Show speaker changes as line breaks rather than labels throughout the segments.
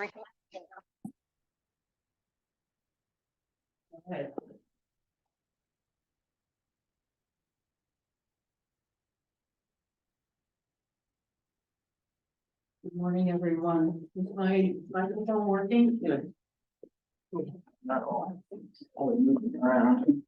Okay. Good morning, everyone. Is my microphone working? Good.
Not all. Only moving around.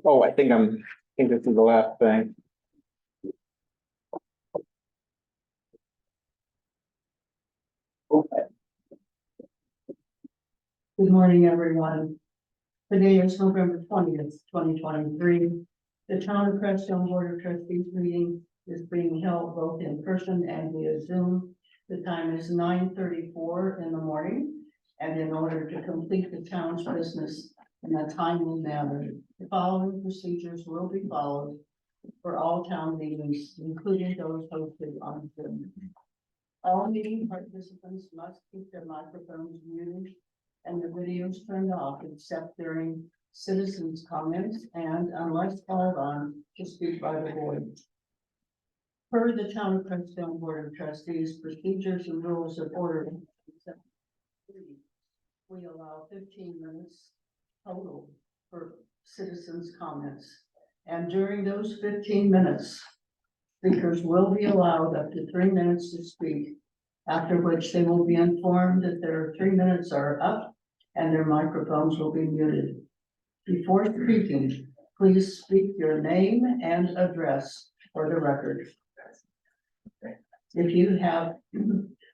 Oh, I think this is the last thing. Okay.
Good morning, everyone. Today is November 20th, 2023. The Town of Crestone Board of Trustees meeting is being held both in person and via Zoom. The time is 9:34 in the morning, and in order to complete the town's business in a timely manner, the following procedures will be followed for all town meetings, including those hosted on Zoom. All meeting participants must keep their microphones muted and the videos turned off except during citizens' comments and unless called on to speak by the board. Per the Town of Crestone Board of Trustees procedures and rules of order, we allow 15 minutes total for citizens' comments. And during those 15 minutes, speakers will be allowed up to 3 minutes to speak, after which they will be informed that their 3 minutes are up and their microphones will be muted. Before speaking, please speak your name and address for the record. If you have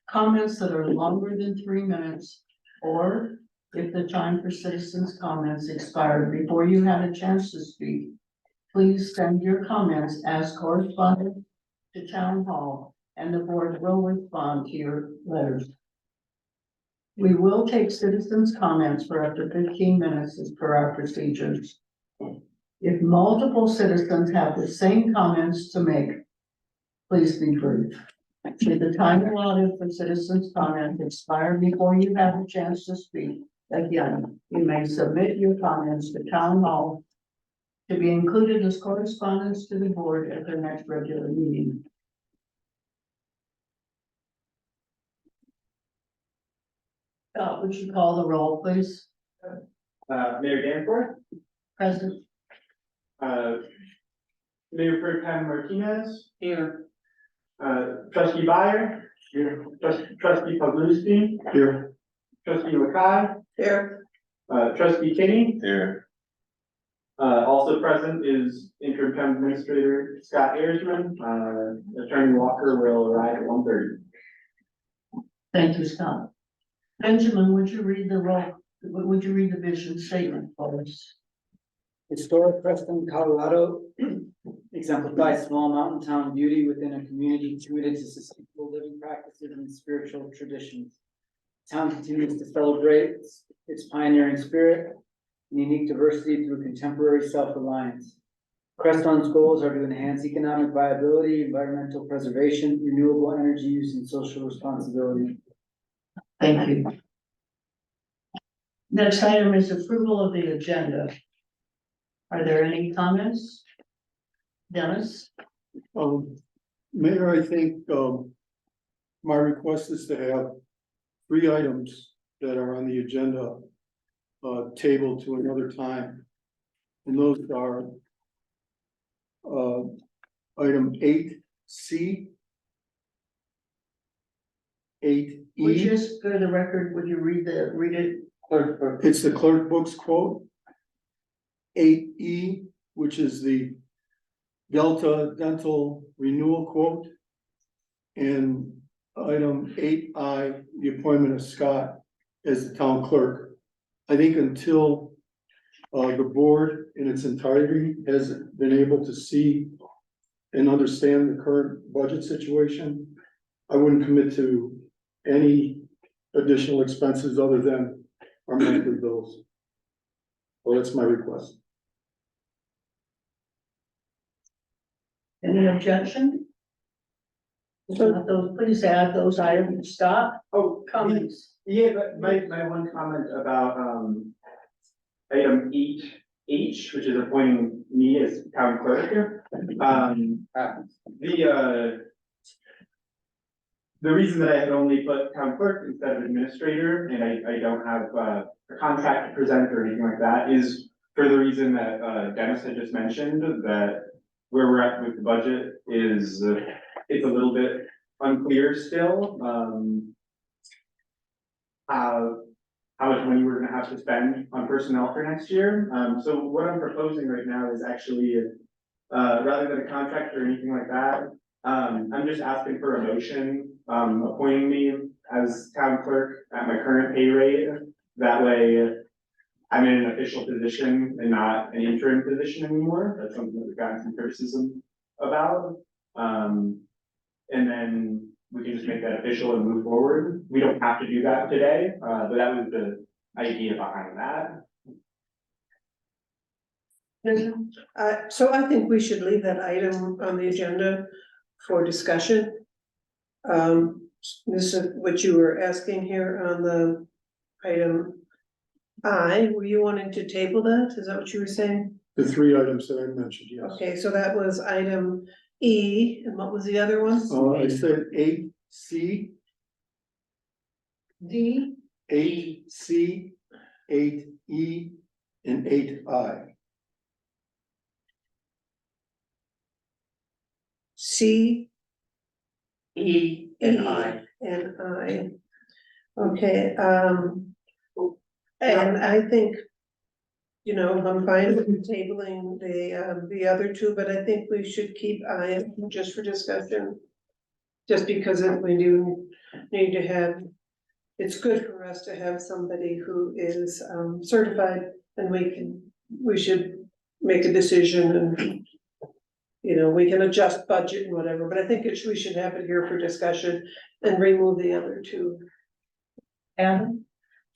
comments that are longer than 3 minutes, or if the time for citizens' comments expired before you had a chance to speak, please send your comments as correspondence to Town Hall, and the board will respond to your letters. We will take citizens' comments for up to 15 minutes as per our procedures. If multiple citizens have the same comments to make, please be brief. Should the time allotted for citizens' comments expire before you have a chance to speak, again, you may submit your comments to Town Hall to be included as correspondence to the board at their next regular meeting. Would you call the roll, please?
Mayor Danforth,
Present.
Mayor Pro Tem Martinez. Here. Trustee Byer. Here. Trustee Pawlowski. Here. Trustee Lakai. Here. Trustee Kinney. Here. Also present is Interim Town Administrator Scott Ayersman. Attorney Walker will arrive at 1:30.
Thank you, Scott. Benjamin, would you read the vision statement for us?
Historic Preston, Colorado exemplifies small mountain town beauty within a community committed to sustainable living practices and spiritual traditions. The town continues to celebrate its pioneering spirit and unique diversity through contemporary self-reliance. Crestone's goals are to enhance economic viability, environmental preservation, renewable energy use, and social responsibility.
Thank you. Next item is approval of the agenda. Are there any comments? Dennis?
Mayor, I think, my request is to have 3 items that are on the agenda, tabled to another time. And those are, item 8C, 8E.
Would you just go to the record, would you read it?
It's the clerk book's quote. 8E, which is the Delta Dental renewal quote. And item 8I, the appointment of Scott as the town clerk. I think until the board in its entirety has been able to see and understand the current budget situation, I wouldn't commit to any additional expenses other than our monthly bills. Well, that's my request.
Any objection? If not, those, please add those items, stop,
Oh,
comments.
yeah, but my one comment about, item H, which is appointing me as town clerk here. The reason that I had only put town clerk instead of administrator, and I don't have, a contract to present or anything like that, is for the reason that, Dennis had just mentioned, that where we're at with the budget is, it's a little bit unclear still, how much money we're gonna have to spend on personnel for next year. So what I'm proposing right now is actually, rather than a contract or anything like that, I'm just asking for a motion, appointing me as town clerk at my current pay rate. That way, I'm in an official position and not an interim position anymore. That's something that we've gotten some criticism about. And then we can just make that official and move forward. We don't have to do that today, but that was the idea behind that.
So I think we should leave that item on the agenda for discussion. This is what you were asking here on the item I, were you wanting to table that? Is that what you were saying?
The three items that I mentioned, yes.
Okay, so that was item E, and what was the other one?
I said 8C,
D,
8C, 8E, and 8I.
C,
E and I.
and I. Okay, and I think, you know, I'm fine with tabling the other two, but I think we should keep I just for discussion. Just because we do need to have, it's good for us to have somebody who is certified, and we should make a decision and, you know, we can adjust budget and whatever, but I think we should have it here for discussion and remove the other two.
Adam,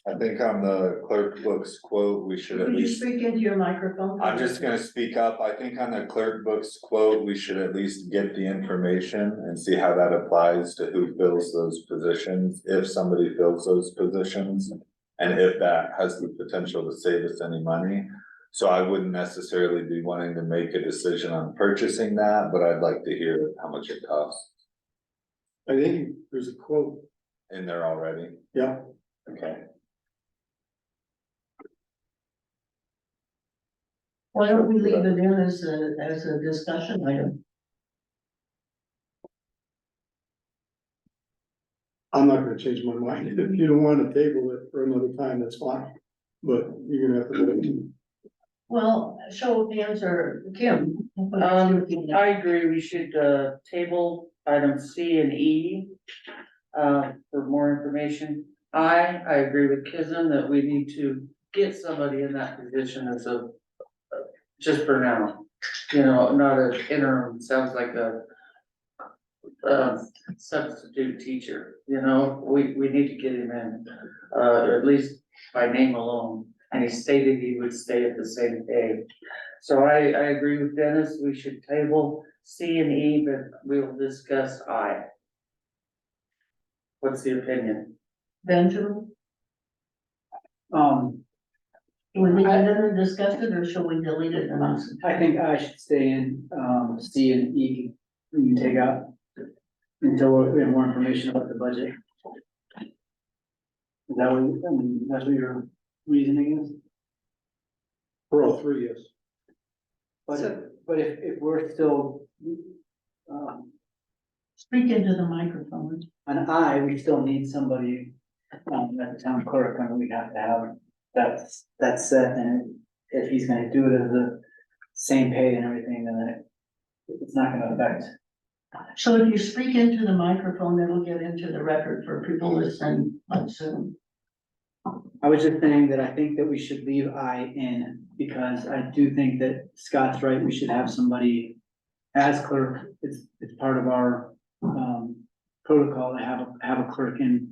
I think on the clerk books quote, we should at
could you
least,
speak into your microphone?
I'm just gonna speak up. I think on the clerk books quote, we should at least get the information and see how that applies to who fills those positions, if somebody fills those positions. And if that has the potential to save us any money. So I wouldn't necessarily be wanting to make a decision on purchasing that, but I'd like to hear how much it costs
I think there's a quote,
in there already.
yeah.
Okay.
Why don't we leave it in as a discussion item?
I'm not gonna change my mind. If you don't wanna table it for another time, that's fine. But you're gonna have to wait.
Well, show of hands or Kim.
I agree, we should, table item C and E. For more information. I agree with Kizem that we need to get somebody in that position as a, just for now. You know, not an interim, sounds like a substitute teacher, you know, we need to get him in, at least by name alone. And he stated he would stay at the same pay. So I agree with Dennis, we should table C and E, but we will discuss I. What's the opinion?
Benjamin,
Um,
do we leave it in and discuss it, or shall we delete it and not?
I think I should stay in, C and E, we can take out until we have more information about the budget. Is that what, I mean, that's what your reasoning is?
For all three, yes.
But if we're still,
Speak into the microphone.
we still need somebody, at the town clerk, and we have to have that's set, and if he's gonna do it as the same pay and everything, then it's not gonna affect.
So if you speak into the microphone, it'll get into the record for people listening on Zoom.
I was just saying that I think that we should leave I in, because I do think that Scott's right, we should have somebody as clerk, it's part of our, protocol to have a clerk in.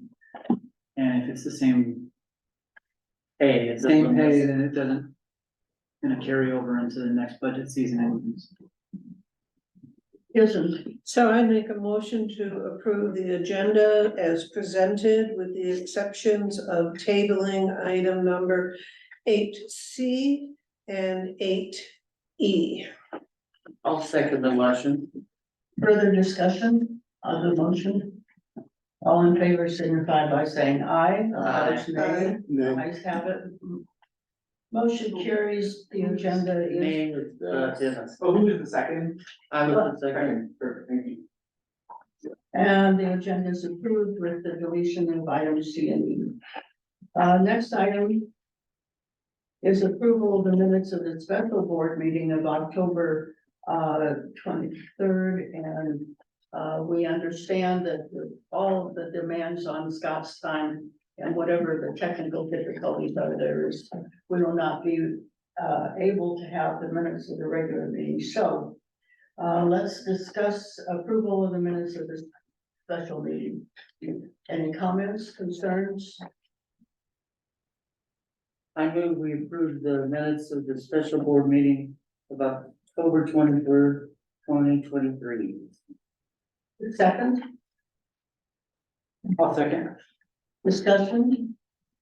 And if it's the same
Hey, it's.
Same pay, then it doesn't, gonna carry over into the next budget season anyways.
Isn't,
So I make a motion to approve the agenda as presented with the exceptions of tabling item number 8C and 8E.
I'll second the motion.
further discussion on the motion? All in favor signify by saying aye. Opposed, nay.
Nay.
Ayes have it. Motion carries, the agenda is,
Name is, Dennis.
Oh, who is the second?
I was the second.
Perfect, thank you.
and the agenda is approved with the deletion of items C and E. Next item is approval of the minutes of the special board meeting of October 23rd, and we understand that all of the demands on Scott's time and whatever the technical difficulties are there is, we will not be able to have the minutes of the regular meeting. So let's discuss approval of the minutes of this special meeting. Any comments, concerns?
I move we approve the minutes of the special board meeting of October 23rd, 2023.
Second,
I'll second.
discussion?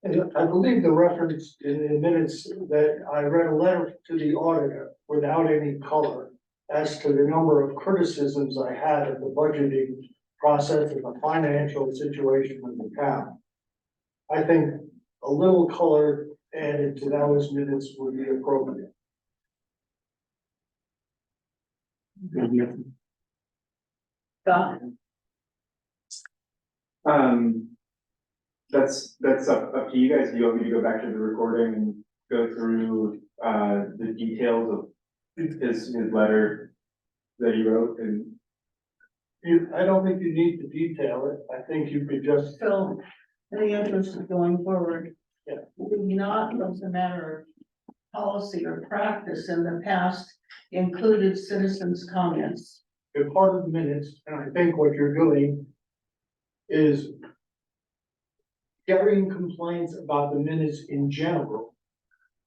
I believe the reference in the minutes that I read a letter to the auditor without any color as to the number of criticisms I had of the budgeting process and the financial situation of the town. I think a little color added to those minutes would be appropriate.
Scott?
That's up to you guys. Do you want me to go back to the recording and go through, the details of his letter that he wrote and?
I don't think you need to detail it. I think you could just,
So, in the interest of going forward,
Yeah.
we've not, as a matter of policy or practice in the past, included citizens' comments.
be part of the minutes, and I think what you're doing is carrying complaints about the minutes in general.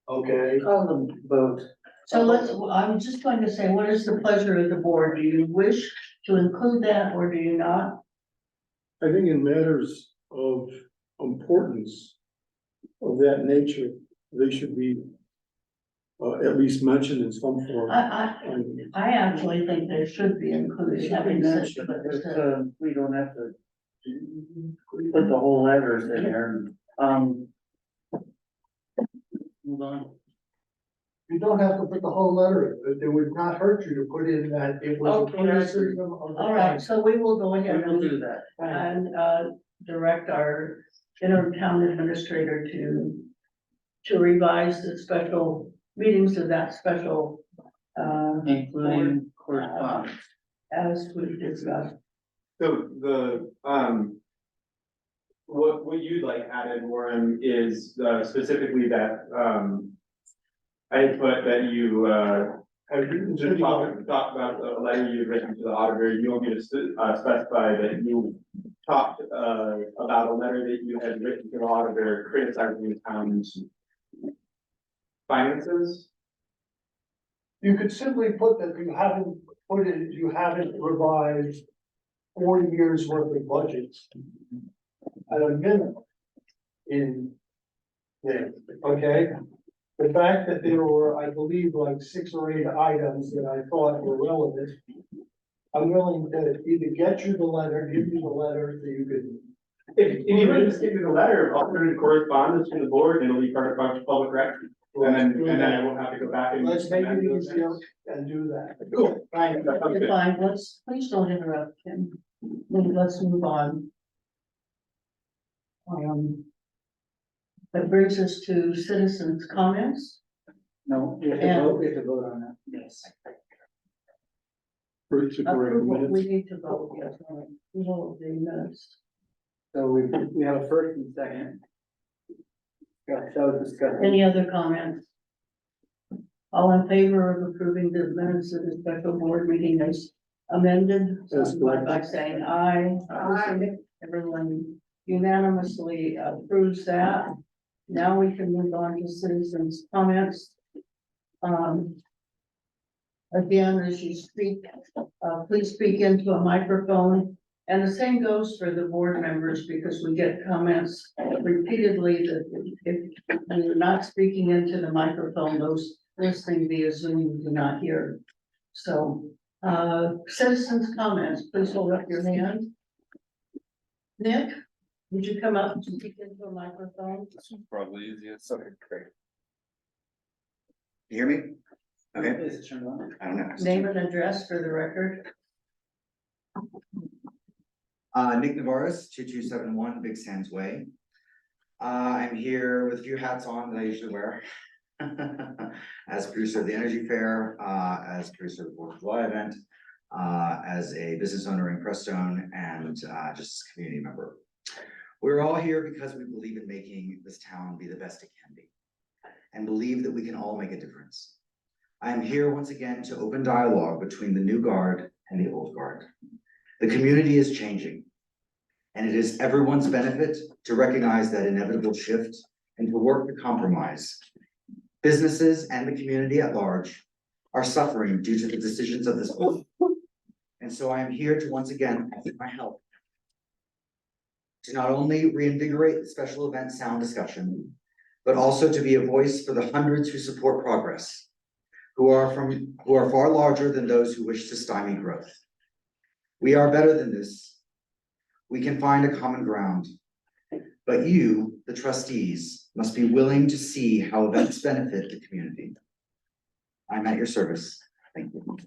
Okay,
Call them vote.
So I'm just going to say, what is the pleasure of the board? Do you wish to include that or do you not?
I think in matters of importance of that nature, they should be at least mentioned in some form.
I actually think they should be included, having said that.
We don't have to put the whole letters in there. Hold on.
you don't have to put the whole letter in, but it would not hurt you to put in that it was a
Okay, I agree.
criticism of the
All right,
town.
so we will go
We
ahead
will
and
do that.
direct our interim town administrator to revise the special meetings of that special,
Including correspondence.
as we discussed.
So what you'd like added, Warren, is specifically that, I had put that you, have written to talk about a letter you've written to the auditor. You want me to specify that you talked, about a letter that you had written to the auditor criticizing the town's finances?
You could simply put that you haven't revised 40 years worth of budgets at a minimum in there, okay? The fact that there were, I believe, like 6 or 8 items that I thought were relevant, I'm willing to either get you the letter, give you the letter, so you could.
If you would just give me the letter, I'll put it in correspondence to the board and it'll be part of public record. And then I won't have to go back and.
Let's make it easier and do that. Cool, thank you.
Okay, fine, please don't interrupt him. Let's move on. That brings us to citizens' comments.
No, we have to vote on that. Yes.
For each of the
Approval, we
minutes.
need to vote, yes, all right. Approval of the minutes.
So we have a first and second. Yeah, that was discussed.
Any other comments? All in favor of approving the minutes of the special board meeting as amended, signify by saying aye.
Aye.
Everyone unanimously approves that. Now we can move on to citizens' comments. Again, as you speak, please speak into a microphone. And the same goes for the board members, because we get comments repeatedly that if you're not speaking into the microphone, those listening via Zoom do not hear. So, citizens' comments, please hold up your hand. Nick, would you come up and speak into a microphone?
This one's probably easiest.
Okay, great. You hear me? Okay,
Is it turned on?
I don't know.
Name and address for the record.
Nick Navarez, 2271 Big Sands Way. I'm here with a few hats on that I usually wear. As producer of the Energy Fair, as producer of the 4th of July event, as a business owner in Crestone, and just a community member. We're all here because we believe in making this town be the best it can be, and believe that we can all make a difference. I am here once again to open dialogue between the new guard and the old guard. The community is changing, and it is everyone's benefit to recognize that inevitable shift and to work to compromise. Businesses and the community at large are suffering due to the decisions of this board. And so I am here to once again offer my help to not only reinvigorate the special event sound discussion, but also to be a voice for the hundreds who support progress, who are far larger than those who wish to stymie growth. We are better than this. We can find a common ground. But you, the trustees, must be willing to see how events benefit the community. I'm at your service. Thank you.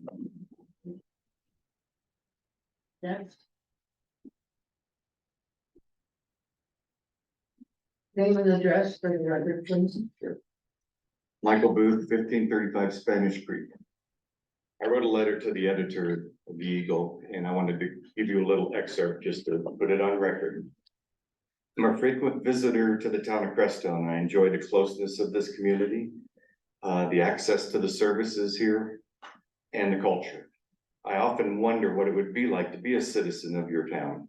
Next. Name and address for the record, please.
Michael Booth, 1535 Spanish Creek. I wrote a letter to the editor of the Eagle, and I wanted to give you a little excerpt just to put it on record. I'm a frequent visitor to the town of Crestone. I enjoy the closeness of this community, the access to the services here, and the culture. I often wonder what it would be like to be a citizen of your town.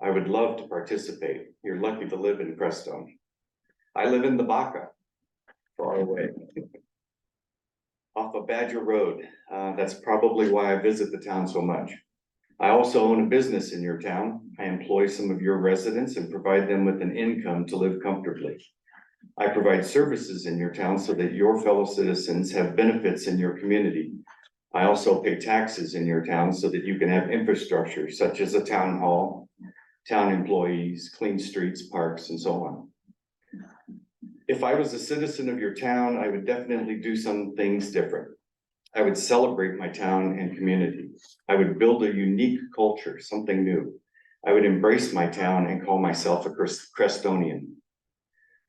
I would love to participate. You're lucky to live in Crestone. I live in the Baca, far away, off of Badger Road. That's probably why I visit the town so much. I also own a business in your town. I employ some of your residents and provide them with an income to live comfortably. I provide services in your town so that your fellow citizens have benefits in your community. I also pay taxes in your town so that you can have infrastructure such as a town hall, town employees, clean streets, parks, and so on. If I was a citizen of your town, I would definitely do some things different. I would celebrate my town and community. I would build a unique culture, something new. I would embrace my town and call myself a Crestonian.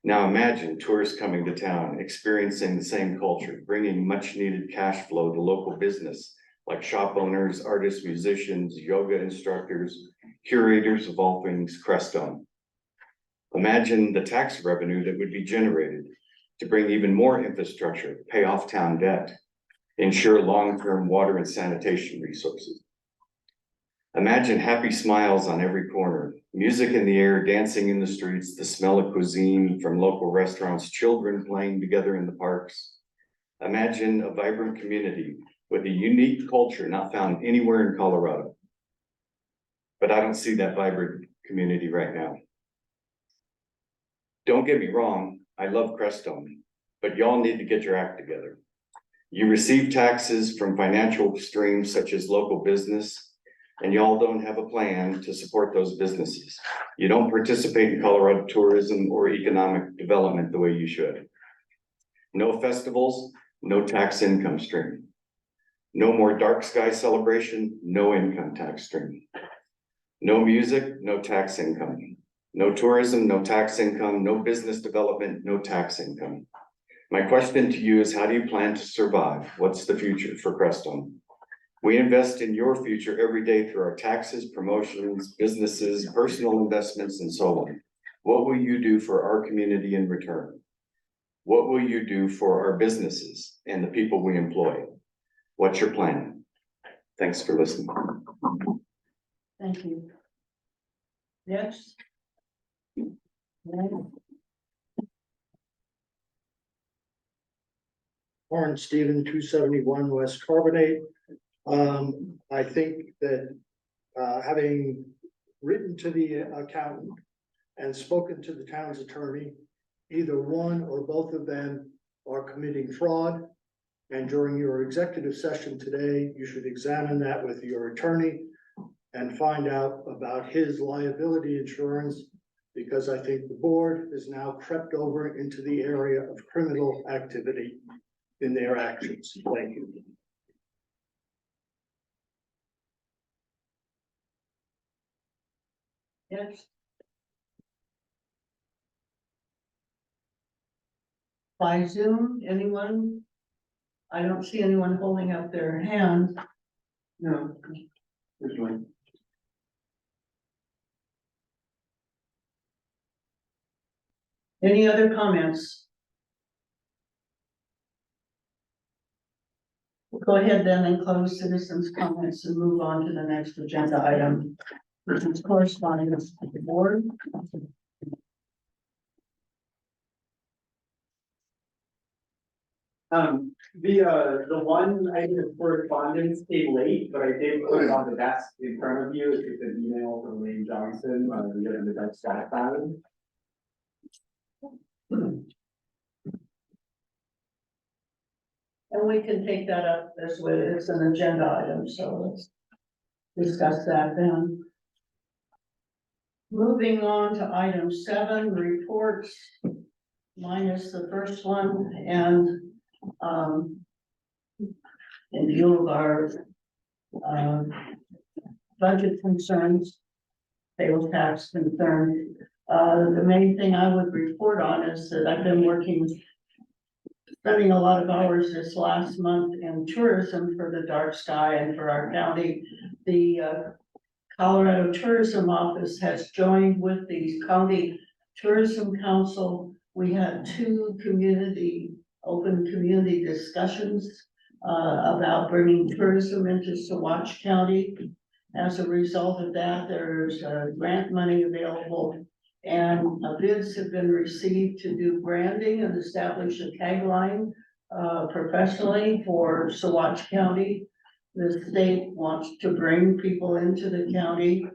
Now imagine tourists coming to town, experiencing the same culture, bringing much needed cash flow to local business, like shop owners, artists, musicians, yoga instructors, curators of all things Crestone. Imagine the tax revenue that would be generated to bring even more infrastructure, pay off town debt, ensure long-term water and sanitation resources. Imagine happy smiles on every corner, music in the air, dancing in the streets, the smell of cuisine from local restaurants, children playing together in the parks. Imagine a vibrant community with a unique culture not found anywhere in Colorado. But I don't see that vibrant community right now. Don't get me wrong, I love Crestone, but y'all need to get your act together. You receive taxes from financial streams such as local business, and y'all don't have a plan to support those businesses. You don't participate in Colorado tourism or economic development the way you should. No festivals, no tax income stream. No more dark sky celebration, no income tax stream. No music, no tax income. No tourism, no tax income, no business development, no tax income. My question to you is, how do you plan to survive? What's the future for Crestone? We invest in your future every day through our taxes, promotions, businesses, personal investments, and so on. What will you do for our community in return? What will you do for our businesses and the people we employ? What's your plan? Thanks for listening.
Thank you. Next.
Warren Stephen, 271 West Carbonate. I think that, having written to the accountant and spoken to the town's attorney, either one or both of them are committing fraud. And during your executive session today, you should examine that with your attorney and find out about his liability insurance, because I think the board has now crept over into the area of criminal activity in their actions. Thank you.
Next. By Zoom, anyone? I don't see anyone holding up their hand.
No. There's one.
Any other comments? We'll go ahead then and close citizens' comments and move on to the next agenda item, which is correspondence to the board.
The one item of correspondence came late, but I did put it on the desk in front of you. It's an email from Wayne Johnson, the Dutch staff island.
And we can take that up as well. It's an agenda item, so let's discuss that then. Moving on to item 7, reports, minus the first one, and in view of our budget concerns, sales tax concern, the main thing I would report on is that I've been spending a lot of hours this last month in tourism for the dark sky and for our county. The Colorado Tourism Office has joined with the County Tourism Council. We had 2 open community discussions about bringing tourism into Saguache County. As a result of that, there's grant money available, and bids have been received to do branding and establish a tagline professionally for Saguache County. The state wants to bring people into the county,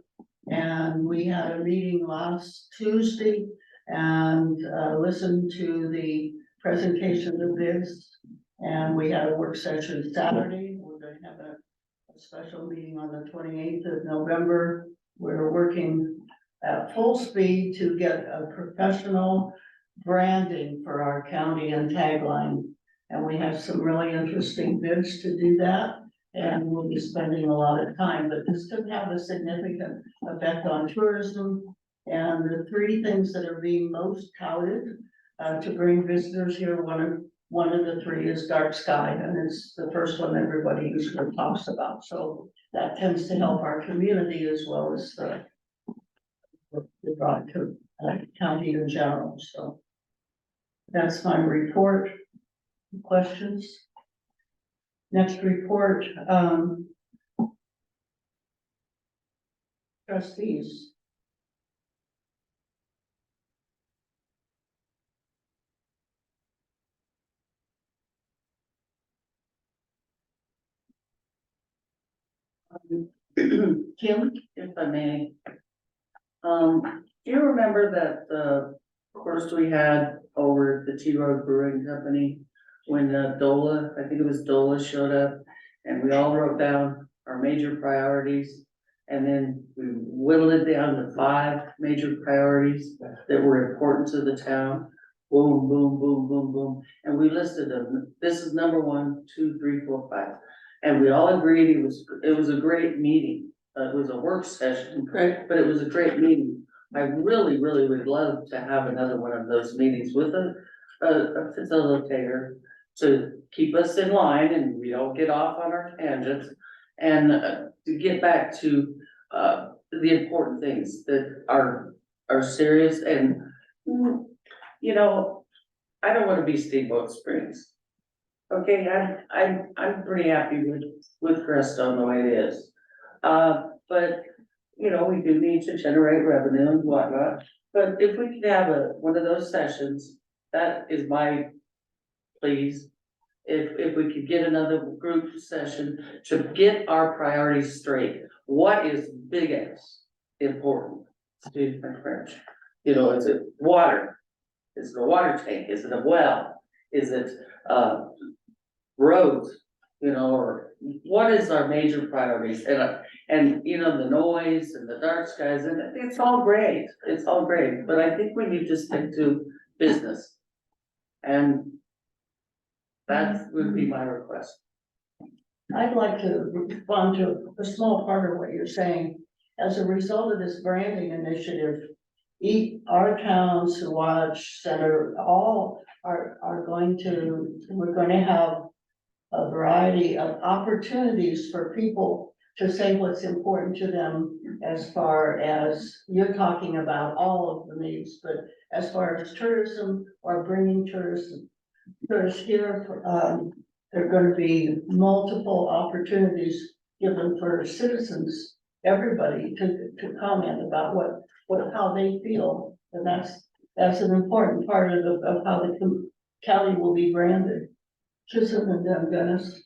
and we had a meeting last Tuesday and listened to the presentation of bids, and we had a work session Saturday. We're going to have a special meeting on the 28th of November. We're working at full speed to get a professional branding for our county and tagline. And we have some really interesting bids to do that. And we'll be spending a lot of time, but this could have a significant effect on tourism. And the 3 things that are being most touted to bring visitors here, one of the 3 is dark sky, and it's the first one everybody usually talks about. So that tends to help our community as well as the broad county in general. So that's my report. Questions? Next report, trustees. Kim?
If I may. Do you remember that, course we had over at the T Road Brewing Company? When Dola, I think it was Dola, showed up, and we all wrote down our major priorities. And then we whittled it down to 5 major priorities that were important to the town. Boom, boom, boom, boom, boom. And we listed them. This is number 1, 2, 3, 4, 5. And we all agreed it was a great meeting. It was a work session, but it was a great meeting. I really, really would love to have another one of those meetings with a facilitator to keep us in line and we don't get off on our tangents, and to get back to the important things that are are serious and, you know, I don't wanna be Steamboat Springs. Okay, I'm pretty happy with Crestone the way it is. But, you know, we do need to generate revenue and whatnot. But if we could have one of those sessions, that is my please. If we could get another group session to get our priorities straight, what is big as important? Excuse my French. You know, is it water? Is it a water tank? Is it a well? Is it, roads? You know, or what is our major priorities? And, you know, the noise and the dark skies, and it's all great. It's all great, but I think we need to stick to business. And that would be my request.
I'd like to respond to a small part of what you're saying. As a result of this branding initiative, our towns, Watch Center, all are going to, we're going to have a variety of opportunities for people to say what's important to them as far as, you're talking about all of the needs, but as far as tourism or bringing tourists here, there are gonna be multiple opportunities given for citizens, everybody to comment about how they feel. And that's an important part of how the county will be branded. Chisholm and Dennis.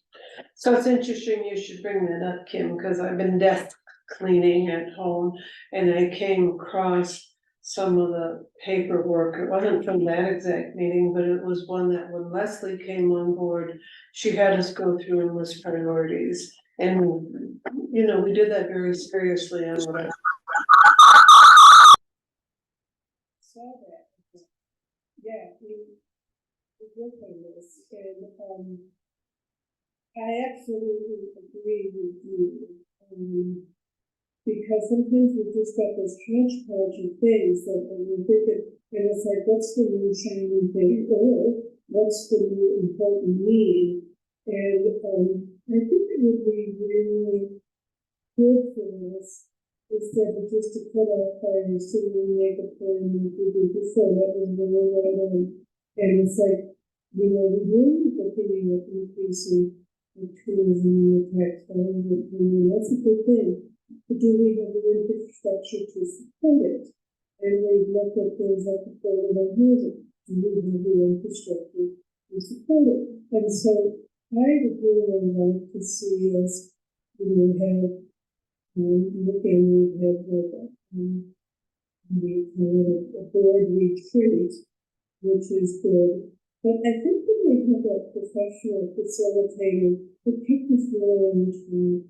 So it's interesting you should bring that up, Kim, because I've been desk cleaning at home and I came across some of the paperwork. It wasn't from that exact meeting, but it was one that when Leslie came on board, she had us go through and list priorities. And, you know, we did that very seriously on what I saw that. Yeah, we worked on this and, I absolutely agree with you. Because sometimes we just got this hodgepodge of things that we think it, and it's like, what's the new shiny thing, or what's the new important need? And I think it would be really good for us, instead of just to put our fires to make a plan, and we did before, that was really right on. And it's like, you know, we really looking at increasing the tourism and the textiles, and that's a good thing. But do we have the infrastructure to support it? And we've looked at things like affordable housing. Do we have the infrastructure to support it? And so I would really like to see us, you know, have, looking, we have a board retreat, which is good. But I think that we have a professional facilitator who takes us really into,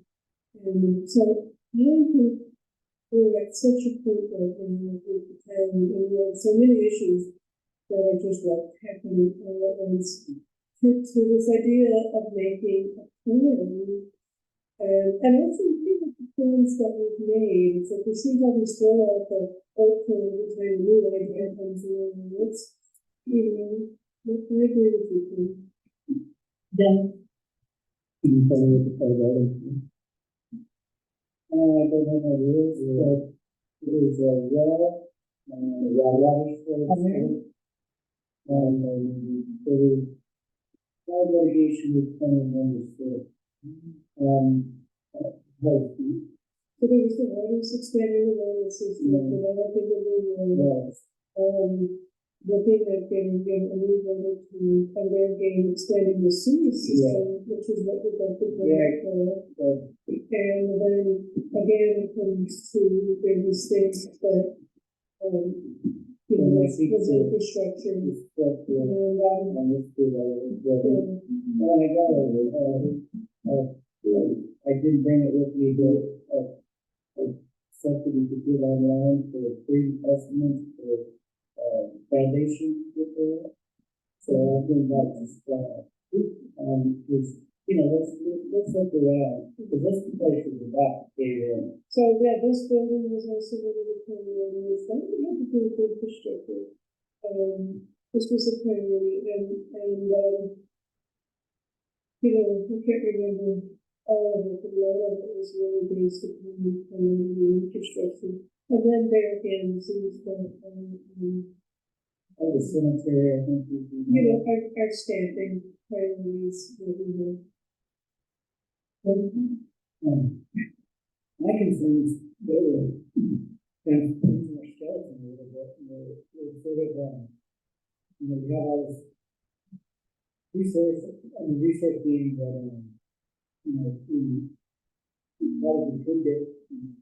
and so I think we're at such a point right now with the town, and we have so many issues that are just like happening all at once. To this idea of making a plan, and also think of the plans that we've made. It's like we see how we throw out the old plan every time a new idea comes along, and it's, you know, I agree with you, Kim. Then. I don't know what it is, but it is a well, and there is no litigation with planning understood. So there was the orders expanding the water system, developing the new wells. Looking at getting a new water to, and then getting expanding the sewer system, which is what we're going to do. And then again, it comes to various things that, you know, like the infrastructure. I did bring it with me, but something we could get online for a free estimate for foundation repair. So I think that's just, is, you know, let's look around, because this place is about to cave in. So, yeah, this building was also really the priority, it's like, we have to do with infrastructure. This was a priority, and, you know, I can't remember all of it, but a lot of it was really based upon the infrastructure.
And then there again, seems that,
Oh, the cemetery, I think would be.
you know, our staffing priorities will be the.
My concern is they were, and more skeleton a little bit, and they're sort of, you know, you have all this resource, I mean, resource being that, you know, probably could get,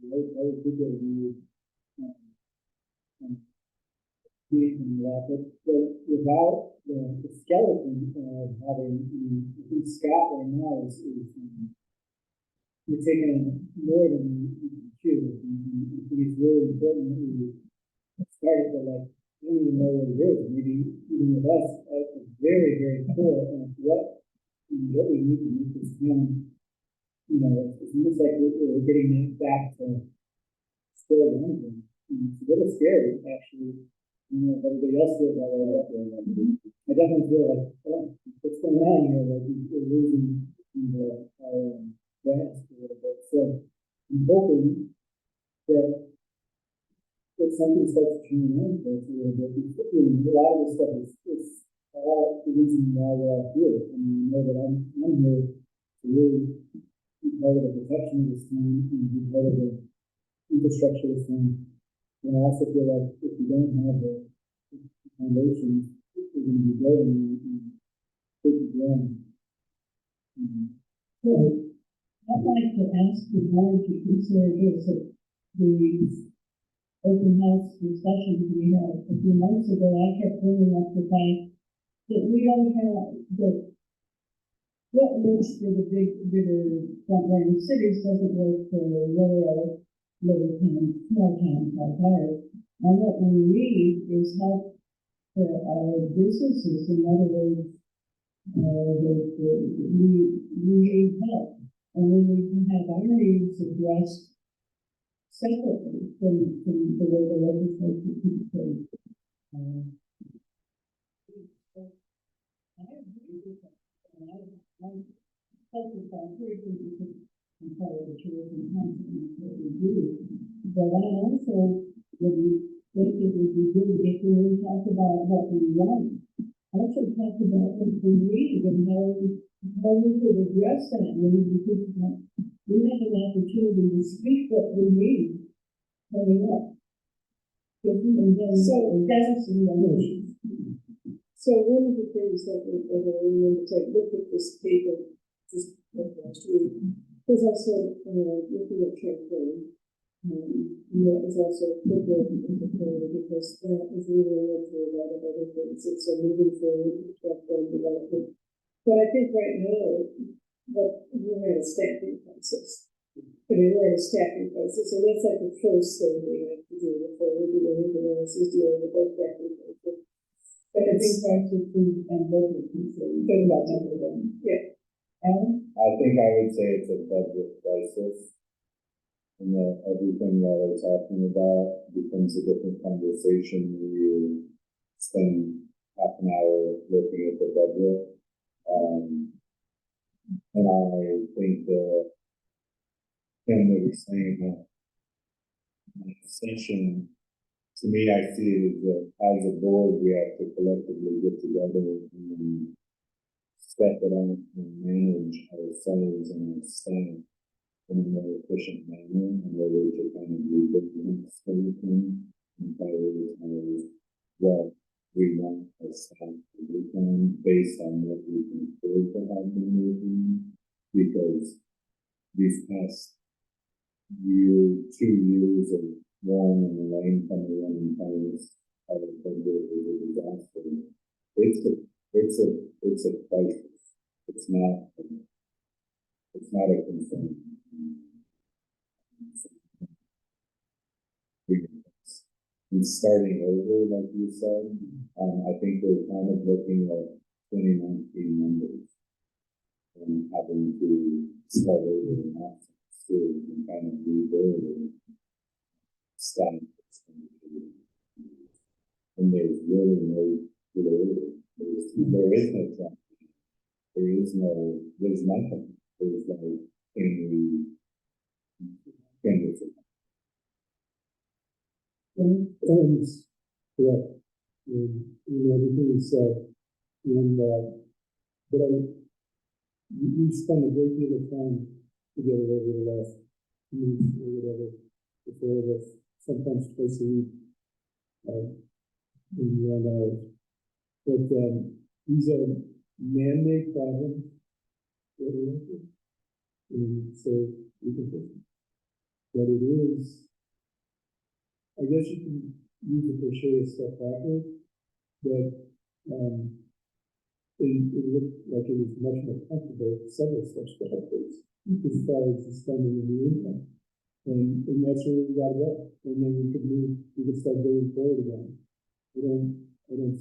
probably could get a and that, but without the skeleton of having, I think Scott right now is you're taking more than you can chew. And I think it's really important that we start to like, I don't even know what it is, maybe even with us, very, very clear on what we need to make this town, you know, it's almost like we're getting it back to square one. And it's a little scary, actually. You know, if everybody else feels that way. I definitely feel like, oh, what's going on here? Like we're losing our grasp a little bit. So I'm hoping that something starts to turn around for us a little bit. You know, a lot of this stuff is all the reason why we're all here. I mean, I know that I'm here to really be part of the protection of this town and be part of the infrastructure of this town. And I also feel like if we don't have the foundations, we're going to be building and take the ground.
So I'd like to ask the board to consider this, the open house discussions we had a few months ago. I kept bringing up the fact that we don't have what works for the bigger front-running cities doesn't work for rural, little town, small towns like ours. And what we need is help for our businesses. In other words, we need help. And we need to have our needs addressed separately from the way the legislature keeps going. I agree with that. I'm focused on three things because I'm part of the tourism company that we do. But I also would think it would be good if we really talk about what we want. Also talk about what we need and how we could address that need, because we have an opportunity to speak what we need coming up. And then that's the emotions. So one of the things that we remember to look at this paper just last week was also looking at campaign. And that was also put there because that is really into a lot of other things. It's a moving forward campaign development. But I think right now, we're at a staffing crisis. I mean, we're at a staffing crisis, and that's like the first thing we have to do before we do anything else is dealing with that staffing crisis. But I think crisis and local concern. Think about that again. Yeah. Alan?
I think I would say it's a budget crisis. And that everything that we're talking about becomes a different conversation when you spend half an hour looking at the budget. And I think that Kim was saying that session, to me, I see it as a board, we have to collectively get together and step it up and manage ourselves and our staff in a more efficient manner, and where we can kind of rebalance everything and prioritize what we want our staff to do based on what we can afford to have them moving. Because these past year, 2 years of warm and the rain coming in and kind of budget is a disaster. It's a crisis. It's not a concern. And starting over, like you said, I think we're kind of looking at 2019 numbers and having to start over and have to and kind of rebuild and staff. And there's really no good order. There is no track. There's nothing. There's like, can we
Correct. Everything is said, and, but we spent a great deal of time together over the last month or whatever, the four of us, sometimes twice a week. In the hours. But, these are man-made problems. that are out there. And so we can fix them. But it is, I guess you can use the cliche a step backward, but, it looked like it was much more comfortable, several steps backwards, as far as the spending and the income. And that's where we got to go. And then we could start going forward again. I don't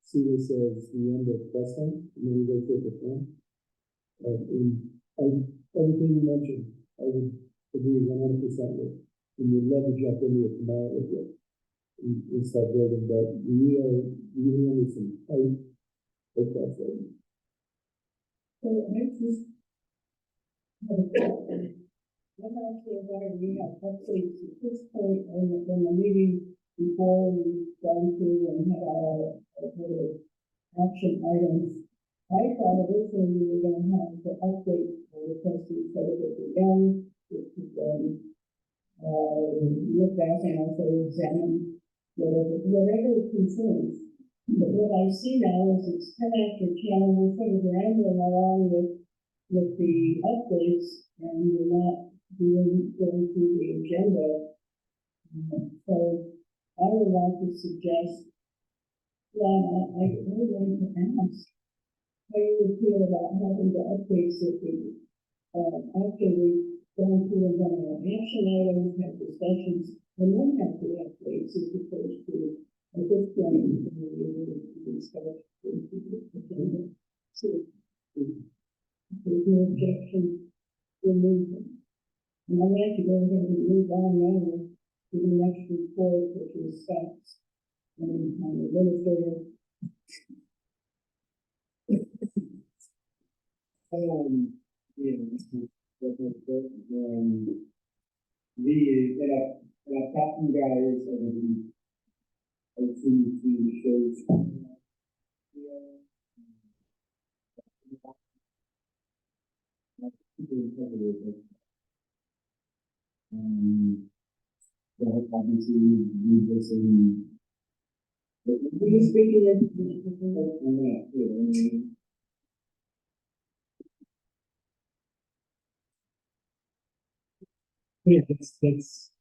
see this as the end of Preston, and then we go to the plan. Everything you mentioned, I would agree 100% with, and we'd love to jump into it tomorrow with you and start building, but we are really under some tight hopes right now. So I just have a question. I'm not sure why we have updates at this point in the meeting before we've gone through and had our action items. I thought originally we were going to have the update for the trustees at the end, which is look back and also examine whatever concerns. But what I see now is it's 10 after 10, we're sort of rambling along with the updates, and we're not going through the agenda. So I would like to suggest, I would like to ask how you would feel about having the updates that we, after we've gone through and done our action items, have discussions, and then have the updates as opposed to at this point, we start agenda. So, there's no objection to moving. And I'd like to go ahead and move on now to the next report, which is Scott's on the administrator. And I've got you guys I've seen the shows. Obviously, we just we're speaking of yeah, that's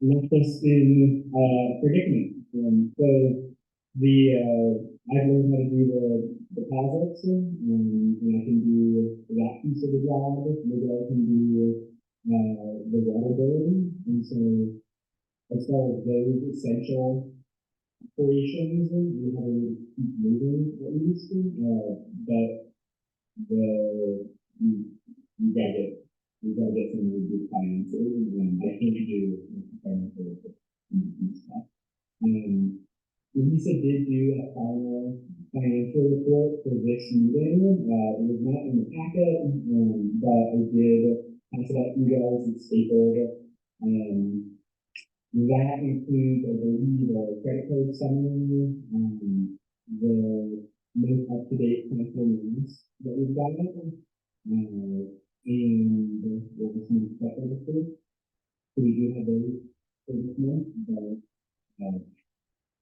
left us in predicament. So I've learned how to do the deposits, and I can do that piece of the job. Maybe I can do the water billing, and so as far as those essential operations, we have to keep moving at least. But you gotta get some really good finances, and I can't do financial stuff. Lisa did do a final financial report for this meeting. It was not in the packet, but I did pass it out to you guys and stapled. That includes, I believe, a credit card summary, the most up-to-date clinical news that we've got, and what was new stuff over there. So we do have those for this month, but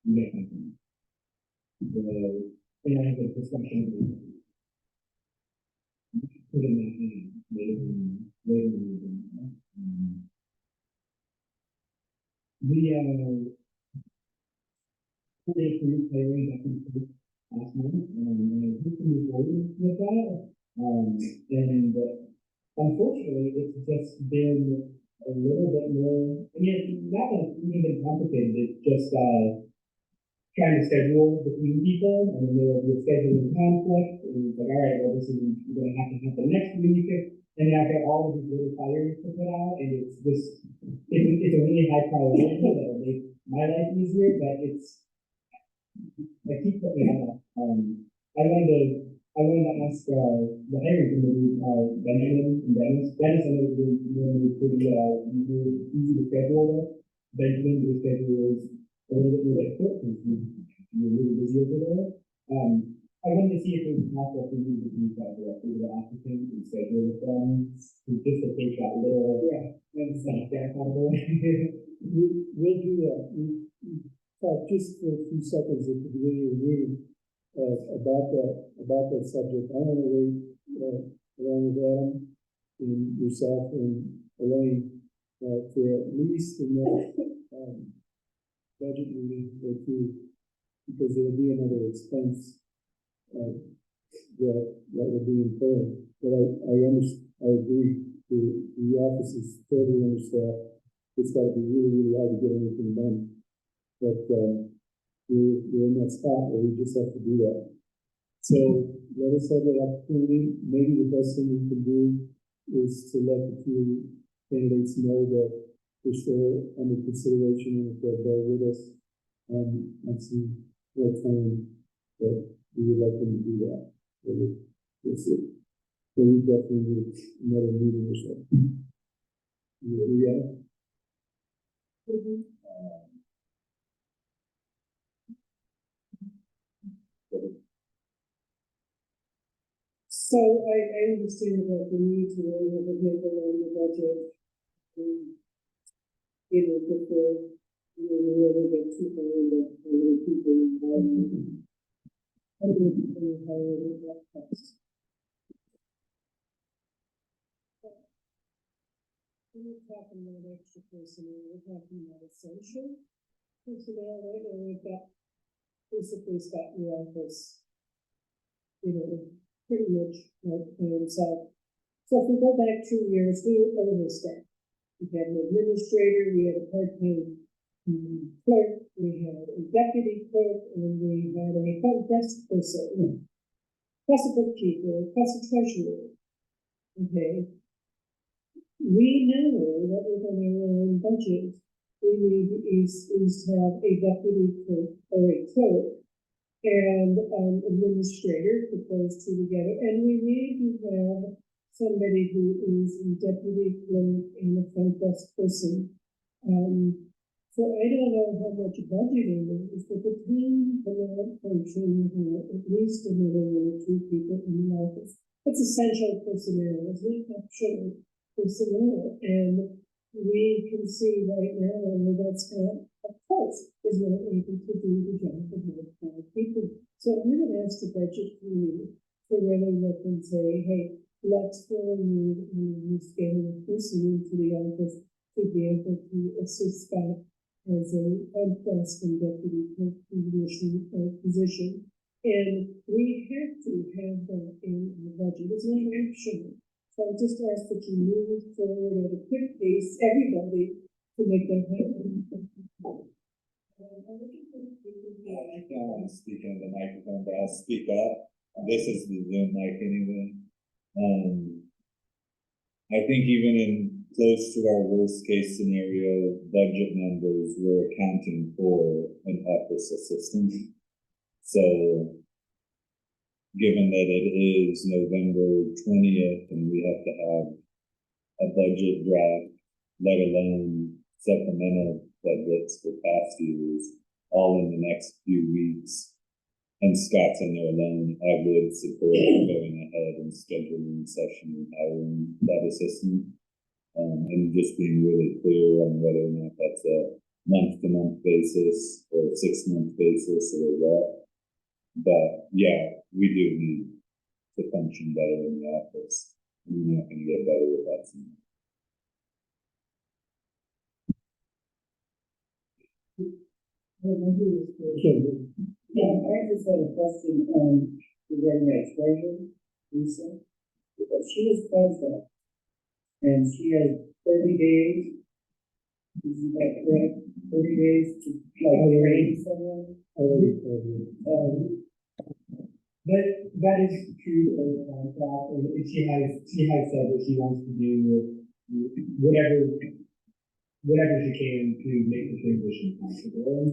we got something. And I have a discussion put in that in later in the players, I think, last month, and I think we move forward with that. And unfortunately, it's just been a little bit more, I mean, not even complicated, it's just trying to schedule between people, and there will be a scheduling conflict, and it's like, all right, well, this is going to happen next week, and then I've got all of these little fires to put out, and it's just, it's a really high priority that'll make my life easier, but I keep putting it off. I wanted to ask the hiring committee, Benjamin and Dennis. Dennis, I know is normally pretty easy to schedule with. Benjamin, the schedule is
a little bit more like quick, because you're really busy over there. I wanted to see if there's possible for you to do that directly to the applicant and schedule with them, just to take that little, snack back out of the way.
We'll do that. Talk just for a few seconds at the beginning of the meeting, about that subject. I want to wait, along with Adam and yourself and Elaine, for at least enough, budget meeting or two, because there'll be another expense, that will be incurred. But I agree, the office is totally understaffed. It's gotta be really, really hard to get anything done. But, we're in that spot where we just have to do that. So let us have that opportunity. Maybe the best thing we can do is to let the two candidates know that they're still under consideration, and if they'll bear with us, and see what time that we would like them to do that. We'll see. So we definitely need another meeting or so. Yeah.
So I understand about the need to really have a handle on the budget. Before, we really get too far into how many people involved. How many people involved in that cost. We're talking about extra personnel, we're talking about essential personnel, right? And we've got, basically got the office, pretty much like plans out. So if we go back 2 years, we were overstaffed. We had an administrator, we had a part-time clerk, we had a deputy clerk, and we had a front desk person, plus a bookkeeper, plus a treasurer. Okay. We know that within our own budget, we need is to have a deputy clerk or a clerk and administrator proposed two together, and we need to have somebody who is a deputy clerk and a front desk person. So I don't know how much budgeting is, but the team cannot function without at least another 1 or 2 people in the office. It's essential personnel, as we capture personnel, and we can see right now that that's not, of course, is not able to do the job of more 5 people. So I'm going to ask the budget committee to really look and say, hey, let's go and schedule a person into the office to be able to assist that as a desk and deputy position. And we have to have that in the budget. It's not optional. So I just ask that you move forward at a quick pace, everybody, to make that happen.
I don't want to speak into the microphone, but I'll speak up. This is the Zoom mic anyway. I think even in close to our worst case scenario budget numbers, we're accounting for an office assistant. So given that it is November 20th and we have to have a budget draft, let alone supplemental budgets for past years, all in the next few weeks, and Scott's in there alone, I would support going ahead and scheduling a session and hiring that assistant. And just being really clear on whether or not that's a month-to-month basis or a 6-month basis or what. But yeah, we do need to function better in the office. We're not going to get better with that.
Yeah, I just had a question on regarding that treasure, Lisa, because she is president, and she has 30 days. Isn't that correct? 30 days to train someone.
But that is true for contract, and she has said that she wants to do whatever she can to make the transition possible.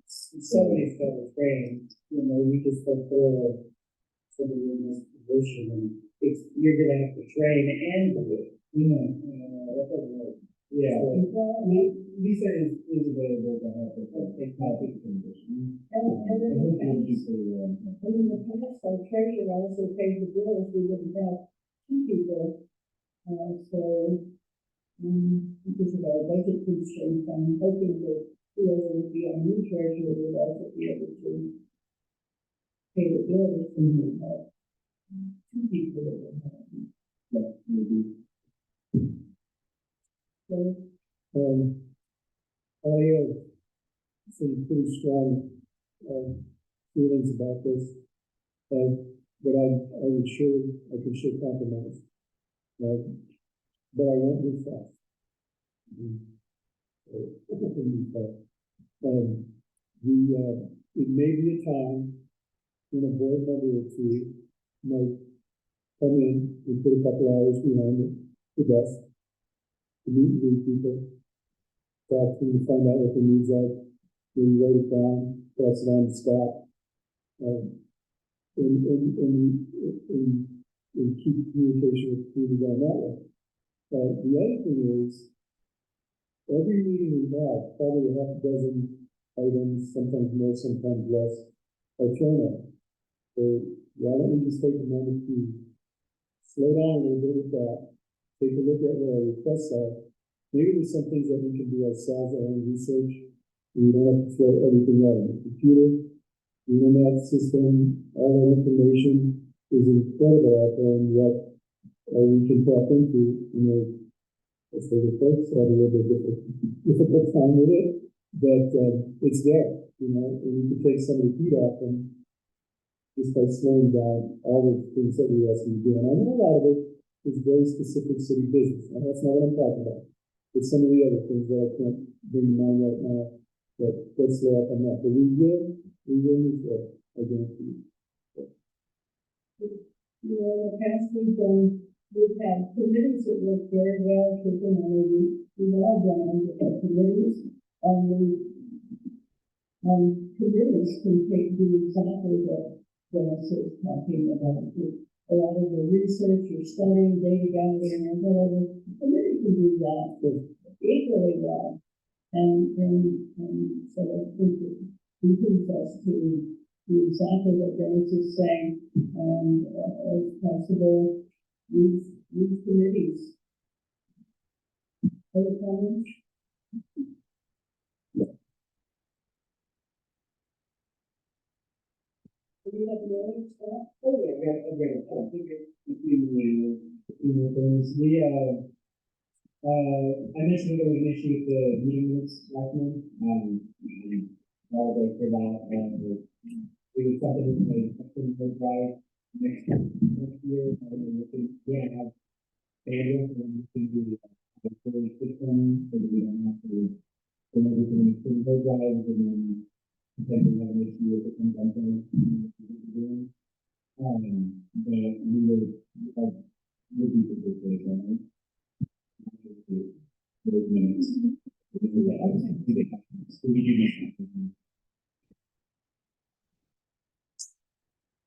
Somebody's got to train, you just don't throw somebody in this position, and you're gonna have to train and do it. That doesn't work.
Yeah, Lisa is available to help with the topic condition.
And
hopefully
then,
you can,
and in the past, our treasurer also paid the bills, we wouldn't have two people. So, because of our budget constraints, I'm hoping that whoever would be our new treasurer would also be able to pay the bills and we have two people that would have.
yeah, maybe.
So,
I have some pretty strong, feelings about this. But I would sure, I could sure compromise. But I won't move fast. It may be a time when a board member or two might come in and put a couple hours behind the desk to meet with people, talk to them, find out what their needs are, maybe write it down, pass it on to staff. And keep communication with the community on that way. The other thing is, every meeting we have, probably a half dozen items, sometimes more, sometimes less, are thrown out. So why don't we just take a moment to slow down a little bit with that, take a look at what our requests are. Maybe there's some things that we can do ourselves, our own research. We don't have to throw everything out on the computer. The internet system, all that information is incredible out there, and what we can tap into, as the folks have a little bit difficult time with it, but it's there, and we can take some of the heat off them just by slowing down all the things that we ask them to do. And I know a lot of it is very specific city business, and that's not what I'm talking about. It's some of the other things that I can't bring to mind right now, but let's slow up on that. But we will move forward, I guarantee you.
in the past, we've had committees that work very well, because, we've all done different committees, and committees can do exactly what Dennis is talking about. A lot of the research or studying, data gathering, and whatever, committee can do that equally well. And so I think it behooves us to do exactly what Dennis is saying, and as possible, use committees. Other comments? Do you have any other stuff?
Oh, yeah, I think a few things. I mentioned there was an issue with the meeting minutes last month. Apologize for that. We were something that couldn't go right next year. We have bandwidth and we can do a full system so that we don't have to do everything in the drive and then potentially have an issue with the content. But we would be the good way going. Those minutes. We do that.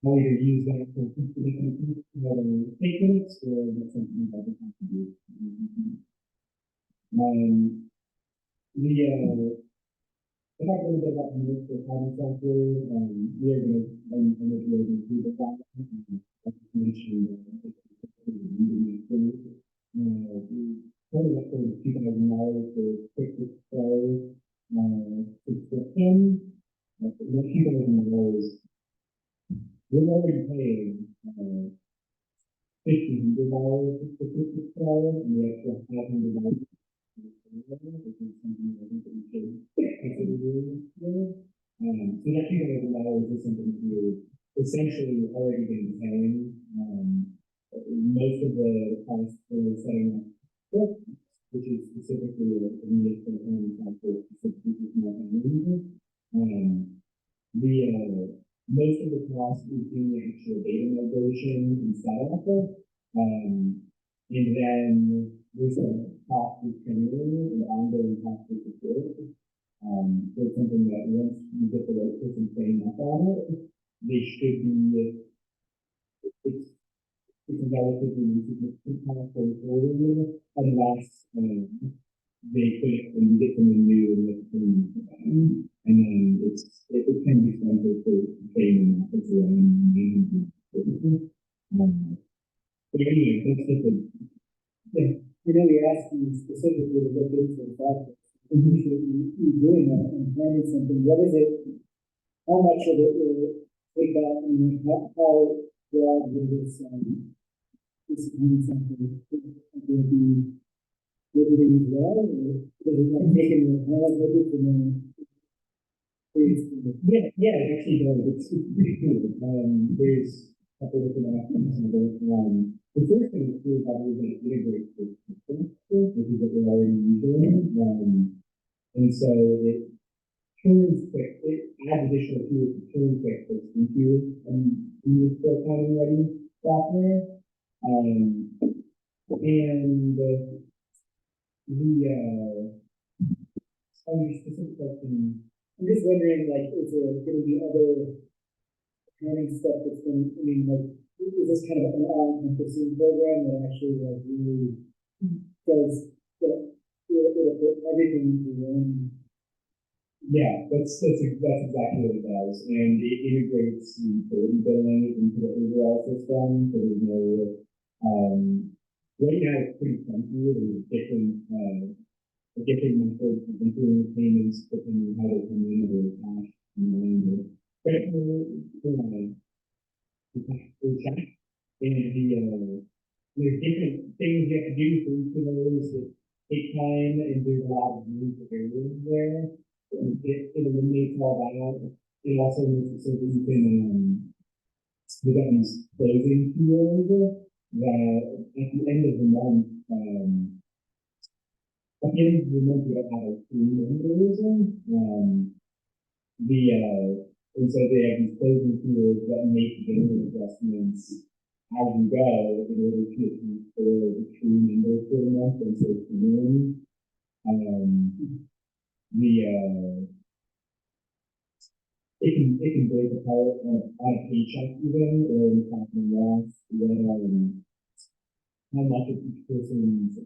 How either use that for statements or that's something that we have to do. I talked a little bit about the municipal common center, we are going to do the fact mentioned up for $2,000 for quick subscription. The $2,000 we're already paying $1,500 for $50, and the extra $500. Which is something I think that we should consider doing. So that $2,000 is something we're essentially already been paying. Most of the costs for setting up, which is specifically a municipal common council, specifically not most of the cost is in the actual data migration and setup. And then there's a cost of community and ongoing cost of security. So it's something that once you get the right person trained up on it, they should be, it's a relatively significant cost for the unless they put it, when you get something new and it's and then it can be fun for training and it's around. But anyway, that's just a. Yeah, you know, we asked you specifically to look into the fact that you're doing that and planning something, what is it? How much of it will take out and how broad will this, this planning something will be living as well, or is it like taking the whole budget and then? Yeah, it actually does, it's pretty cool, there's a couple different options of it, the first thing is really how we're gonna integrate the system, which is what we're already using, and so it turns quick, it adds additional tools to turn quick into, the still kind of ready software, and, on your specific question, I'm just wondering, like, is there gonna be other accounting stuff that's going, I mean, like, is this kind of an all-encompassing program that actually like really does the, it'll put everything into one? Yeah, that's exactly what it does, and it integrates the utility billing into the overall system, so there's no, right now it's pretty funky, there's different methods of doing payments, depending on how they come in, or cash, or credit card, or check. And there's different things you have to do for each of those that take time, and there's a lot of room for errors there. And it eliminates all that. It also makes it so that you can, we got these closing tools that at the end of the month, at the end of the month, we don't have a clean numbers, and so they have these closing tools that make payment adjustments as you go in order to account for the true numbers for the month, and so it's new. It can break apart on a paycheck even, or in the profit and loss, how much of each person's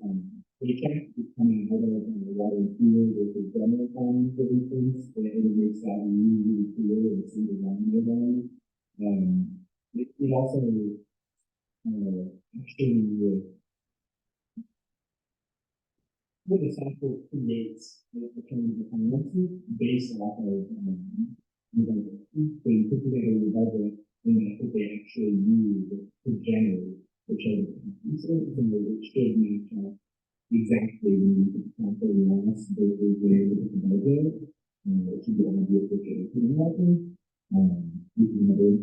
paycheck is coming out of water and fuel versus general fund, for instance, and it makes that really clear in a single line item. It also actually what the software creates the terms of finances based off of so you put together the budget, and that's what they actually use to generate the change. So it should match up exactly when you account for the loss versus the budget. It should be obvious that it's going to happen. You can never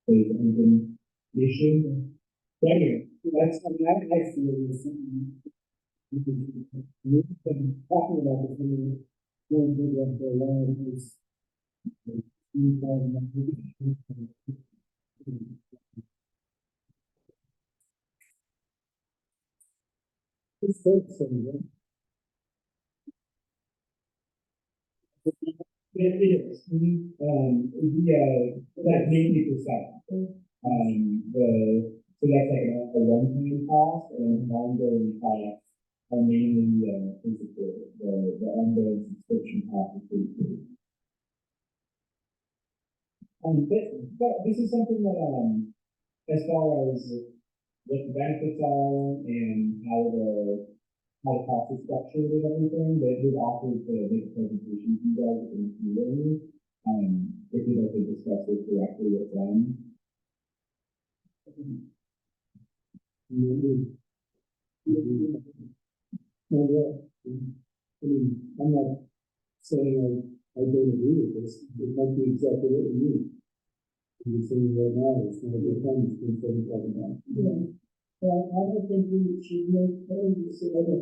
face anything issue. But anyway, that's I feel is we've been talking about this in one program for a while. It's so similar. It is. That's mainly for staff. So that's like a one-time cost, and an ongoing cost are mainly the ongoing subscription cost is pretty good. But this is something that as far as what the benefits are and how the cost is structured and everything, that we've offered to make a presentation to you guys in the community. If you'd like to discuss it directly with them. I mean, I'm not saying I don't agree with this. It might be exactly what we need. You're saying right now, it's not a good time, it's been $7,000. Yeah. Well, I don't think we should make changes. I agree.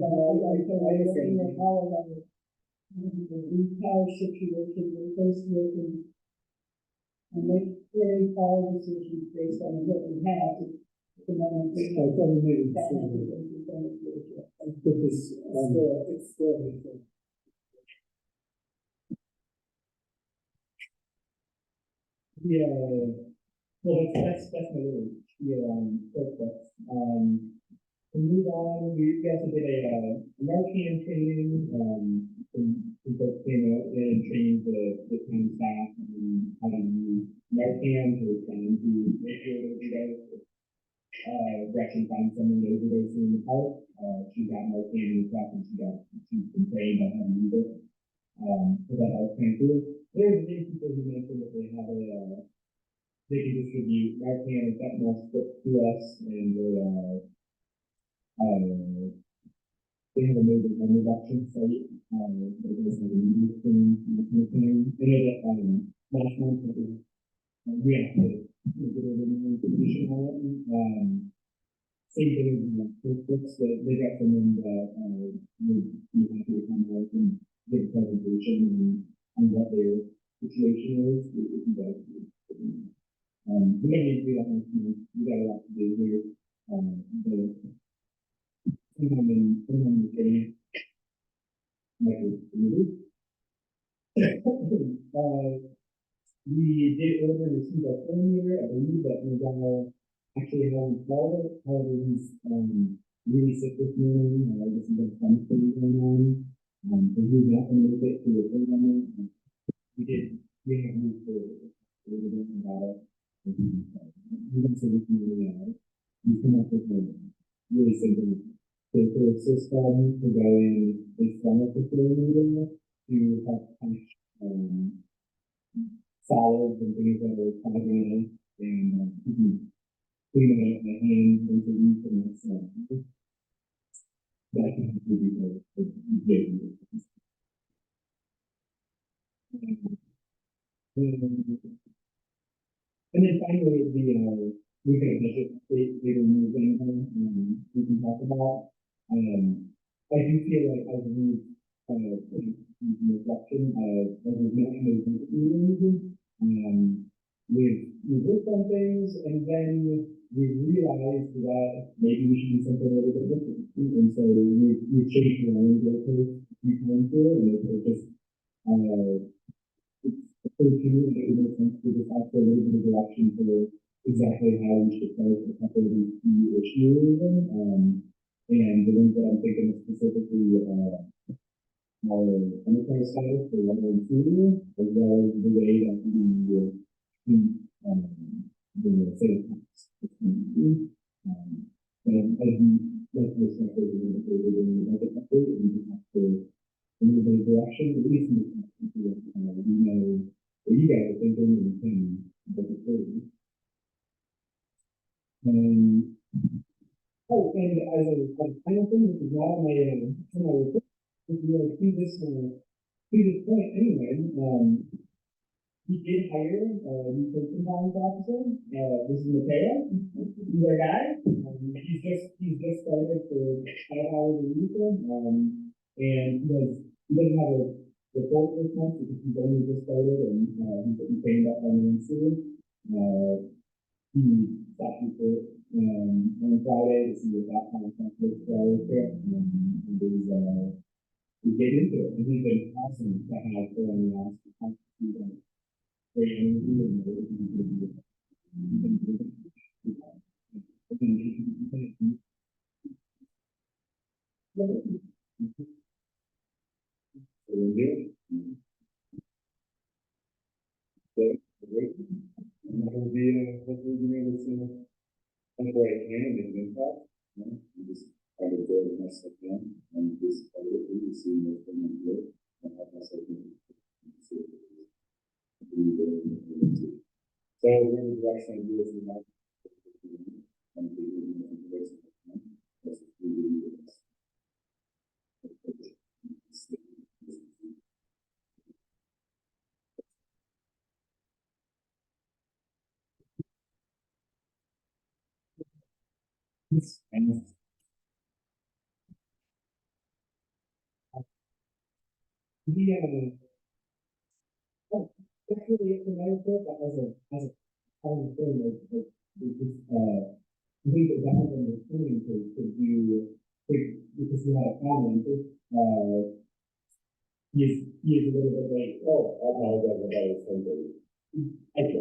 The power situation, replace with and make very power decisions based on what we have. The moment we have it's still. Yeah, well, that's definitely, yeah, perfect. To move on, we also did a Narcan training, some folks came out and trained the town staff on how to use Narcan to respond to opioid overdose. Gretchen found someone overdosing in the park, she got Narcan in the truck and she's been trained on how to use it. So that I was trying to do. There's many people who mentioned that they have they can distribute Narcan and fentanyl strips to us and they have a movement on reduction site, there's like a meeting thing, and I know that, last month, we have to get a little more information on it. Same thing as the QuickBooks, that they got someone that, would be happy to come out and give a presentation on what their situation is. We may need to do that next month. We got a lot to do here. Someone in the city. We did order and receive a phone here, I believe that we're gonna actually have him call it, however, he's, really sick this morning, I guess he's got some things going on. So he's not gonna make it to the thing on it. We have moved forward, a little bit about it. He's gonna say this really, he's come up with a really simple, the system to go in, this summer facility to help punch, solids and things that are coming in and cleaning up my hands and things and that's that can be the and then finally we can budget later in the game we can talk about. I do feel like as we reflection of we've worked on things and then we realized that maybe we should do something a little bit different. And so we've changed our own goalposts a few times here and it just it's occurred to me that it makes sense to just ask for a little bit of direction for exactly how we should approach a couple of these key issues. And the ones that I'm thinking of specifically our enterprise status for level and studio, as well as the way that we the sales tax. And as we like this stuff over the budget update, we just have to a little bit of direction, at least in this we know what you guys are thinking and can budget forward. Oh, and as a final thing, this is not on my report, if you want to see this point anyway, he did hire a new person compliance officer, this is Mateo, he's our guy, he's just started for 5 hours a week, and he doesn't have a report this month because he's only just started and he's trained up on the soon. He stopped me for on Friday to see what that contract looks like, and we get into it, and he's been awesome to have for the last great interview and hopefully be able to where I can make an impact. Just try to do the best I can and just try to see what's going on here and how best I can. So where the direction I do is we have and we oh, that's really it for my report, but as a common thing, we just I think that that one was coming to do because we had a comment, he is a little bit late. Oh, I apologize about his something. I just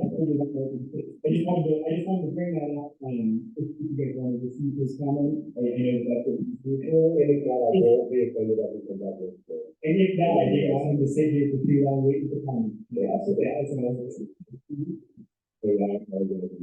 wanted to bring that up, if you guys wanted to receive his comment, I know that's what he's here for, and if not, I won't be offended that we come back with it. And if not, I didn't want him to sit here for too long waiting for comment. Yeah, so that's another. So yeah, I'm gonna do it.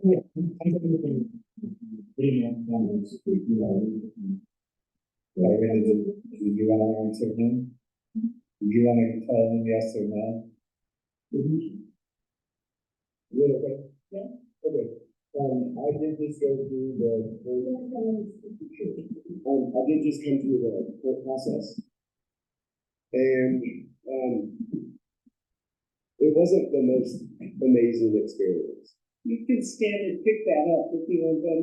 Yeah, I'm gonna be comments, you know. Right, do you wanna answer him? Do you wanna tell him yes or no? Yeah, okay. Yeah. Okay. I did just go through I did just come through the court process. And, it wasn't the most amazing experience. You can stand and pick that up if you want to.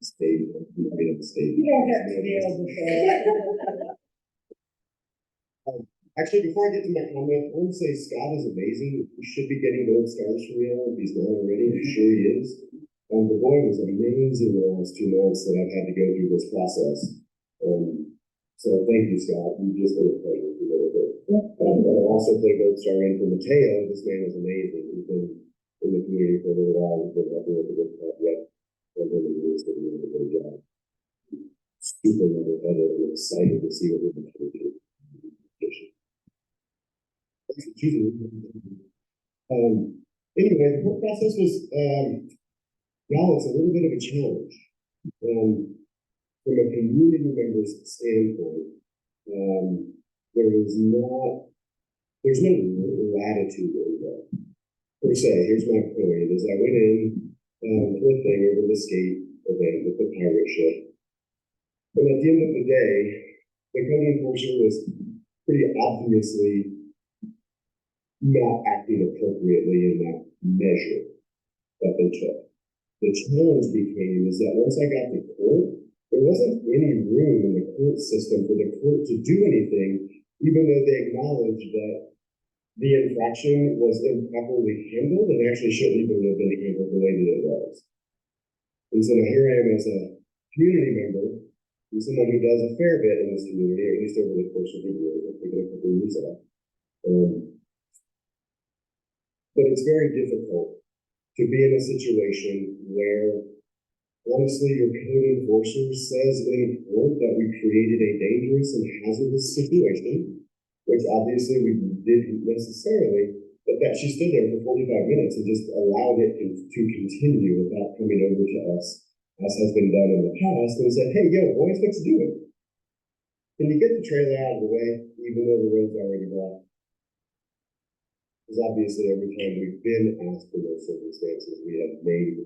Stay, stay. You don't have to be able to. Actually, before I get to my comment, I want to say Scott is amazing. He should be getting gold stars from you if he's not already. I'm sure he is. The boy was amazing the last 2 months that I've had to go through this process. So thank you, Scott. You just did a pleasure. You did a good. I also put a gold star in for Mateo. This man is amazing. He's been in the community for a little while. He's been helping with the good project. And then he's doing a good job. Super level-headed. I'm excited to see what we're going to do. Anyway, the whole process was, y'all, it's a little bit of a challenge. From a community member's standpoint, there's no latitude in that. Per se, here's my point, is I went in, for a thing over the skate event with the pirate ship. But at the end of the day, the code enforcer was pretty obviously not acting appropriately in that measure that they took. The challenge became is that once I got to court, there wasn't any room in the court system for the court to do anything, even though they acknowledged that the infraction was improperly handled and actually shouldn't even have been handled the way that it was. And so now here I am as a community member, and someone who does a fair bit in this community, at least over the course of the year, I've taken a couple of years off. But it's very difficult to be in a situation where, honestly, your code enforcer says in court that we created a dangerous and hazardous situation, which obviously we didn't necessarily, but that she stood there for 45 minutes and just allowed it to continue without coming over to us, as has been done in the past, and said, hey, yo, boys, what's doing? Can you get the trailer out of the way, even though the road's already blocked? Because obviously every time we've been asked in those circumstances, we have made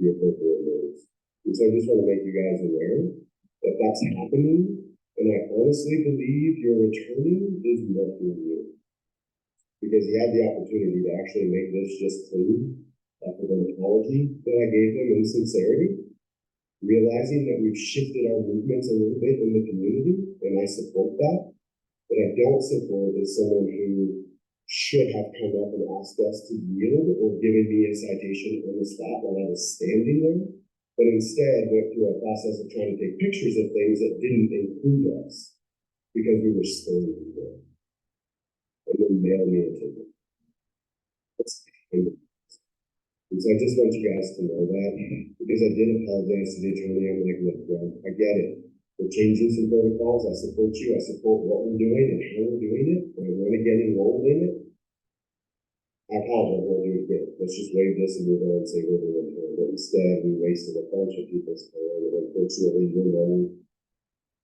the appropriate moves. And so I just want to make you guys aware that that's happening. And I honestly believe your attorney is working you. Because he had the opportunity to actually make this just clean after the apology that I gave him in sincerity. Realizing that we've shifted our movements a little bit in the community, and I support that. What I don't support is someone who should have come up and asked us to yield or given me a citation on the spot while I was standing there, but instead went through a process of trying to take pictures of things that didn't include us because we were standing there. And then mail me a ticket. And so I just want you guys to know that, because I did apologize to the attorney. I'm like, look, bro, I get it. We're changing some protocols. I support you. I support what we're doing and how we're doing it. And I want to get enrolled in it. I apologize. I won't do it again. Let's just waive this and move on and say we're doing it. But instead, we wasted a bunch of people's time. And unfortunately, your money.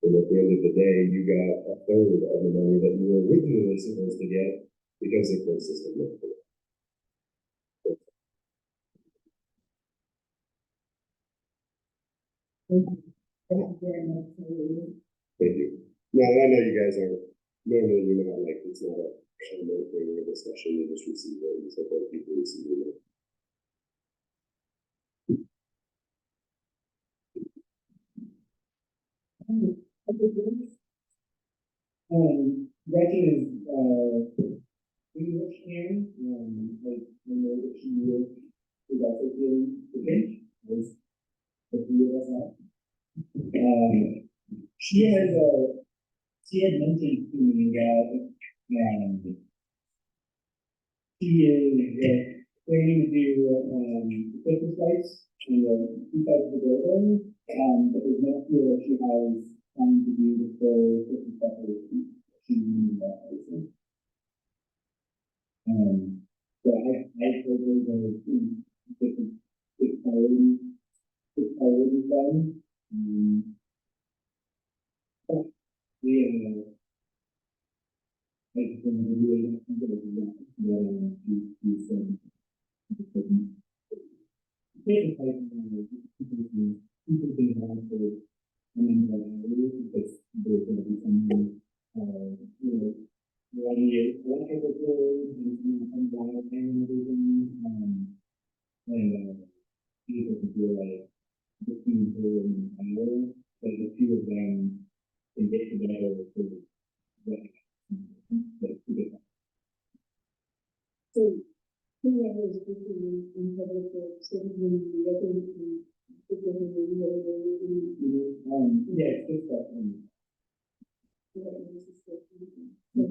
And at the end of the day, you got a third of the money that you were originally supposed to get because the court system worked for it.
Thank you very much.
Thank you. Now, I know you guys are normally, you know, like it's not a common thing in a discussion, you just receive it, and so other people receive it. Becky is, English here, like, I know that she is also doing the bench, was she had mentioned to me that, she is, planning to do, Christmas lights in the two sides of the building, but there's no fear that she has time to do the full Christmas decoration. She needs that person. So I told her that, it's already done. Yeah. I just want to really, I'm gonna do that, do some. Maybe like, people think about it, because there's gonna be some, you know, one type of road, and some wild and everything, people can feel like between her and Iowa, but the two of them can get together for that.
So, who knows if in public works, so when the other,
Yeah, it's just that, no, we,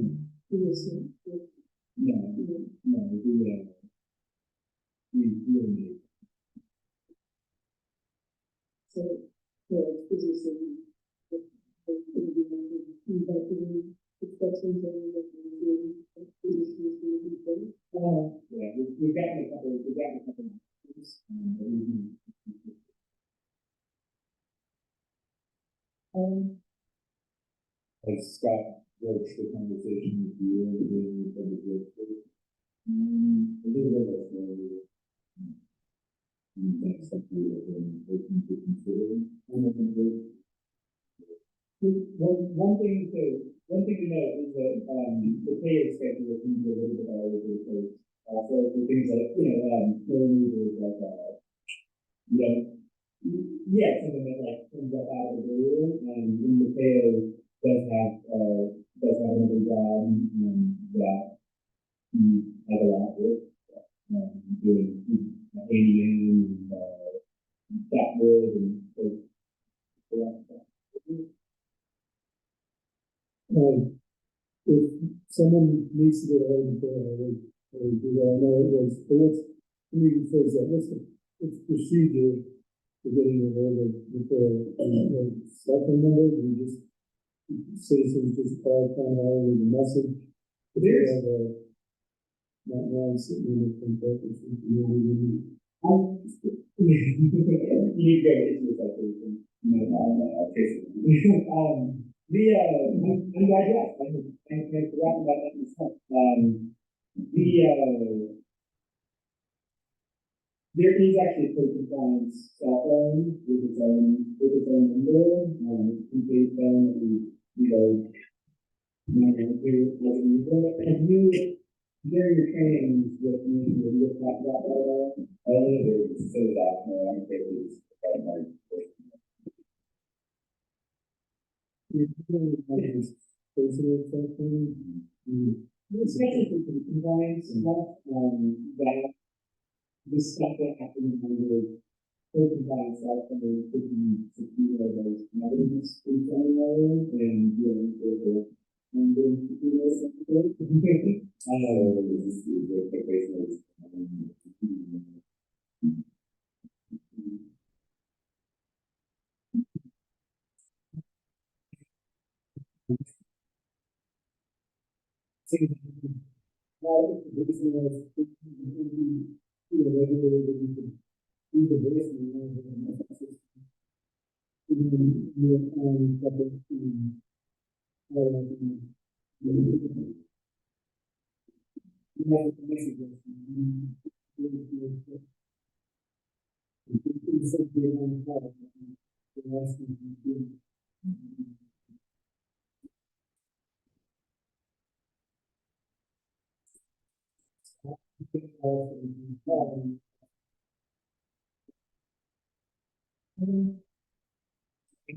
so, yeah, it's busy, so inspections and
yeah, we've gotten a couple, has Scott broached the conversation with you and the public works? A little bit of maybe. That's something that we're open to considering. One thing to note is that, the pay schedule can be a little bit all over the place. Also, for things like, like, yeah, something that like comes up out of the blue, and Mateo does have another job, that he has a lot with, doing ADM and, that wood and, that stuff. If someone needs to get a hold of it, I know it was, let me rephrase that, it's procedure for getting a hold of the cell phone number, we just, citizens just call, kind of with a message. If they have not now sitting in the conference, you need to go into the conversation. No, okay. I'm glad you asked, I forgot about that myself. There is actually a code compliance cell phone with its own number, prepaid phone that have you, during your trainings with me, have you talked about that at all? I only did say that, no, I'm afraid it's. Especially for compliance stuff, that this stuff that happened under code compliance stuff, and then taking secure those measurements in general, and dealing with the and then secure those. This is the expectation. Well, the reason was, regularly, you could do the voice and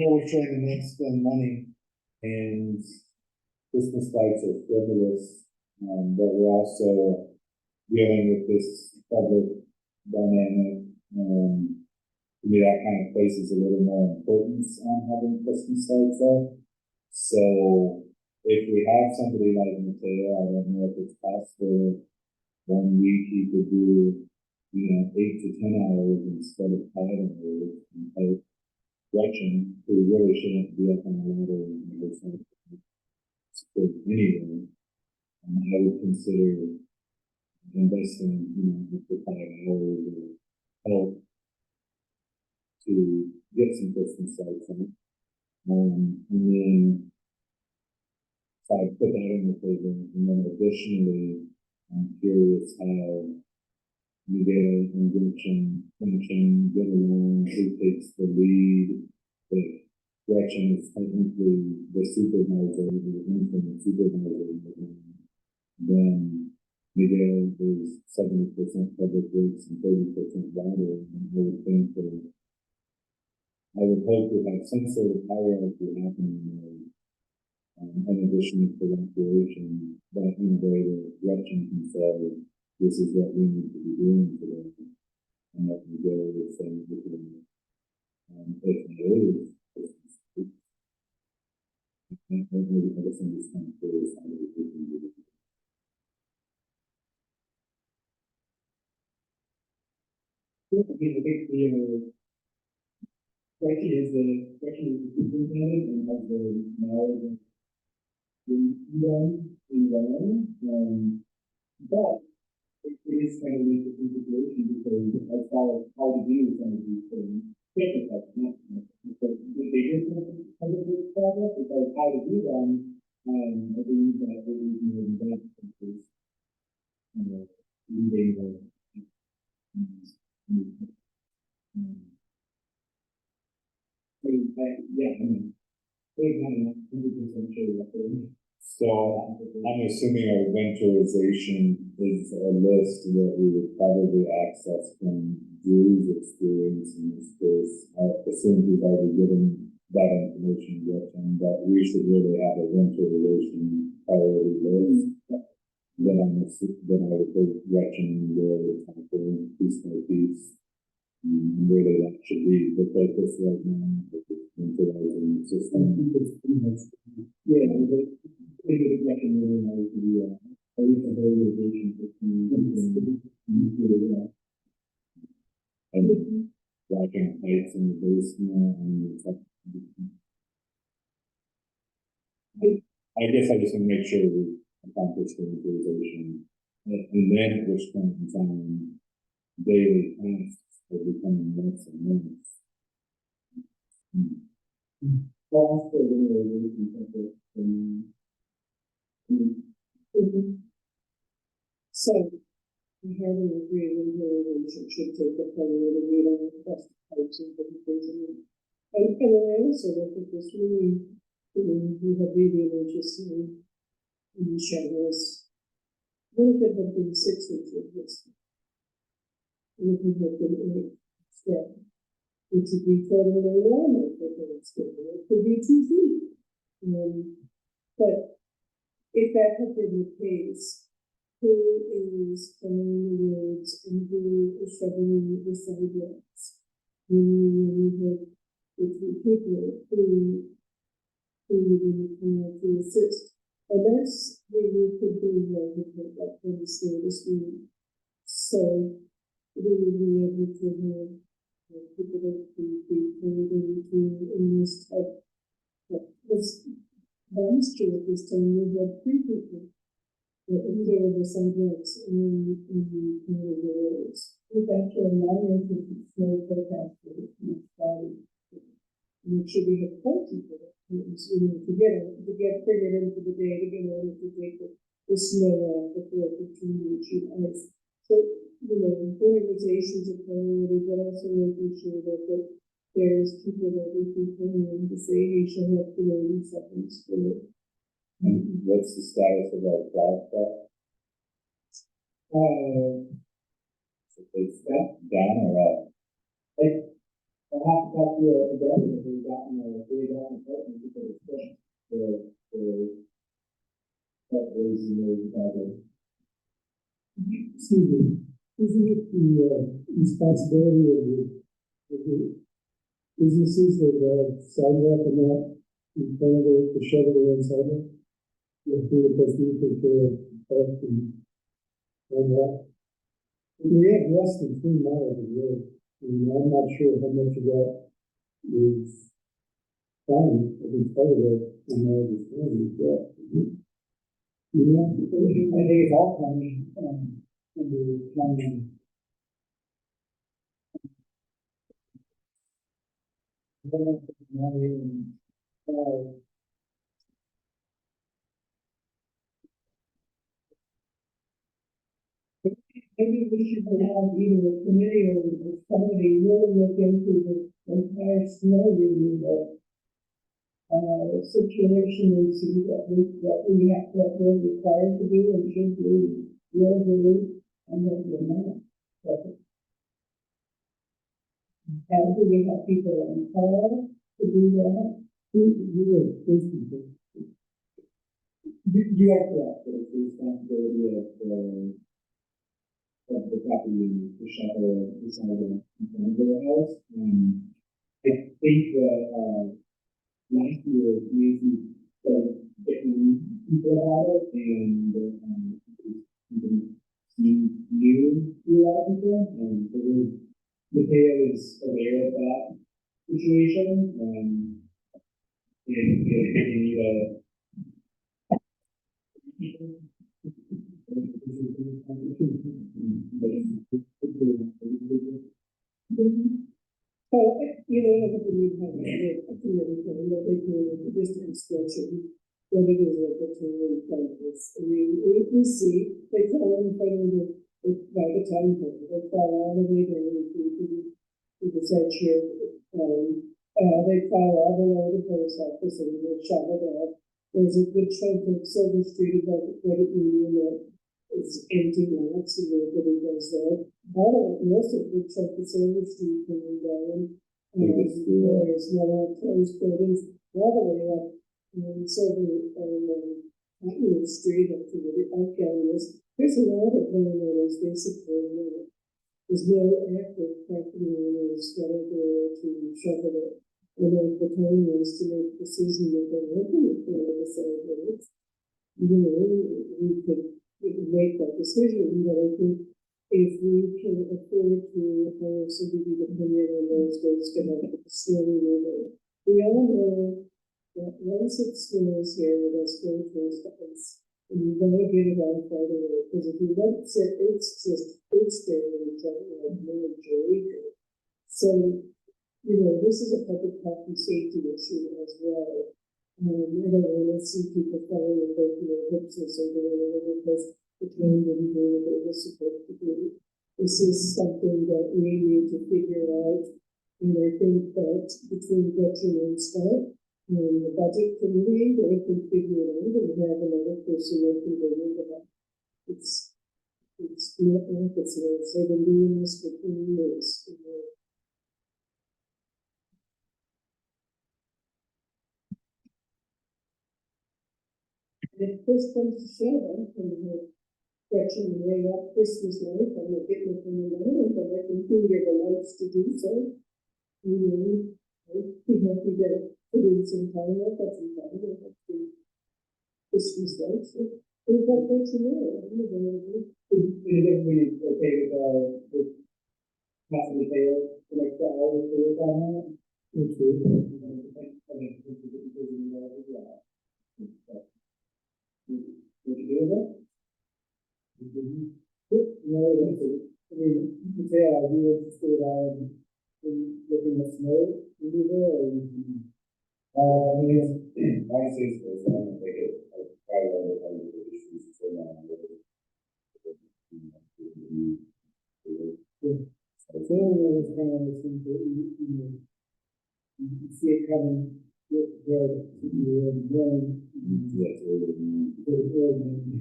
we're trying to make spend money, and Christmas lights are frivolous, but we're also dealing with this public dynamic, me, that kind of places a little more importance on having Christmas lights up. So if we have somebody like Mateo, I don't know if it's possible, 1 week he could do, 8 to 10 hours instead of 5 hours. And help Gretchen, who really shouldn't be up on the ladder and this anyway. I would consider investing, up to 5 hours or help to get some Christmas lights on. And then so I put that on the table, and then additionally, I'm curious how Miguel and Gretchen get along, who takes the lead. If Gretchen is technically the supervisor, the interim supervisor, then Miguel is 70% public works and 30% water, and I would think that I would hope to have some sort of hierarchy happening there. In addition to recreation, but in a way that Gretchen can say, this is what we need to be doing today. And let me go with saying, if there is, I guess I'm just kind of curious how we can do it. Gretchen is the superintendent and has the knowledge of done in learning, but it is kind of an interesting situation because as far as how to do some of these things, difficult, not because the biggest of this project, because how to do them, I believe that it is more involved because, leading yeah, I mean, they're not 100% sure what they're doing. So I'm assuming our venturization is a list that we would probably access from Drew's experience in this case. I assume he's already given that information yet, and that we should really have a venturization priority list. Then I would put Gretchen and Gary tackling piece by piece. Really that should be the focus right now, venturizing the system. Yeah, I reckon really nice to be a recent organization and watching heights in the basement and I guess I just want to make sure we accomplish the organization. And then at which point in time, daily tasks are becoming less and less. Well, after the organization, so we have an agreement where we should take the priority lead on the best types of things. And I also look at this really, we have really an interest in shadows. What if it had been 6 weeks of this? And if it had been 8 instead, it should be further along for the schedule. It could be 2 feet. But if that had been the case, who is planning the roads and who is shoveling the sidewalks? We have the 2 people who to assist. And that's where you could be relevant that kind of service. So we would be able to have people that be trained in this type. This last year at this time we had 3 people. There were some drugs in the roads. We've actually not into the snow forecast for the next Friday. And should we have 4 people to get figured in for the day to get ready to take the snow off before the 15-inch ice. So, organizations are priority, but also making sure that there's people that we can come in to say, hey, show up for 30 seconds for it. And what's the status of our cloud stuff? It's down or up? I have to talk to the government if we've gotten partner because it's pushed excuse me, isn't it the responsibility of the businesses that have sidewalk and that in front of the shed of their own sidewalk. You have to put people to park and that. We have less than 3 miles of road, and I'm not sure how much of that is fine, I think part of it, you know, is fine, but. You know, I think it's all county, under county. Maybe we should have either a committee or somebody really look into the entire snow removal situation and see what we're required to do and should do, will do, and what we're not. But how do we have people on call to do that? You are first people. You have to ask for the responsibility of the property, the shovel, the sidewalk, in front of the house. I think that, last year, we started getting people about it, and, you do a lot of people, and so Mateo is aware of that situation, if you need a. Oh, you know, I think we need to have a distance discussion, what it is like to really fight this. I mean, we see, they fall in front of by the time, they fall all the way down to the section. They fall all the way to the post office and they shovel it up. There's a good chunk of Silver Street about the credit union that is empty lots and nobody goes there. All of most of the chunk of Silver Street coming down. There's no closed buildings all the way up Silver, Street up to the Park Areas. There's a lot of homeowners basically. There's no active property owners that are there to shovel it. And then the town wants to make a decision that they're looking for the sidewalks. You know, we could make that decision, but I think if we can afford to hire somebody to come in on those days to have a facility removal. We all know that once it snows here, that's going to us. And you gotta get it out right away, because if you let it sit, it's there and it's like no joy. So, you know, this is a public health and safety issue as well. I don't want to see people falling and breaking their hips or something because the town didn't do what they were supposed to do. This is something that we need to figure out. And I think that between Gretchen and Scott and the budget committee, they can figure it out and have another person that can go into that. It's not like it's they've been doing this for 20 years. You know. If this comes to shove, I'm going to Gretchen way up Christmas night, I'm not getting it from the money, but I can figure the lights to do so. You know, we have to get put in some time, I've got some time, I have to Christmas lights. We've got Gretchen there, I'm going to if we okay with passing the tail, the next hour to work on that. It's good. I think would you do that? No, I mean, yeah, we were just looking at snow removal or. I mean, my sister is going to take it. I probably don't have the issues so now. So it's kind of listening to you see it coming with the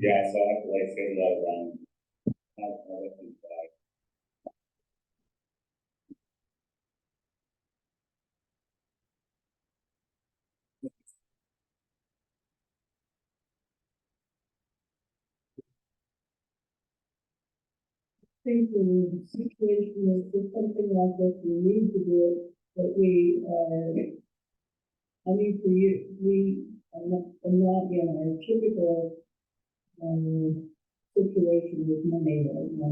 yeah, so I have to like say that around. I think the situation is something like that, you need to do it
But we are, I mean, for you, we are not in our typical, situation with money right now.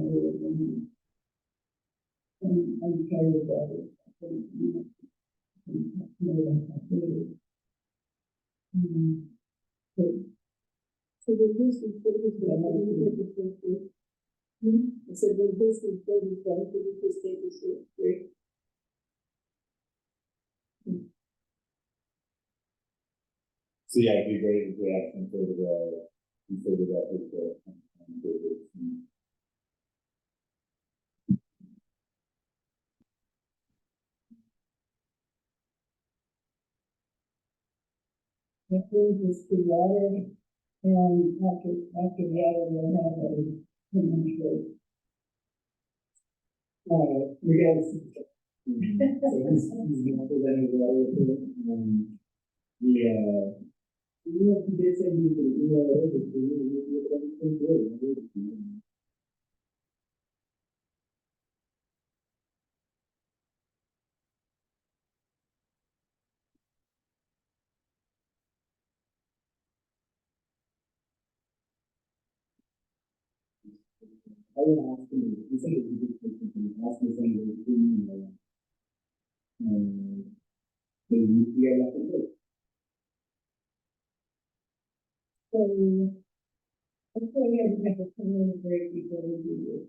And I'm tired of that. I think, more than I do. So, so the list is I said, well, this is 37, could you just take this straight?
So yeah, it'd be great if we had consider that with the.
Include this to water, and after that, we'll have a commercial.
We got. Yeah. You have to get some, I would ask him, he said it was a good thing, ask me something, maybe we are not good.
So, I think we have a community break before we do this.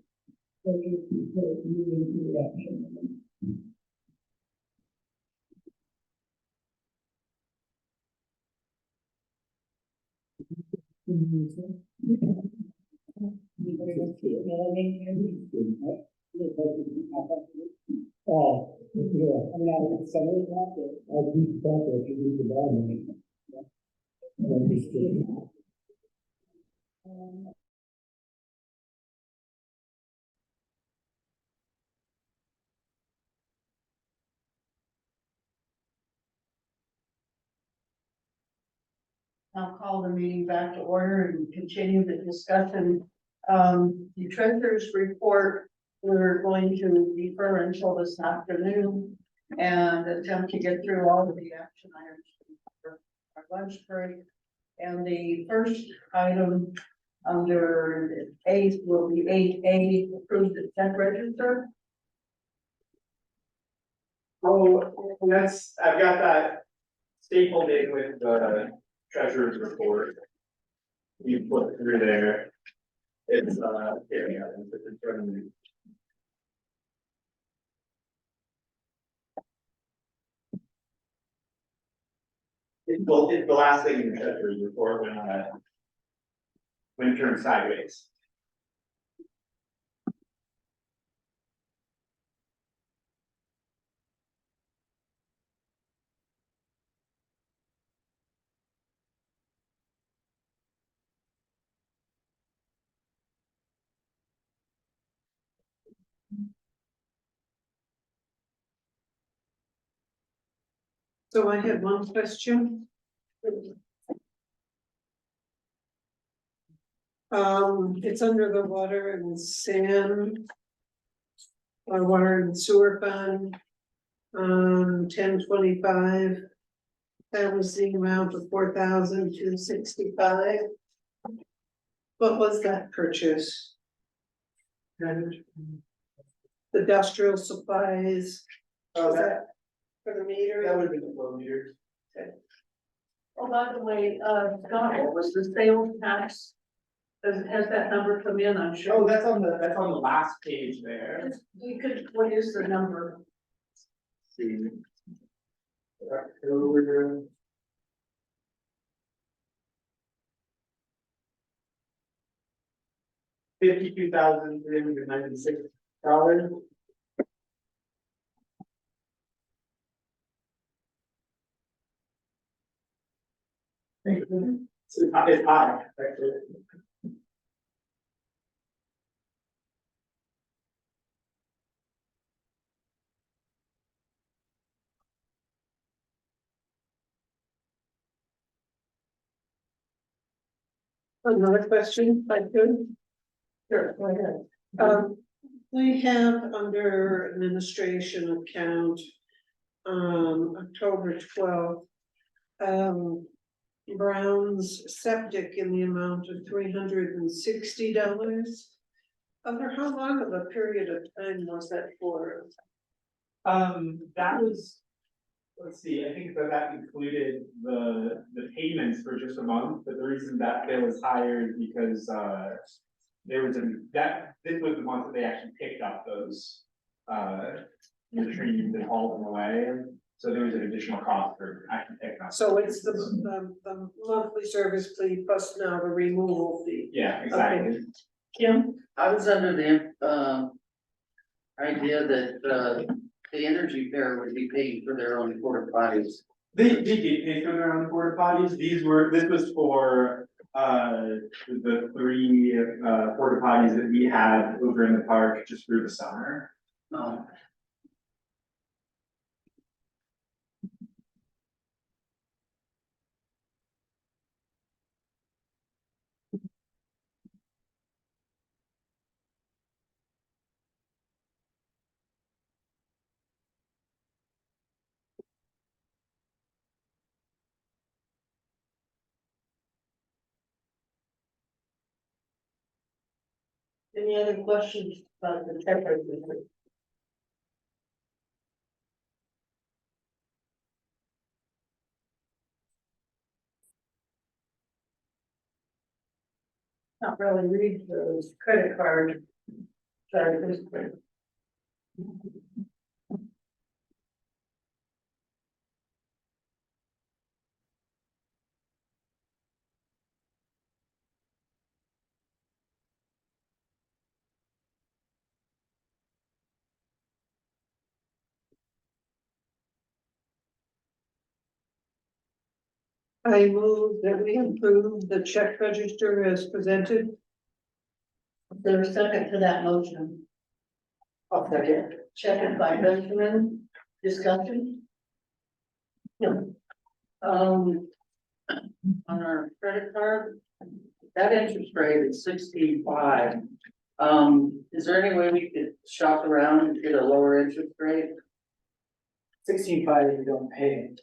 So people moving into action.
Oh, yeah, I mean, I would say, I'd be better if you read the bottom.
I'll call the meeting back to order and continue the discussion. The treasurer's report, we're going to defer until this afternoon and attempt to get through all of the action items for our lunch break. And the first item under 8 will be 8A, approved the check register.
Oh, that's, I've got that stapled in with the treasurer's report. You put through there. It's, here we go, it's in front of me. It's the last thing in the treasurer's report when it turns sideways.
So I have one question. It's under the water and sand. Or water and sewer fund. 1025. That was the amount of 4,265. What was that purchase? Industrial supplies.
Oh,
Was
that,
that for the meter?
that would have been the flow meter.
Oh, by the way, Scott, what was the sales tax? Has that number come in? I'm sure.
Oh, that's on the last page there.
We could, what is the number?
See. October. $52,396. It's high, actually.
Another question, if I could. Sure, go ahead. We have under administration account, October 12th. Brown's Septic in the amount of $360. Under how long of a period of time was that for?
That was, let's see, I think that included the payments for just a month, but the reason that bill is higher is because, there was this was the month that they actually picked up those, the trees and hauled them away. So there was an additional cost for actually picking up.
So it's the monthly service fee plus now the removal fee.
Yeah, exactly.
Kim?
I was under the, idea that, the energy fair would be paying for their own porta potties.
They did pay for their own porta potties. This was for, the three, porta potties that we had over in the park just through the summer.
No.
Any other questions about the check register? Not really read those credit card charges.
I move that we approve the check register as presented.
Is there a second to that motion?
I'll second.
Second by Benjamin, discussion? No.
On our credit card, that interest rate is 16.5. Is there any way we could shop around and get a lower interest rate?
16.5 if you don't pay it,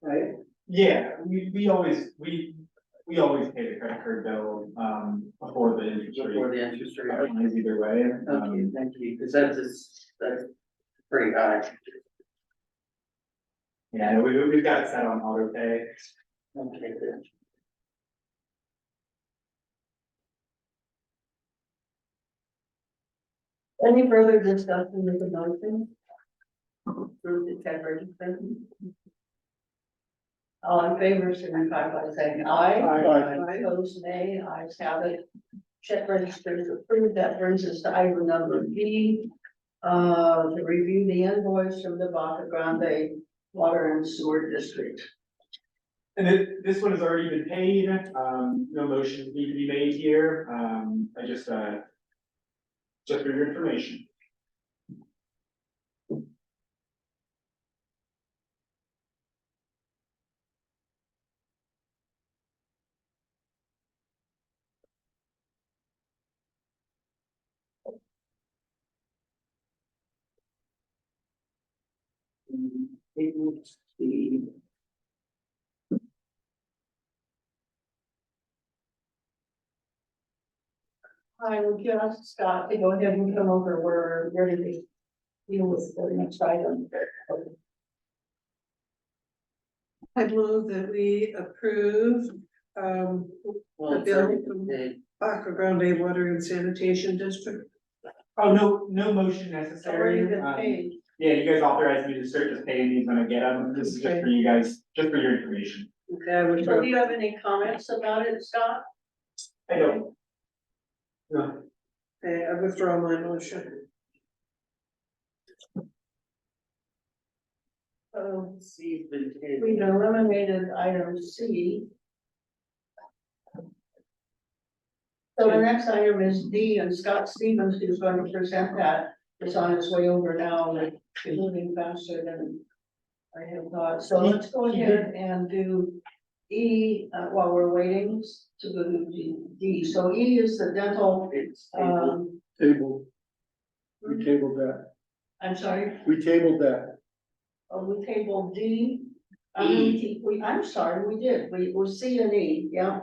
right?
Yeah, we always pay the credit card bill, before the interest rate.
Before the interest rate?
Applies either way.
Okay, thank you, because that's pretty high.
Yeah, we've got it set on auto pay.
Okay, good.
Any further discussion with the motion? Approve the check register. All in favor, signify by saying aye.
Aye.
Opposed, nay, ayes have it. Check register is approved. That brings us to item number B. To review the invoice from the Baca Grande Water and Sewer District.
And this one has already been paid, no motions need to be made here, I just for your information.
I will just Scott to go ahead and come over. We're ready to deal with the next item.
I move that we approve, the
Well,
bill
it's
from
already
Baca Grande Water and Sanitation District.
Oh, no motion
It's
necessary.
already been paid.
Yeah, you guys authorized me to start just paying these when I get them, this is just for you guys, just for your information.
Okay, I would.
So do you have any comments about it, Scott?
I don't. No.
Okay, I withdraw my motion.
C's been paid.
We've eliminated item C. So the next item is D, and Scott Stevens, who's going to present that, is on his way over now, and is moving faster than I had thought. So let's go ahead and do E, while we're waiting to go to D. So E is the dental,
Table. We tabled that.
I'm sorry,
We tabled that.
we tabled D. I'm sorry, we did, we C and E, yeah.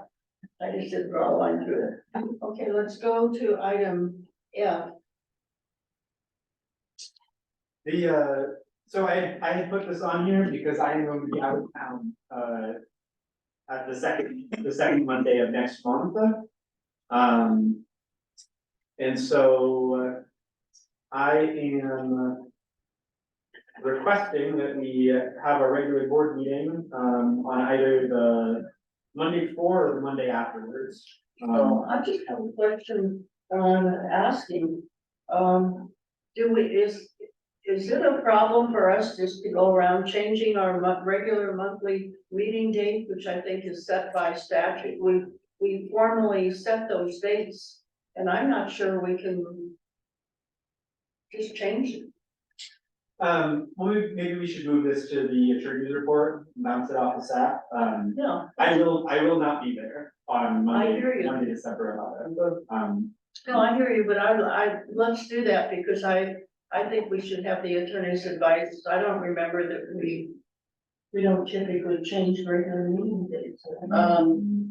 I just did draw a line through it. Okay, let's go to item F.
So I had put this on here because I am going to be out of town, at the second Monday of next month. And so I am requesting that we have a regular board meeting, on either the Monday before or the Monday afterwards.
So I just have a question on asking, is it a problem for us just to go around changing our regular monthly meeting date, which I think is set by statute? We formally set those dates, and I'm not sure we can just change it.
Well, maybe we should move this to the attorney's report, bounce it off the staff.
Yeah.
I will not be there on Monday,
hear you.
December 11th.
No, I hear you, but let's do that because I think we should have the attorney's advice. I don't remember that we don't typically change regular meeting dates.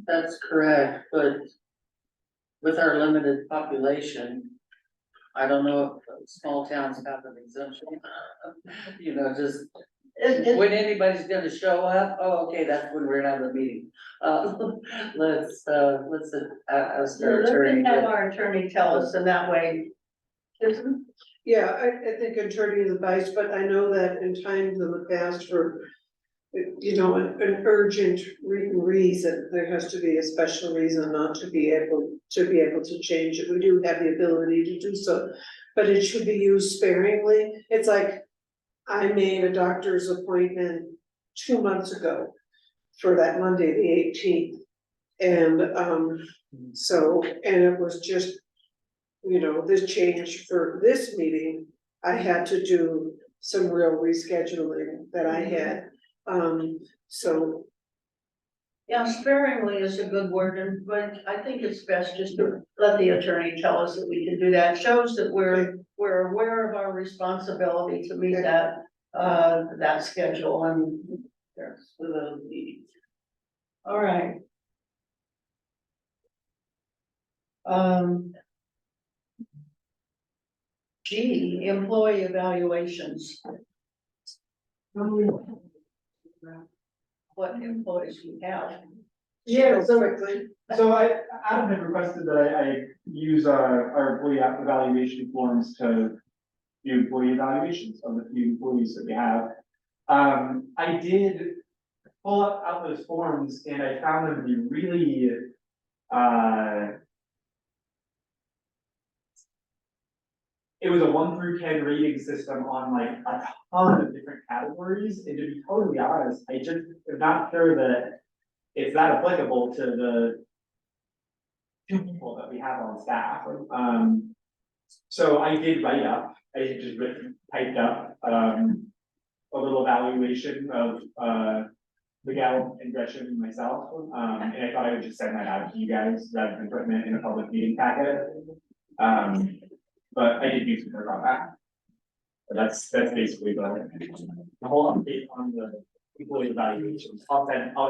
That's correct, but with our limited population, I don't know if small towns have an exemption. You know, just when anybody's gonna show up, oh, okay, that's when we're gonna have a meeting. Let's ask our attorney.
Let's have our attorney tell us, and that way.
Yeah, I think attorney advice, but I know that in times in the past for, you know, an urgent reason, there has to be a special reason not to be able to change it. We do have the ability to do so, but it should be used sparingly. It's like, I made a doctor's appointment 2 months ago for that Monday, the 18th. And and it was just, you know, this change for this meeting, I had to do some real rescheduling that I had. So.
Yeah, sparingly is a good word, but I think it's best just to let the attorney tell us that we can do that. Shows that we're aware of our responsibility to meet that schedule and there's the meetings. All right. G, employee evaluations. What employees we have.
Yeah, so Adam had requested that I use our employee evaluation forms to do employee evaluations of the few employees that we have. I did pull out those forms and I found them to be really, it was a 1 through 10 rating system on like a ton of different categories. And to be totally honest, I just am not sure that it's that applicable to the 2 people that we have on staff. So I did write up, I had just typed up, a little evaluation of, Miguel and Gretchen and myself. And I thought I would just send that out to you guys rather than putting it in a public meeting packet. But I did do some work on that. But that's basically the whole update on the employee evaluations. I'll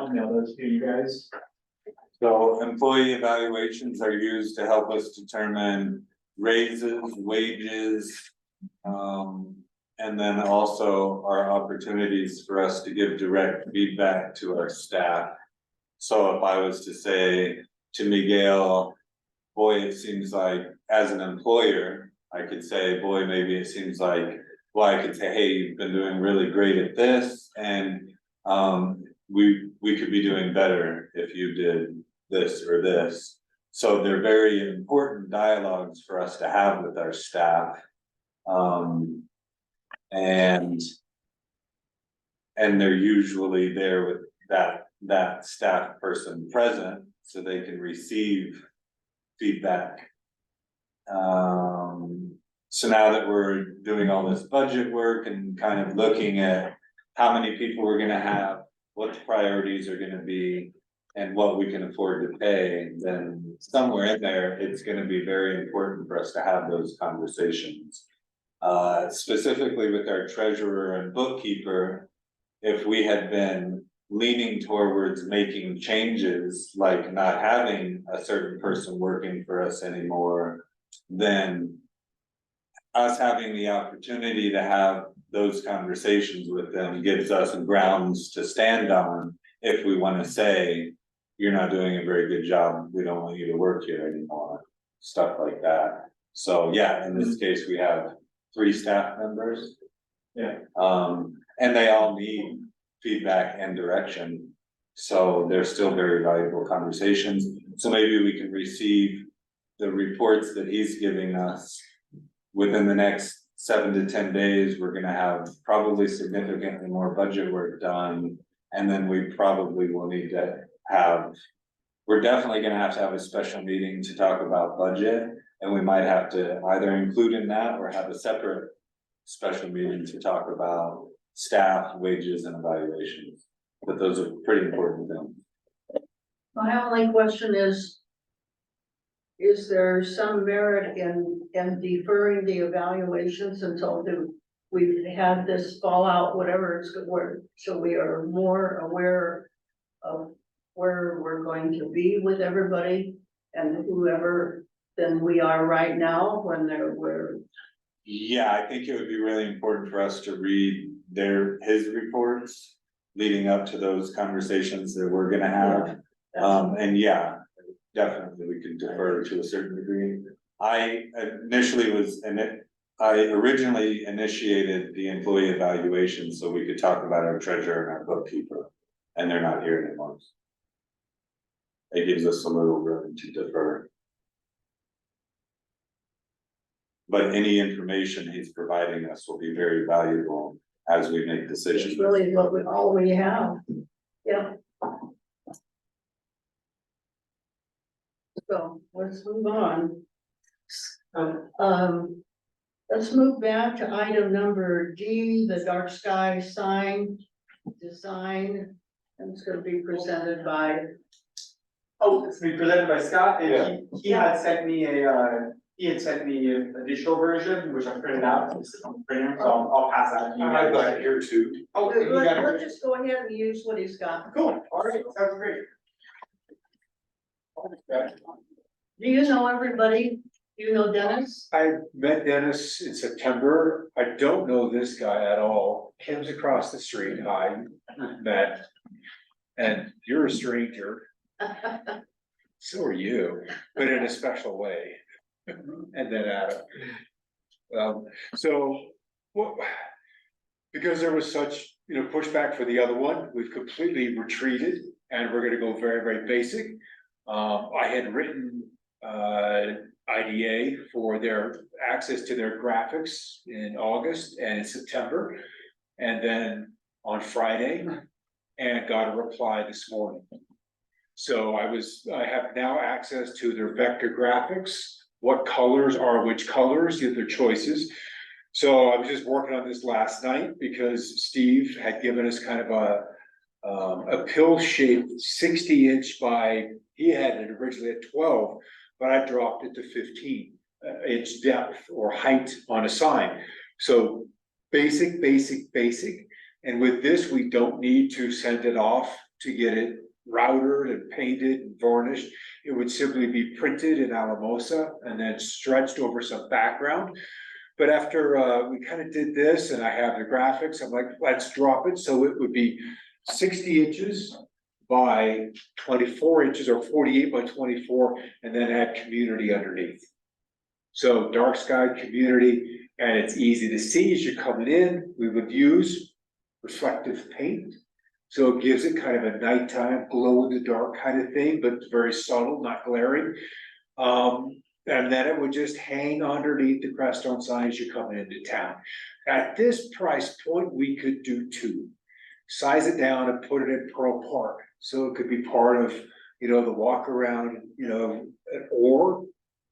email those to you guys.
So employee evaluations are used to help us determine raises, wages, and then also our opportunities for us to give direct feedback to our staff. So if I was to say to Miguel, boy, it seems like as an employer, I could say, boy, maybe it seems like, well, I could say, hey, you've been doing really great at this, and we could be doing better if you did this or this. So they're very important dialogues for us to have with our staff. And they're usually there with that staff person present so they can receive feedback. So now that we're doing all this budget work and kind of looking at how many people we're gonna have, what the priorities are gonna be, and what we can afford to pay, then somewhere in there, it's gonna be very important for us to have those conversations. specifically with our treasurer and bookkeeper, if we had been leaning towards making changes, like not having a certain person working for us anymore, then us having the opportunity to have those conversations with them gives us grounds to stand on if we want to say, you're not doing a very good job, we don't want you to work here anymore, stuff like that. So yeah, in this case, we have 3 staff members.
Yeah.
And they all need feedback and direction. So they're still very valuable conversations. So maybe we can receive the reports that he's giving us within the next 7 to 10 days. We're gonna have probably significantly more budget work done. And then we probably will need to have, we're definitely gonna have to have a special meeting to talk about budget. And we might have to either include in that or have a separate special meeting to talk about staff, wages and evaluations. But those are pretty important things.
My only question is there some merit in deferring the evaluations until we've had this fallout, whatever it's word, so we are more aware of where we're going to be with everybody and whoever than we are right now when we're.
Yeah, I think it would be really important for us to read his reports leading up to those conversations that we're gonna have. And yeah, definitely we can defer to a certain degree. I originally initiated the employee evaluation so we could talk about our treasurer and our bookkeeper, and they're not here anymore. It gives us a little room to defer. But any information he's providing us will be very valuable as we make decisions.
It's really all we have, yeah. So let's move on. Let's move back to item number D, the dark sky sign design. And it's gonna be presented by.
Oh, it's gonna be presented by Scott, and he had sent me an additional version, which I printed out, it's on the printer, so I'll pass that to you.
I've got it here too.
Oh, you got it.
Let's just go ahead and use what he's got.
Cool, alright, sounds great.
Do you know everybody? Do you know Dennis?
I met Dennis in September. I don't know this guy at all. Kim's across the street. I met. And you're a stranger. So are you, but in a special way. And then Adam. Because there was such, pushback for the other one, we've completely retreated and we're gonna go very, very basic. I had written, IDA for their access to their graphics in August and in September. And then on Friday, and got a reply this morning. So I have now access to their vector graphics, what colors are which colors, their choices. So I was just working on this last night because Steve had given us kind of a pill-shaped 60-inch by, he had it originally at 12, but I dropped it to 15-inch depth or height on a sign. So basic. And with this, we don't need to send it off to get it routed and painted and varnished. It would simply be printed in Alamosa and then stretched over some background. But after we kind of did this and I have the graphics, I'm like, let's drop it. So it would be 60 inches by 24 inches or 48 by 24, and then add community underneath. So dark sky community, and it's easy to see as you're coming in. We would use reflective paint. So it gives it kind of a nighttime glow in the dark kind of thing, but very subtle, not glaring. And then it would just hang underneath the Crestone sign as you're coming into town. At this price point, we could do 2. Size it down and put it in Pearl Park. So it could be part of, the walk around, or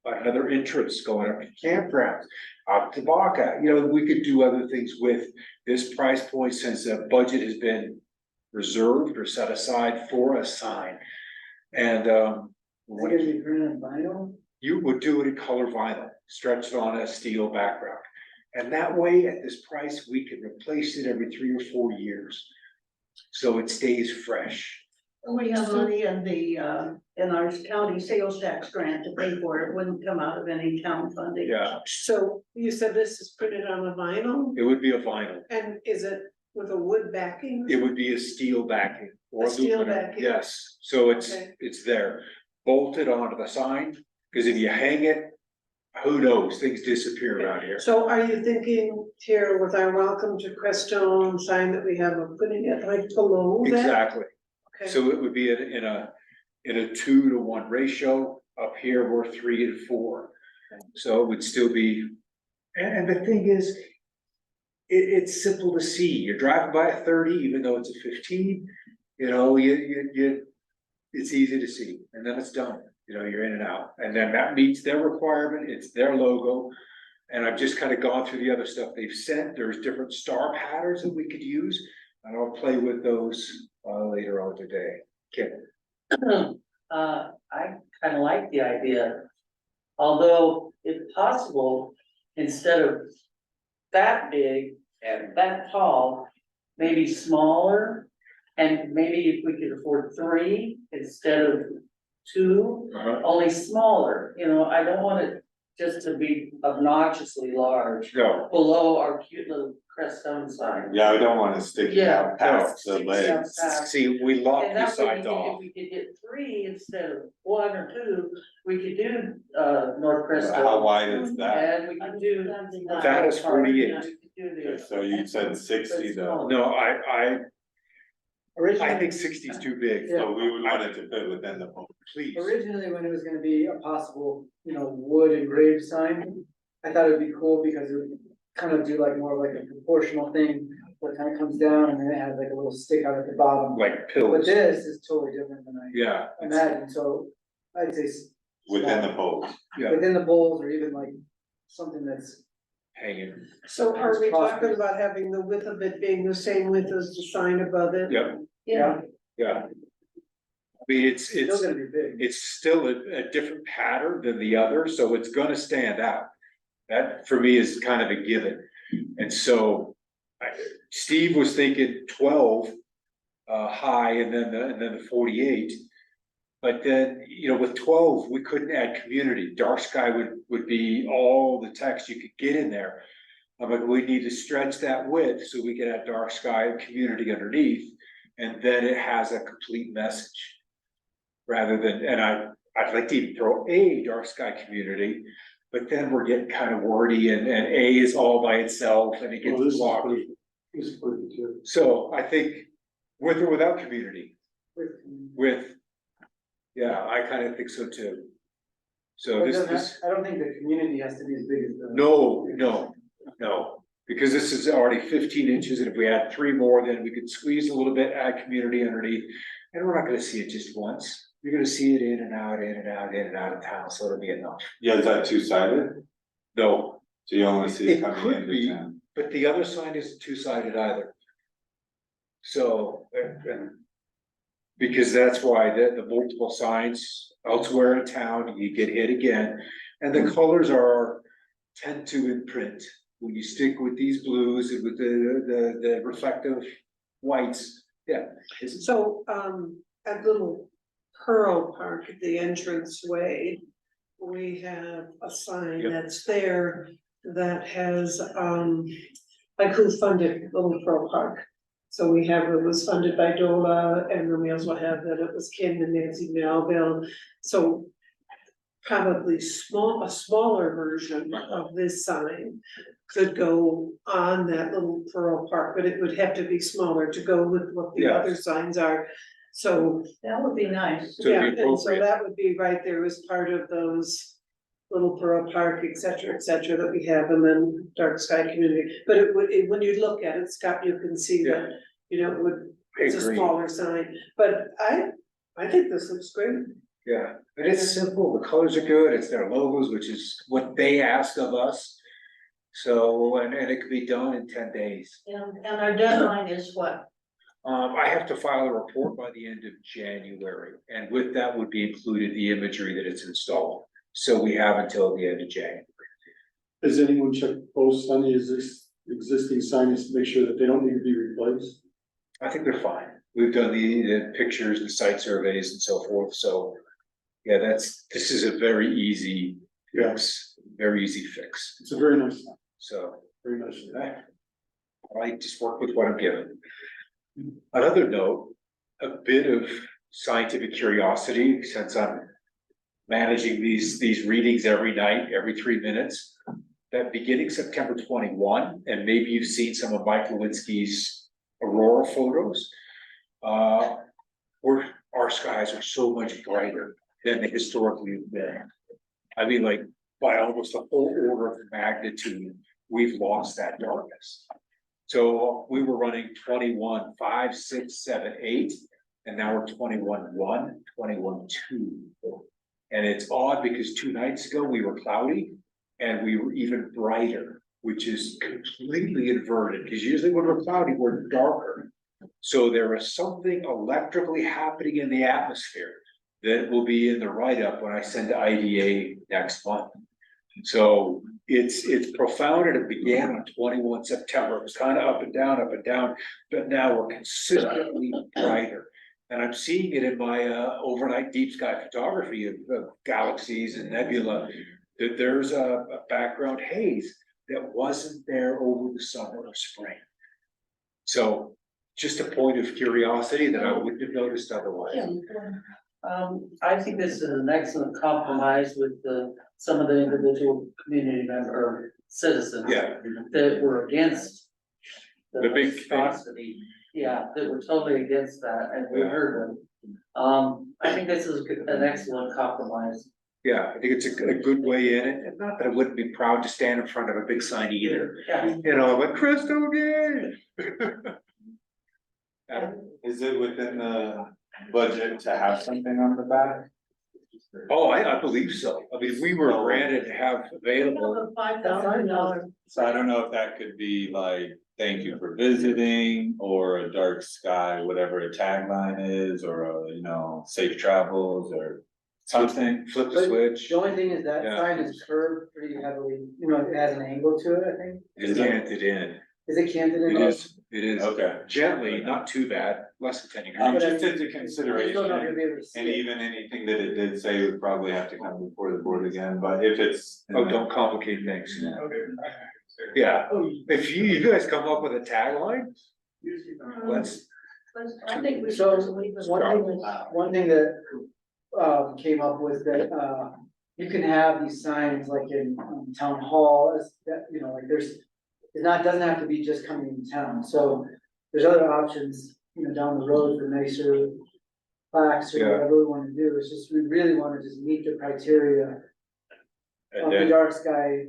another entrance going up to campgrounds, out to Baca. We could do other things with this price point since the budget has been reserved or set aside for a sign. And
What is it, printed on vinyl?
you would do it in color vinyl, stretched on a steel background.
And that way, at this price, we can replace it every 3 or 4 years. So it stays fresh.
We have money in our county sales tax grant to pay for it, wouldn't come out of any town funding.
Yeah,
So you said this is printed on a vinyl,
it would be a vinyl.
and is it with a wood backing?
It would be a steel backing or
A steel
aluminum.
backing?
Yes, so
Okay.
it's there, bolted onto the sign, because if you hang it, who knows, things disappear around here.
So are you thinking here with our welcome to Crestone sign that we have, of putting it like below that?
Exactly,
Okay.
so it would be in a 2-to-1 ratio, up here we're 3-to-4. So it would still be, and the thing is, it's simple to see, you're driving by a 30, even though it's a 15, it's easy to see, and then it's done, you're in and out, and then that meets their requirement, it's their logo. And I've just kind of gone through the other stuff they've sent, there's different star patterns that we could use, and I'll play with those later on today. Okay.
I kind of like the idea. Although, if possible, instead of that big and that tall, maybe smaller. And maybe if we could afford 3 instead of 2, only smaller, I don't want it just to be obnoxiously large.
No,
Below our cute little Crestone sign.
Yeah, we don't wanna stick it
Yeah.
out past the
Sticking
legs.
out past.
see, we lock
And
the
that way,
sides
if
off.
we could get 3 instead of 1 or 2, we could do, North Crestone.
How wide is that?
And we could do.
That is 48.
Yeah, we could do the-
Okay, so you said 60 though.
No, I
Originally,
think 60 is too big.
So we would want it to fit within the pole.
Please.
originally, when it was gonna be a possible, wood engraved sign, I thought it'd be cool because it would kind of do like more like a proportional thing, where it kind of comes down and then it has like a little stick out at the bottom.
Like
But
pillars,
this is totally different than I
yeah,
imagined, so I'd say
Within the poles.
yeah,
within the bowls, or even like something that's,
hanging,
So are we
Cross
talking
piece.
about having the width of it being the same width as the sign above it?
yeah,
yeah,
yeah. I mean, it's
still gonna be big.
it's still a different pattern than the other, so it's gonna stand out. That for me is kind of a given, and so Steve was thinking 12 high and then the 48. But then, with 12, we couldn't add community, dark sky would be all the text you could get in there. I'm like, we need to stretch that width so we can add dark sky and community underneath, and then it has a complete message. Rather than, and I'd like to even throw a dark sky community, but then we're getting kind of wordy and A is all by itself and it
Well,
gets
this is
blocked.
pretty, this is pretty too.
So I think with or without community, with, yeah, I kind of think so too. So
But it
this,
doesn't
this,
have- I don't think the community has to be as big as the.
no, because this is already 15 inches, and if we add 3 more, then we could squeeze a little bit, add community underneath. And we're not gonna see it just once, you're gonna see it in and out, in and out, in and out of town, so it'll be enough.
Yeah, is that 2-sided?
No,
So you only see
it
it coming
could
into
be,
town?
but the other sign isn't 2-sided either. So, because that's why the multiple signs elsewhere in town, you get hit again, and the colors tend to imprint. When you stick with these blues and with the reflective whites, yeah.
So, at Little Pearl Park at the entranceway, we have a sign
Yep.
that's there that has, like who funded Little Pearl Park? So we have, it was funded by DOLA, and then we also have that it was Kim and Nancy Melville, so probably a smaller version of this sign could go on that Little Pearl Park, but it would have to be smaller to go with what the
Yeah.
other signs are. So,
That would be nice.
So it'd
yeah,
be
and so
appropriate.
that would be right there as part of those Little Pearl Park, et cetera, that we have, and then Dark Sky Community. But it would, when you look at it, Scott, you can see that, it would,
I
it's a
agree.
smaller sign, but I think this looks great.
Yeah, but it's simple, the colors are good, it's their logos, which is what they asked of us. So, and it could be done in 10 days.
And our deadline is what?
I have to file a report by the end of January, and with that would be included the imagery that it's installed. So we have until the end of January.
Has anyone checked posts on the existing signage to make sure that they don't need to be replaced?
I think they're fine. We've done the pictures, the site surveys and so forth, so. Yeah, this is a very easy fix, very easy fix,
It's a very nice,
so.
very nice.
I just work with what I'm given. Another note, a bit of scientific curiosity, since I'm managing these readings every night, every 3 minutes. That beginning September 21, and maybe you've seen some of Mike Lewinsky's aurora photos. Our skies are so much brighter than they historically have been. I mean, like, by almost a whole order of magnitude, we've lost that darkness. So we were running 21, 5, 6, 7, 8, and now we're 21, 1, 21, 2. And it's odd because 2 nights ago we were cloudy and we were even brighter, which is completely inverted, because usually when we're cloudy, we're darker. So there is something electrically happening in the atmosphere that will be in the write-up when I send to IDA next month. So it's profound, and it began on 21 September. It was kind of up and down, but now we're consistently brighter. And I'm seeing it in my overnight deep sky photography of galaxies and nebula, that there's a background haze that wasn't there over the summer or spring. So just a point of curiosity that I wouldn't have noticed otherwise.
I think this is an excellent compromise with some of the individual community member or citizens.
Yeah.
That were against.
The big thing.
monstrosity. Yeah, that were totally against that, and we heard them. I think this is an excellent compromise.
Yeah, I think it's a good way in, and not that I wouldn't be proud to stand in front of a big sign either.
Yeah.
You know, but Crystal Gate.
Is it within the budget to have something on the back?
Oh, I believe so. I mean, we were granted to have available.
$5,000.
So I don't know if that could be like, thank you for visiting, or a dark sky, whatever a tagline is, or a, you know, safe travels, or something.
Flip the
But
switch.
the only thing is that
Yeah.
sign is curved pretty heavily, you know, it has an angle to it, I think.
It's canted in.
Is it canted in?
It is
Okay.
gently, not too bad, less than 10
Um,
degrees.
just into
I just
consideration,
don't know if you'll be able to see
and
it.
even anything that it did say would probably have to come before the board again, but if it's.
Oh, don't complicate things.
Yeah.
Yeah, if you guys come up with a tagline, let's,
I think we
So,
should leave it.
one thing that, came up was that, you can have these signs like in town hall, as that, you know, like doesn't have to be just coming into town, so there's other options, you know, down the road for nicer plaques or
Yeah.
whatever we wanna do, it's just, we really wanna just meet the criteria
and
of the
then,
dark sky.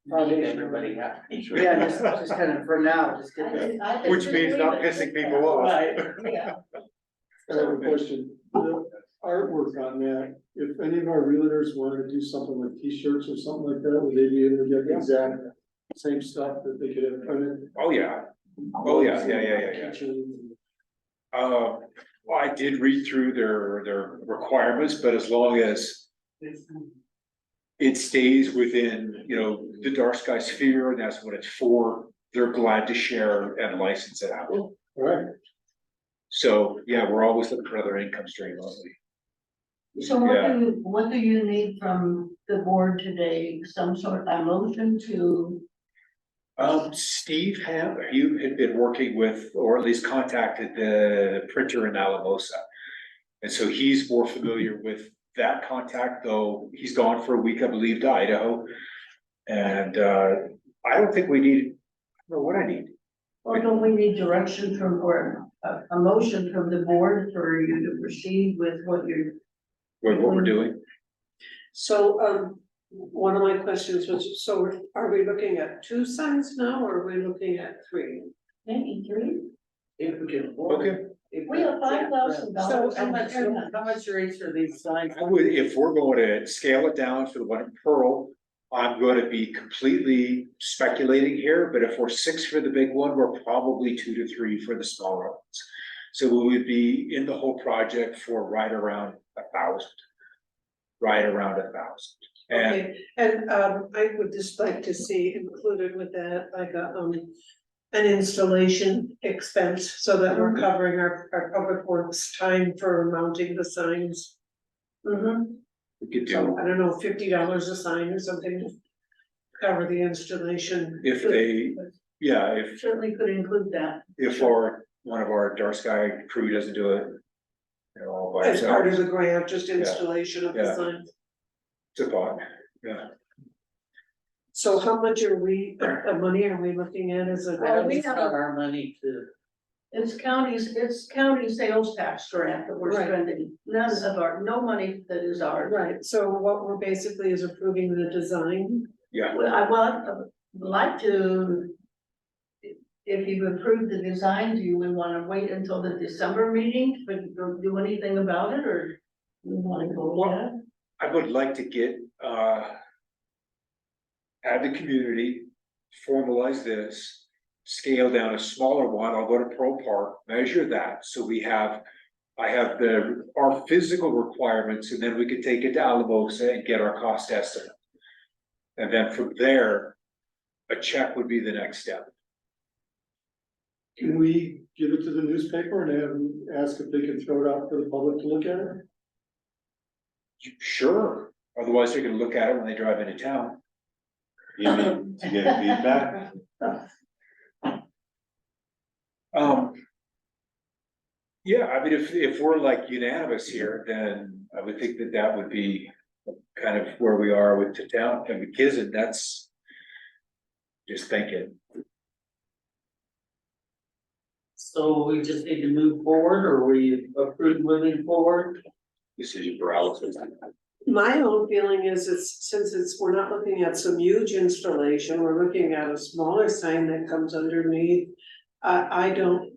Make
Foundation.
everybody happy.
Yeah, just kind of for now, just get the.
which means not pissing people off.
Right.
Yeah.
I have a question, the artwork on that, if any of our realtors wanted to do something like T-shirts or something like that, would they be able to get the exact same stuff that they could have printed?
Oh, yeah. Oh, yeah.
Kitchens and-
Well, I did read through their requirements, but as long as it stays within, you know, the dark sky sphere, and that's what it's for, they're glad to share and license it out.
All right,
So, yeah, we're always looking for other income stream, mostly.
So what do you need from the board today? Some sort of motion to,
Steve you had been working with, or at least contacted the printer in Alamosa. And so he's more familiar with that contact, though he's gone for a week, I believe, to Idaho. And, I don't think we need, I don't know what I need.
or don't we need direction from, or a motion from the board for you to proceed with what you're?
What we're doing.
So, one of my questions was, so are we looking at 2 signs now, or are we looking at 3?
Maybe 3?
If we can.
Okay.
We have $5,000.
How much rates are these signs?
I would, if we're going to scale it down for the one in Pearl, I'm going to be completely speculating here, but if we're 6 for the big one, we're probably 2 to 3 for the smaller ones. So we would be in the whole project for right around 1,000. Right around 1,000. And
Okay, and I would just like to see included with that, like an installation expense, so that we're covering our public works time for mounting the signs. Mm-hmm.
we could
So
do,
I don't know, $50 a sign or something to cover the installation.
if they, yeah, if,
Certainly could include that.
if one of our dark sky crew doesn't do it. You know, all by
As part of
themselves,
the grant, just installation of the
Yeah.
signs.
it's a thought, yeah.
So how much are we, money are we looking at as a?
Well, we
It's
have
not our money to,
It's county sales tax grant that we're
Right.
spending, none of no money that is ours.
Right, so what we're basically is approving the design.
Yeah,
Well, I'd like to, if you approve the design, do you wanna wait until the December meeting to do anything about it, or you wanna go with that?
I would like to get, have the community formalize this, scale down a smaller one, I'll go to Pro Park, measure that, so I have our physical requirements, and then we could take it to Alamosa and get our cost estimate. And then from there, a check would be the next step.
Can we give it to the newspaper and have them ask if they can throw it out for the public to look at it?
Sure, otherwise they're gonna look at it when they drive into town.
You mean to get feedback?
Yeah, I mean, if we're like unanimous here, then I would think that that would be kind of where we are with the town and McKizzon, that's just thinking.
so we just need to move forward, or we approve moving forward?
Decision paralysis.
My own feeling is we're not looking at some huge installation, we're looking at a smaller sign that comes underneath. I don't,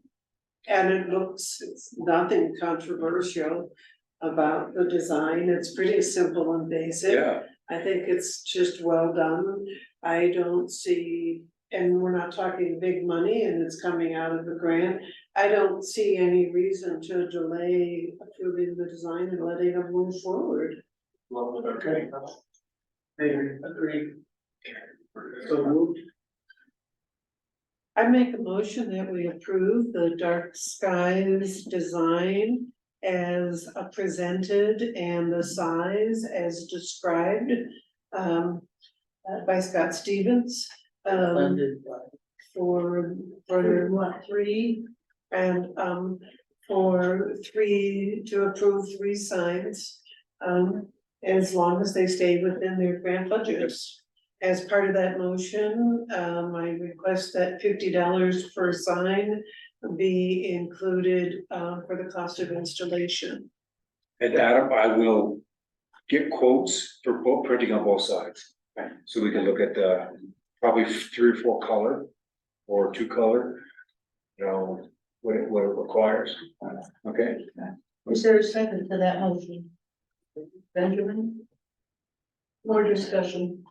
and it's nothing controversial about the design, it's pretty simple and basic.
Yeah,
I think it's just well done. I don't see, and we're not talking big money and it's coming out of the grant. I don't see any reason to delay approving the design and letting them move forward.
Well, okay.
Agreed.
So moved.
I make a motion that we approve the dark skies design as presented and the size as described by Scott Stevens.
Funded by.
For what, three? And to approve 3 signs. As long as they stay within their grant budgets. As part of that motion, I request that $50 per sign be included for the cost of installation.
and Adam, I will get quotes for quote printing on both sides. So we can look at probably 3 or 4 color or 2 color. You know, what it requires, okay?
Is there a second to that motion? Benjamin? More discussion.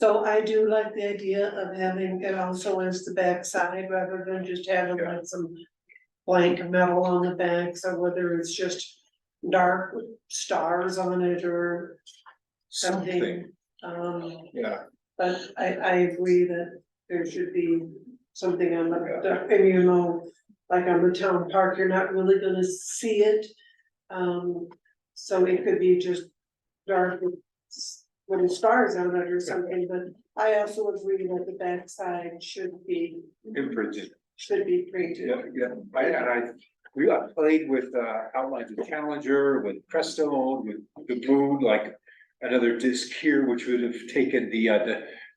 So I do like the idea of having it also as the backside rather than just having like some blank metal on the back, so whether it's just dark with stars on it or something.
Yeah,
But I agree that there should be something on the, and you know, like on the town park, you're not really gonna see it. So it could be just dark with little stars on it or something, but I also agree that the backside should be
imprinted.
printed.
Yeah, we got played with outlines of Challenger, with Crestone, with the moon, like another disc here, which would have taken the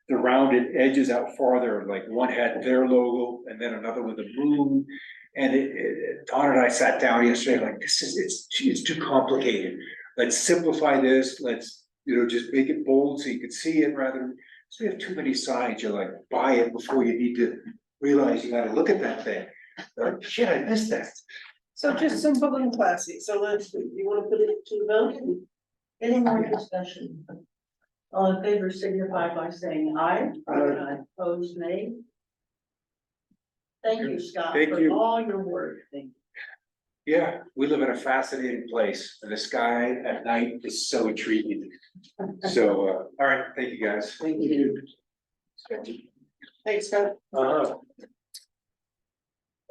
rounded edges out farther, like one had their logo and then another with the moon. And Don and I sat down yesterday, like, it's too complicated. Let's simplify this, let's, just make it bold so you can see it rather, so we have too many signs, you're like, buy it before you need to realize you gotta look at that thing. Like, shit, I missed that.
So just simple and classy, so you wanna put it to the vote?
Any more discussion? All in favor signify by saying aye.
Aye.
Opposed, nay. Thank you, Scott,
Thank
for
you.
all your work. Thank you.
Yeah, we live in a fascinating place, and the sky at night is so intriguing. So, all right, thank you, guys.
Thank you.
Thanks, Scott.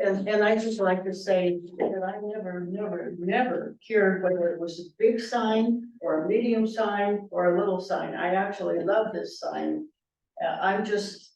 And I just like to say that I never cared whether it was a big sign or a medium sign or a little sign. I actually love this sign. I just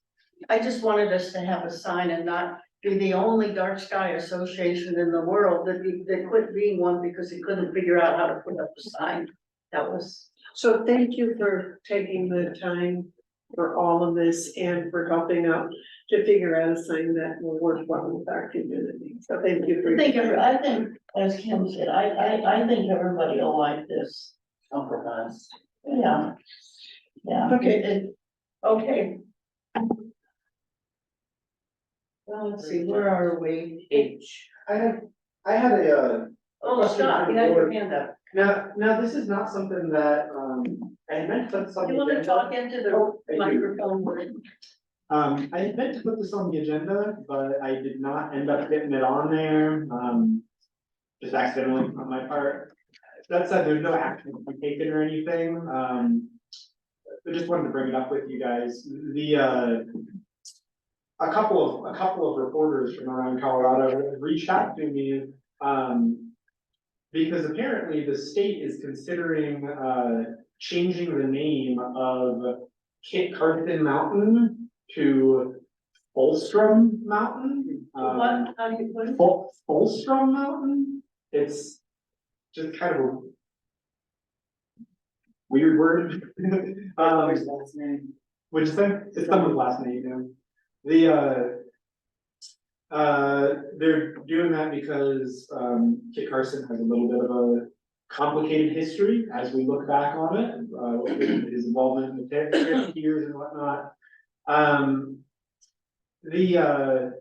wanted us to have a sign and not be the only dark sky association in the world that quit being one because he couldn't figure out how to put up a sign. That was,
So thank you for taking the time for all of this and for helping out to figure out a sign that will work well with our community. So thank you for.
I think, as Kim said, I think everybody will like this.
Compromise.
Yeah. Yeah.
Okay.
Okay. Well, let's see, where are we?
H.
I had a,
Oh, Scott, you had your hand up.
now, this is not something that, I had meant to put something.
You wanna talk into the microphone?
I had meant to put this on the agenda, but I did not end up getting it on there, just accidentally on my part. That said, there's no action to be taken or anything, I just wanted to bring it up with you guys. A couple of reporters from around Colorado reached out to me, because apparently the state is considering, changing the name of Kit Carson Mountain to Fulstrom Mountain.
What, how do you put it?
Fulstrom Mountain, it's just kind of a weird word.
Last name.
Which is, it's someone's last name, they're doing that because, Kit Carson has a little bit of a complicated history as we look back on it, his involvement in the 50 years and whatnot.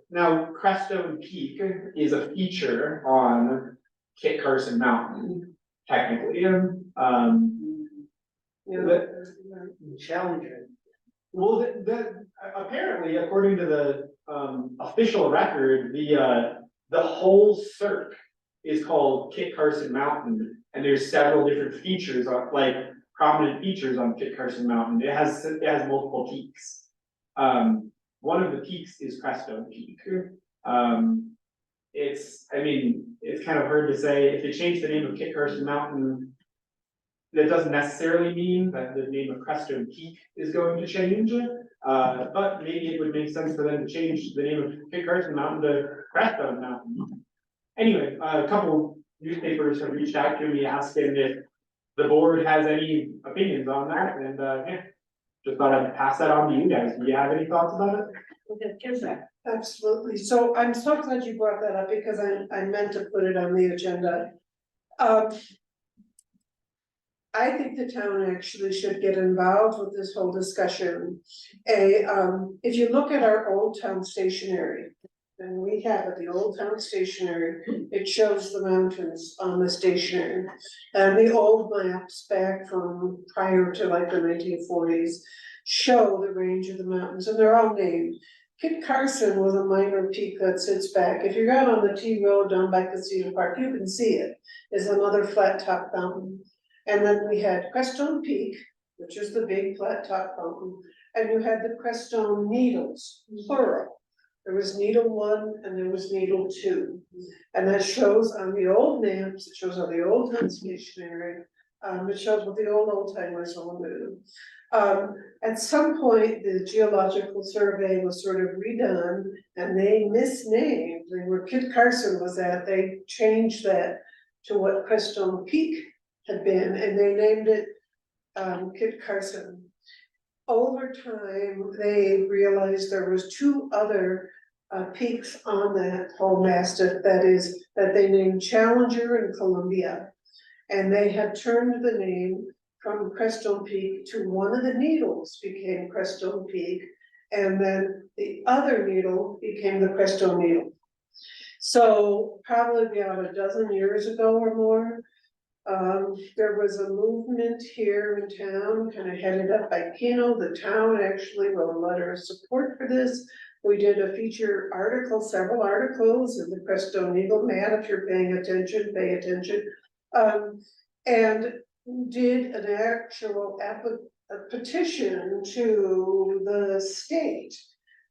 Now Crestone Peak is a feature on Kit Carson Mountain, technically,
Challenger.
well, apparently, according to the, official record, the whole cirque is called Kit Carson Mountain, and there's several different features on, like, prominent features on Kit Carson Mountain. It has multiple peaks. One of the peaks is Crestone Peak. It's kind of hard to say, if they change the name of Kit Carson Mountain, that doesn't necessarily mean that the name of Crestone Peak is going to change, but maybe it would make sense for them to change the name of Kit Carson Mountain to Crestone Mountain. Anyway, a couple newspapers have reached out to me asking if the board has any opinions on that, and, yeah, just thought I'd pass that on to you guys. Do you have any thoughts about it?
Absolutely. So I'm so glad you brought that up because I meant to put it on the agenda. I think the town actually should get involved with this whole discussion. If you look at our old town stationery, and we have it, the old town stationery, it shows the mountains on the stationery. And the old maps back from prior to like the 1940s show the range of the mountains, and they're all named. Kit Carson was a minor peak that sits back. If you're out on the T road down by Casino Park, you can see it. It's another flat top mountain. And then we had Crestone Peak, which is the big flat top mountain, and you had the Crestone Needles, plural. There was Needle 1 and there was Needle 2. And that shows on the old maps, it shows on the old town stationery, it shows what the old timers all knew. At some point, the geological survey was sort of redone and they misnamed, where Kit Carson was at, they changed that to what Crestone Peak had been, and they named it Kit Carson. Over time, they realized there was two other peaks on that whole mastiff, that they named Challenger and Columbia. And they had turned the name from Crestone Peak to one of the needles became Crestone Peak, and then the other needle became the Crestone Needle. So probably about a dozen years ago or more, there was a movement here in town, kind of headed up by Kino. The town actually wrote a letter of support for this. We did a feature article, several articles in the Crestone Eagle, Matt, if you're paying attention, pay attention. And did an actual a petition to the state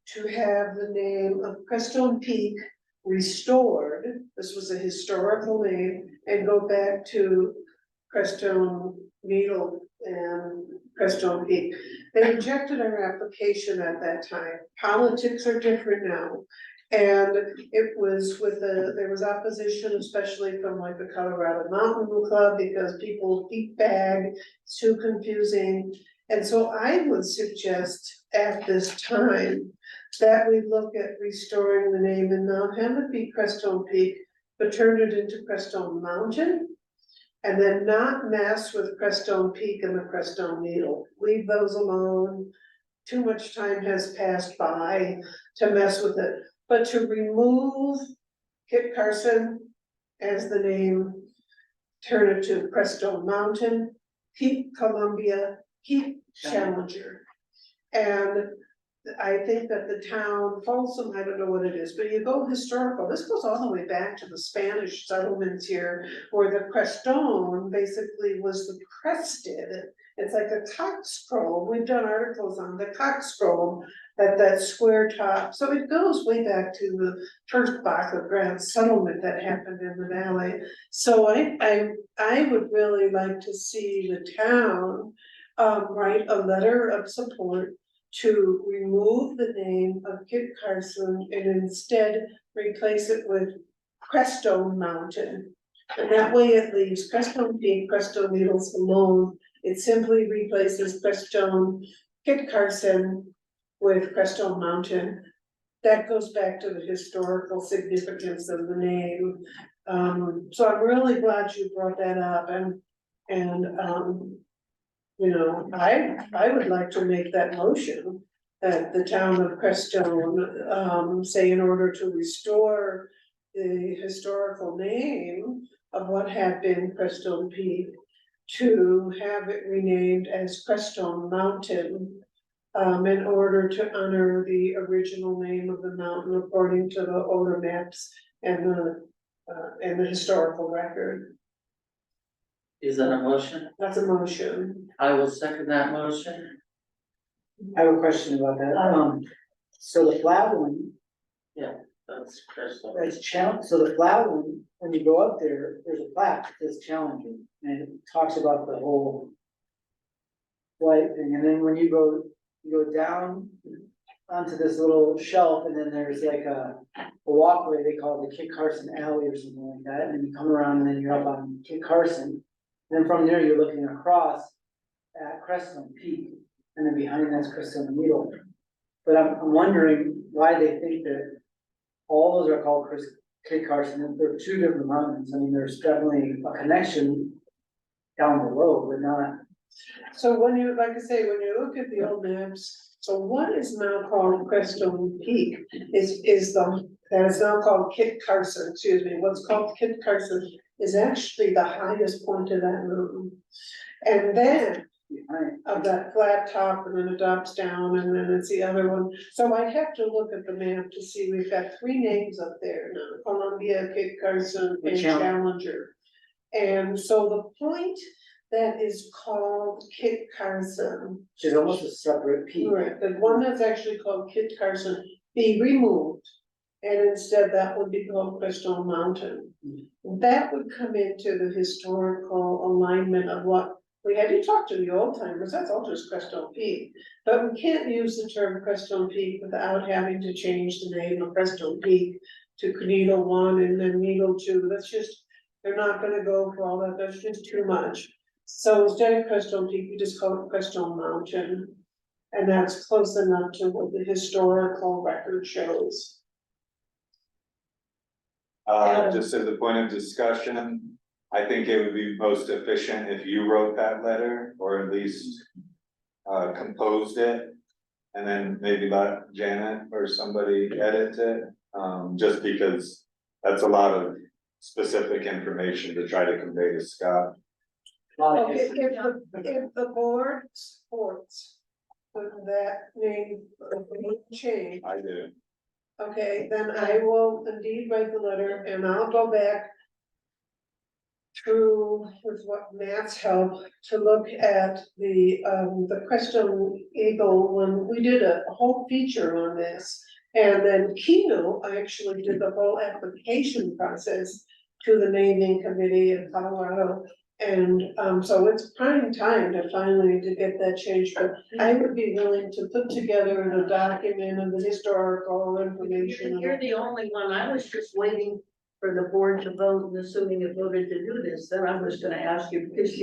to have the name of Crestone Peak restored. This was a historical name, and go back to Crestone Needle and Crestone Peak. They rejected our application at that time. Politics are different now. And it was there was opposition, especially from like the Colorado Mountain Club, because people peak bag, it's too confusing. And so I would suggest at this time that we look at restoring the name and not have it be Crestone Peak, but turn it into Crestone Mountain. And then not mess with Crestone Peak and the Crestone Needle, leave those alone. Too much time has passed by to mess with it, but to remove Kit Carson as the name, turn it to Crestone Mountain, keep Columbia, keep Challenger. And I think that the town, Folsom, I don't know what it is, but you go historical, this goes all the way back to the Spanish settlements here, where the Crestone basically was the crested. It's like a cock scroll, we've done articles on the cock scroll, that square top, so it goes way back to the first Baca Grant settlement that happened in the valley. So I would really like to see the town write a letter of support to remove the name of Kit Carson and instead replace it with Crestone Mountain. And that way it leaves Crestone Peak, Crestone Needles alone. It simply replaces Crestone, Kit Carson with Crestone Mountain. That goes back to the historical significance of the name. So I'm really glad you brought that up, and you know, I would like to make that motion that the town of Crestone, say in order to restore the historical name of what had been Crestone Peak, to have it renamed as Crestone Mountain, in order to honor the original name of the mountain according to the older maps and the historical record.
Is that a motion?
That's a motion.
I will second that motion.
I have a question about that. So the flat one,
That's Crystal.
so the flat one, when you go up there, there's a plaque that says challenging, and it talks about the whole flight thing, and then when you go down onto this little shelf, and then there's like a walkway, they call it the Kit Carson Alley or something like that, and then you come around and then you're up on Kit Carson. And then from there, you're looking across at Crestone Peak, and then behind that's Crestone Needle. But I'm wondering why they think that all those are called Kit Carson, and they're two different mountains. I mean, there's definitely a connection down the road, but not.
So when you, like I say, when you look at the old maps, so what is now called Crestone Peak that is now called Kit Carson, excuse me, what's called Kit Carson is actually the highest point of that mountain. And then of that flat top, and then it drops down, and then it's the other one. So I'd have to look at the map to see, we've got three names up there now, Columbia, Kit Carson, and Challenger. And so the point that is called Kit Carson,
Which is almost a separate peak.
right, the one that's actually called Kit Carson, be removed. And instead that would be called Crestone Mountain. That would come into the historical alignment of what we had to talk to the old timers, that's all just Crestone Peak. But we can't use the term Crestone Peak without having to change the name of Crestone Peak to Needle 1 and then Needle 2. That's just, they're not gonna go for all that, that's just too much. So instead of Crestone Peak, we just call it Crestone Mountain. And that's close enough to what the historical record shows.
Just as a point of discussion, I think it would be most efficient if you wrote that letter, or at least composed it. And then maybe let Janet or somebody edit it, just because that's a lot of specific information to try to convey to Scott.
If the board supports that name change,
I do.
Okay, then I will indeed write the letter and I'll go back through with what Matt's help to look at the Crystal Eagle when we did a whole feature on this. And then Keno actually did the whole application process to the naming committee in Colorado. And so it's prime time to finally to get that changed, but I would be willing to put together the document of the historical information.
You're the only one, I was just waiting for the board to vote, and assuming it voted to do this, then I was gonna ask you, because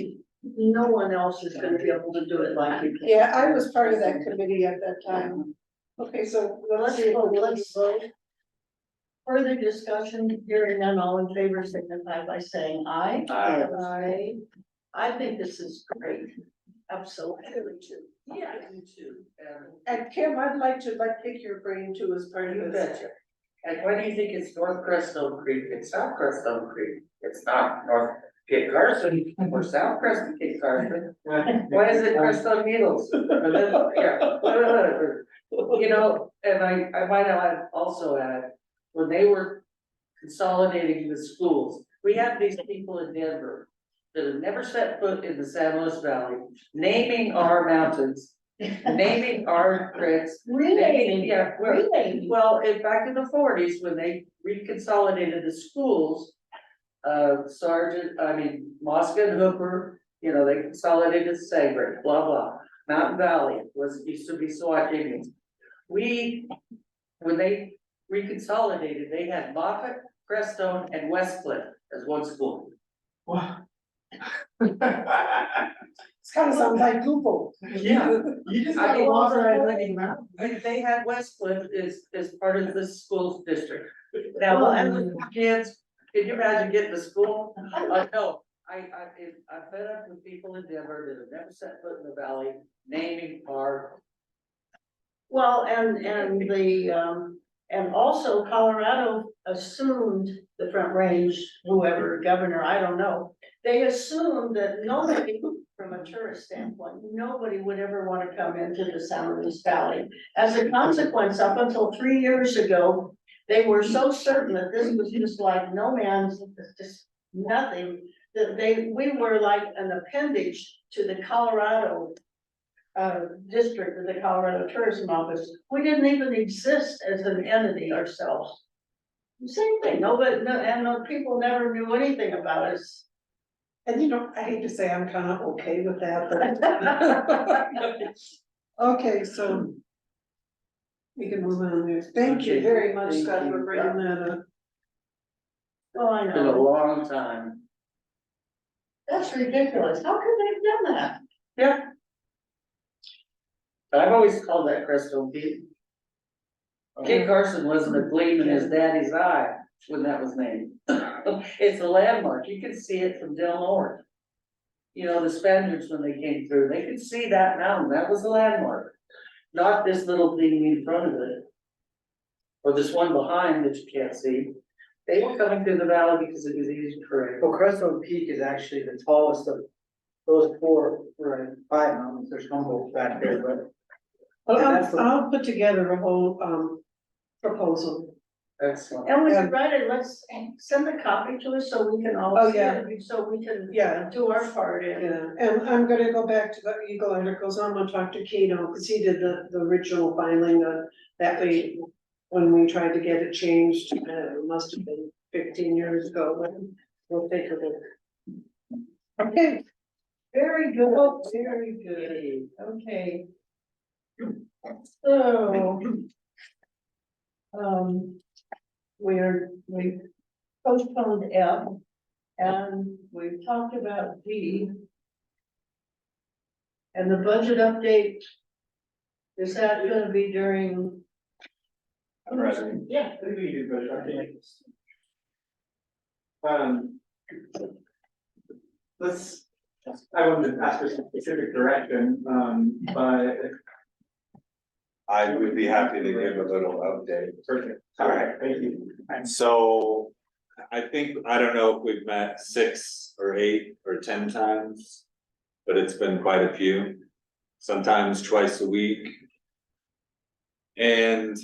no one else is gonna be able to do it like you can.
Yeah, I was part of that committee at that time. Okay, so let's see,
Let's vote. Further discussion, hearing none, all in favor signify by saying aye. Aye. I think this is great, absolutely.
Yeah, me too.
And Kim, I'd like to pick your brain too as part
You
of this.
betcha. And why do you think it's North Crestone Creek? It's South Crestone Creek. It's not North Kit Carson or South Creston Kit Carson. Why is it Crestone Needles? Or then, yeah, whatever. You know, and I might also add, when they were consolidating the schools, we have these people in Denver that have never set foot in the San Luis Valley, naming our mountains, naming our creeks.
Renaming,
Yeah,
renaming.
well, back in the 40s, when they reconsolidated the schools, Mosca and Hooper, you know, they consolidated Sabre, blah, blah. Mountain Valley used to be Saukee Indians. When they reconsolidated, they had Moffett, Crestone, and Westcliff as one school.
Wow.
It's kind of sounds like Google.
Yeah.
You just
I
gotta
mean,
authorize any amount.
They had Westcliff as part of the school district. Now, and the kids, can you imagine getting to school? No, I'm fed up with people in Denver that have never set foot in the valley, naming our.
Well, and also Colorado assumed the Front Range, whoever governor, I don't know. They assumed that nobody, from a tourist standpoint, nobody would ever want to come into the San Luis Valley. As a consequence, up until 3 years ago, they were so certain that this was just like no man's, just nothing, that we were like an appendage to the Colorado district of the Colorado Tourism Office. We didn't even exist as an entity ourselves. Same thing, and people never knew anything about us.
And you know, I hate to say I'm kind of okay with that, but. Okay, so. We can move on there. Thank you very much,
Thank
Scott, for
you.
bringing that up.
Oh, I
It's been a
know,
long time.
that's ridiculous, how could they have done that?
Yeah. I've always called that Crestone Peak. Kit Carson wasn't a gleam in his daddy's eye when that was named. It's a landmark, you can see it from Del Norte. You know, the Spaniards, when they came through, they could see that mountain, that was a landmark. Not this little thing in front of it. Or this one behind that you can't see. They were coming through the valley because it was easy terrain.
Well, Crestone Peak is actually the tallest of those 4, or 5 mountains, there's Humboldt back there, but.
I'll put together a whole, proposal.
Excellent.
And we can write it, let's send a copy to us so we can all
Oh,
see
yeah.
it, so we can.
Yeah.
Do our part in.
Yeah, and I'm gonna go back to the Eagle articles, I'm gonna talk to Keno, because he did the original filing that when we tried to get it changed, it must have been 15 years ago, but we'll take a look. Okay.
Very good, very good, okay. So. We postponed F, and we've talked about D. And the budget update, is that gonna be during?
Yeah, I think we can do better. Let's, I wanted to ask for some specific direction, but.
I would be happy to give a little update.
Perfect, all right, thank you.
So I think, I don't know if we've met 6 or 8 or 10 times, but it's been quite a few, sometimes twice a week. And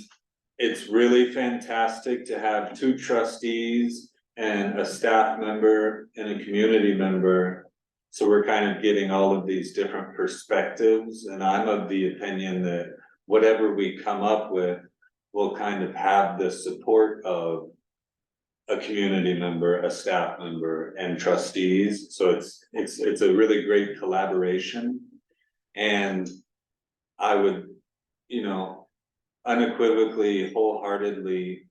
it's really fantastic to have two trustees and a staff member and a community member. So we're kind of getting all of these different perspectives, and I'm of the opinion that whatever we come up with will kind of have the support of a community member, a staff member, and trustees. So it's a really great collaboration. And I would, you know, unequivocally, wholeheartedly,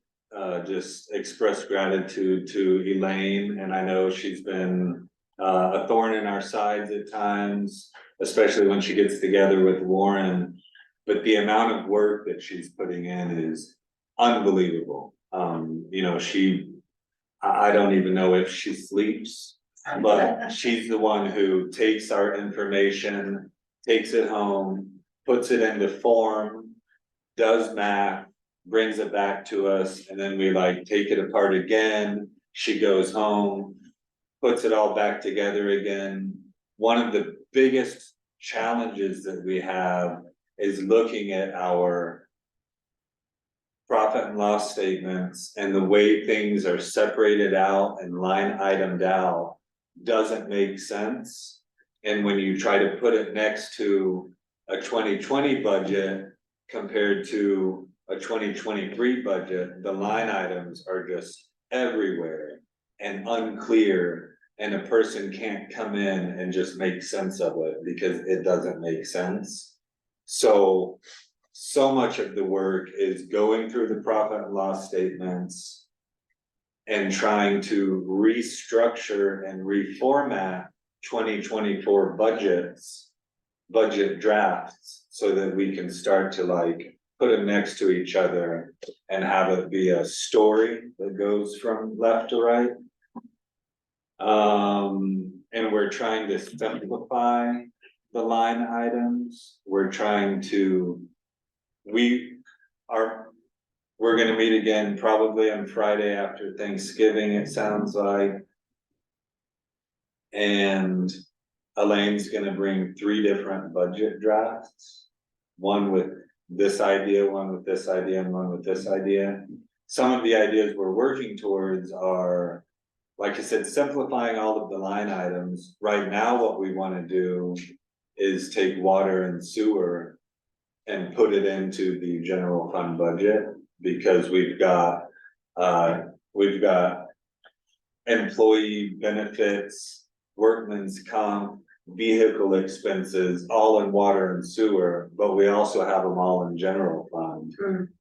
just express gratitude to Elaine, and I know she's been a thorn in our sides at times, especially when she gets together with Warren. But the amount of work that she's putting in is unbelievable. You know, I don't even know if she sleeps, but she's the one who takes our information, takes it home, puts it into form, does math, brings it back to us, and then we like take it apart again. She goes home, puts it all back together again. One of the biggest challenges that we have is looking at our profit and loss statements, and the way things are separated out and line itemed out doesn't make sense. And when you try to put it next to a 2020 budget compared to a 2023 budget, the line items are just everywhere and unclear, and a person can't come in and just make sense of it because it doesn't make sense. So much of the work is going through the profit and loss statements and trying to restructure and reformat 2024 budget drafts so that we can start to like put them next to each other and have it be a story that goes from left to right. And we're trying to simplify the line items. We're trying to, we're gonna meet again probably on Friday after Thanksgiving, it sounds like. And Elaine's gonna bring 3 different budget drafts. One with this idea, one with this idea, and one with this idea. Some of the ideas we're working towards are, like I said, simplifying all of the line items. Right now, what we wanna do is take water and sewer and put it into the general fund budget, because we've got employee benefits, workman's comp, vehicle expenses, all in water and sewer, but we also have them all in general fund.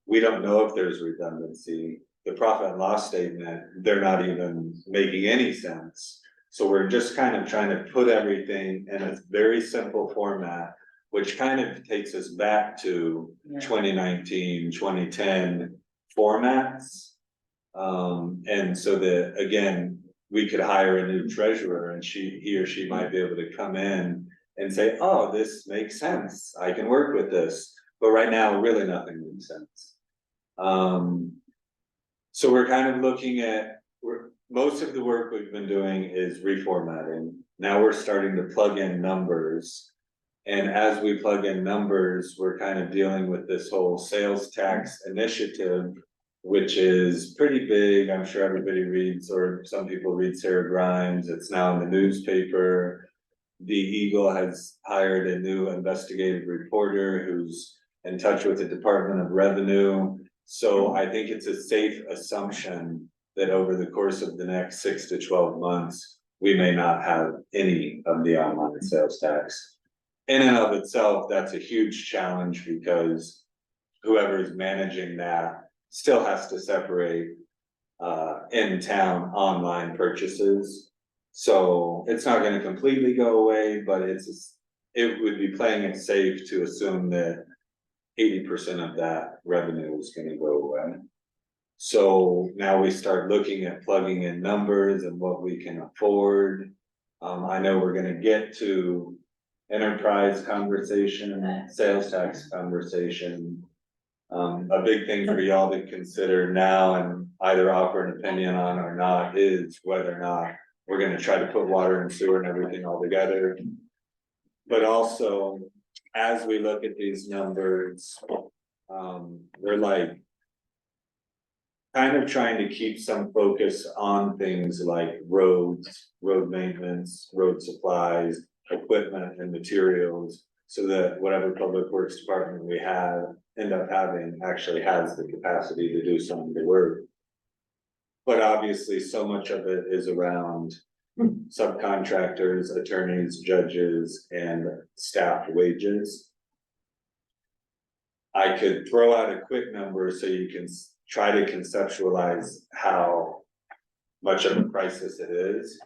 We don't know if there's redundancy. The profit and loss statement, they're not even making any sense. So we're just kind of trying to put everything in a very simple format, which kind of takes us back to 2019, 2010 formats. And so that, again, we could hire a new treasurer and he or she might be able to come in and say, oh, this makes sense, I can work with this. But right now, really nothing makes sense. So we're kind of looking at, most of the work we've been doing is reformatting. Now we're starting to plug in numbers. And as we plug in numbers, we're kind of dealing with this whole sales tax initiative, which is pretty big. I'm sure everybody reads, or some people read Sarah Grimes. It's now in the newspaper. The Eagle has hired a new investigative reporter who's in touch with the Department of Revenue. So I think it's a safe assumption that over the course of the next 6 to 12 months, we may not have any of the online sales tax. In and of itself, that's a huge challenge because whoever is managing that still has to separate in-town online purchases. So it's not gonna completely go away, but it would be playing it safe to assume that 80% of that revenue is gonna go away. So now we start looking at plugging in numbers and what we can afford. I know we're gonna get to enterprise conversation, sales tax conversation. A big thing for y'all to consider now and either offer an opinion on or not is whether or not we're gonna try to put water and sewer and everything all together. But also, as we look at these numbers, they're like kind of trying to keep some focus on things like roads, road maintenance, road supplies, equipment and materials. So that whatever public works department we have, end up having, actually has the capacity to do some of the work. But obviously, so much of it is around subcontractors, attorneys, judges, and staff wages. I could throw out a quick number so you can try to conceptualize how much of a crisis it is.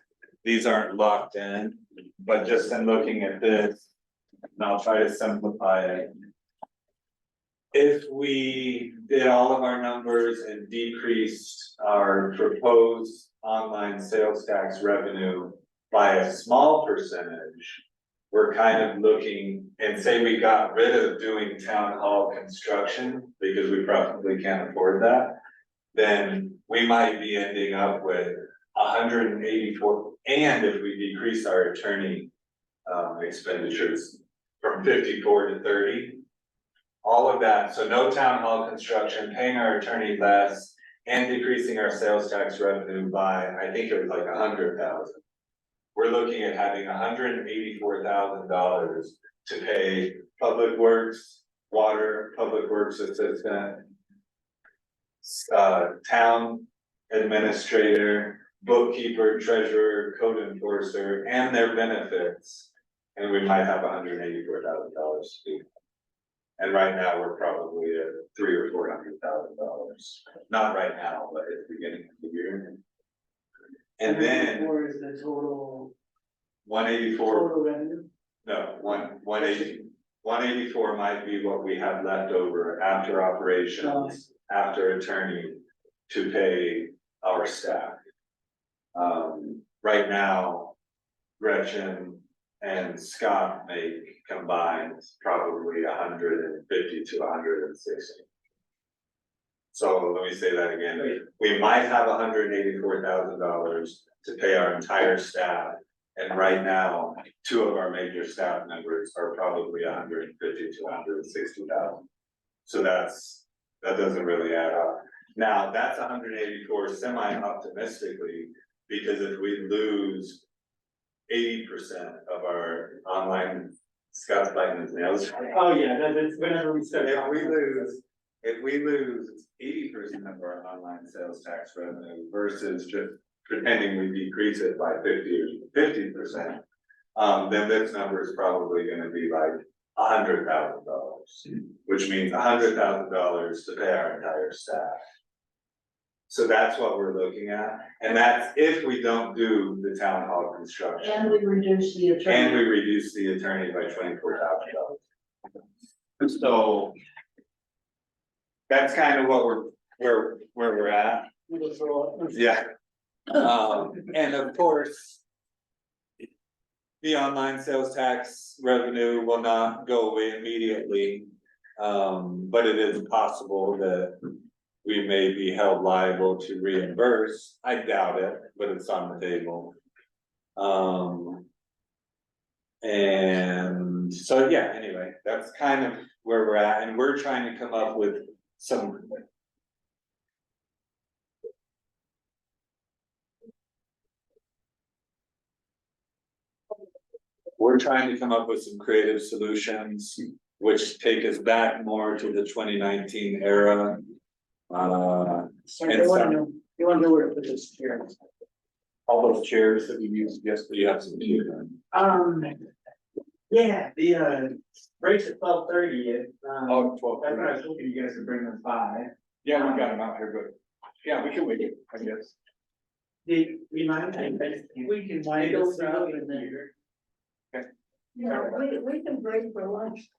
These aren't locked in, but just in looking at this, and I'll try to simplify it. If we did all of our numbers and decreased our proposed online sales tax revenue by a small percentage, we're kind of looking, and say we got rid of doing town hall construction, because we probably can't afford that, then we might be ending up with 184, and if we decrease our attorney expenditures from 54 to 30, all of that, so no town hall construction, paying our attorney less, and decreasing our sales tax revenue by, I think it was like 100,000. We're looking at having $184,000 to pay public works, water, public works assistant, town administrator, bookkeeper, treasurer, code enforcer, and their benefits. And we might have $184,000 to do. And right now, we're probably at $300,000 or $400,000. Not right now, but at the beginning of the year. And then
Or is the total
184,
total revenue?
no, 184 might be what we have left over after operations, after attorney, to pay our staff. Right now, Gretchen and Scott make combined probably 150 to 160. So let me say that again, we might have $184,000 to pay our entire staff. And right now, two of our major staff members are probably 150 to 160,000. So that doesn't really add up. Now, that's 184 semi-optimistically, because if we lose 80% of our online Scott's biting his nails.
Oh, yeah, that's whenever we start.
If we lose 80% of our online sales tax revenue versus just pretending we decrease it by 50%, then this number is probably gonna be like $100,000, which means $100,000 to pay our entire staff. So that's what we're looking at, and that's if we don't do the town hall construction.
And we reduce the attorney.
And we reduce the attorney by $24,000. So that's kind of what where we're at. Yeah. And of course, the online sales tax revenue will not go away immediately. But it is possible that we may be held liable to reimburse. I doubt it, but it's on the table. And so, yeah, anyway, that's kind of where we're at, and we're trying to come up with some. We're trying to come up with some creative solutions, which take us back more to the 2019 era.
They wanna know where to put this here.
All those chairs that we used yesterday, you have some chairs.
Yeah, the breaks at 12:30.
Oh, 12.
That's what I was hoping you guys would bring them by.
Yeah, we got them out here, but yeah, we can wait it, I guess.
Do you mind?
We can wind this up and then.
Yeah, we can break for lunch.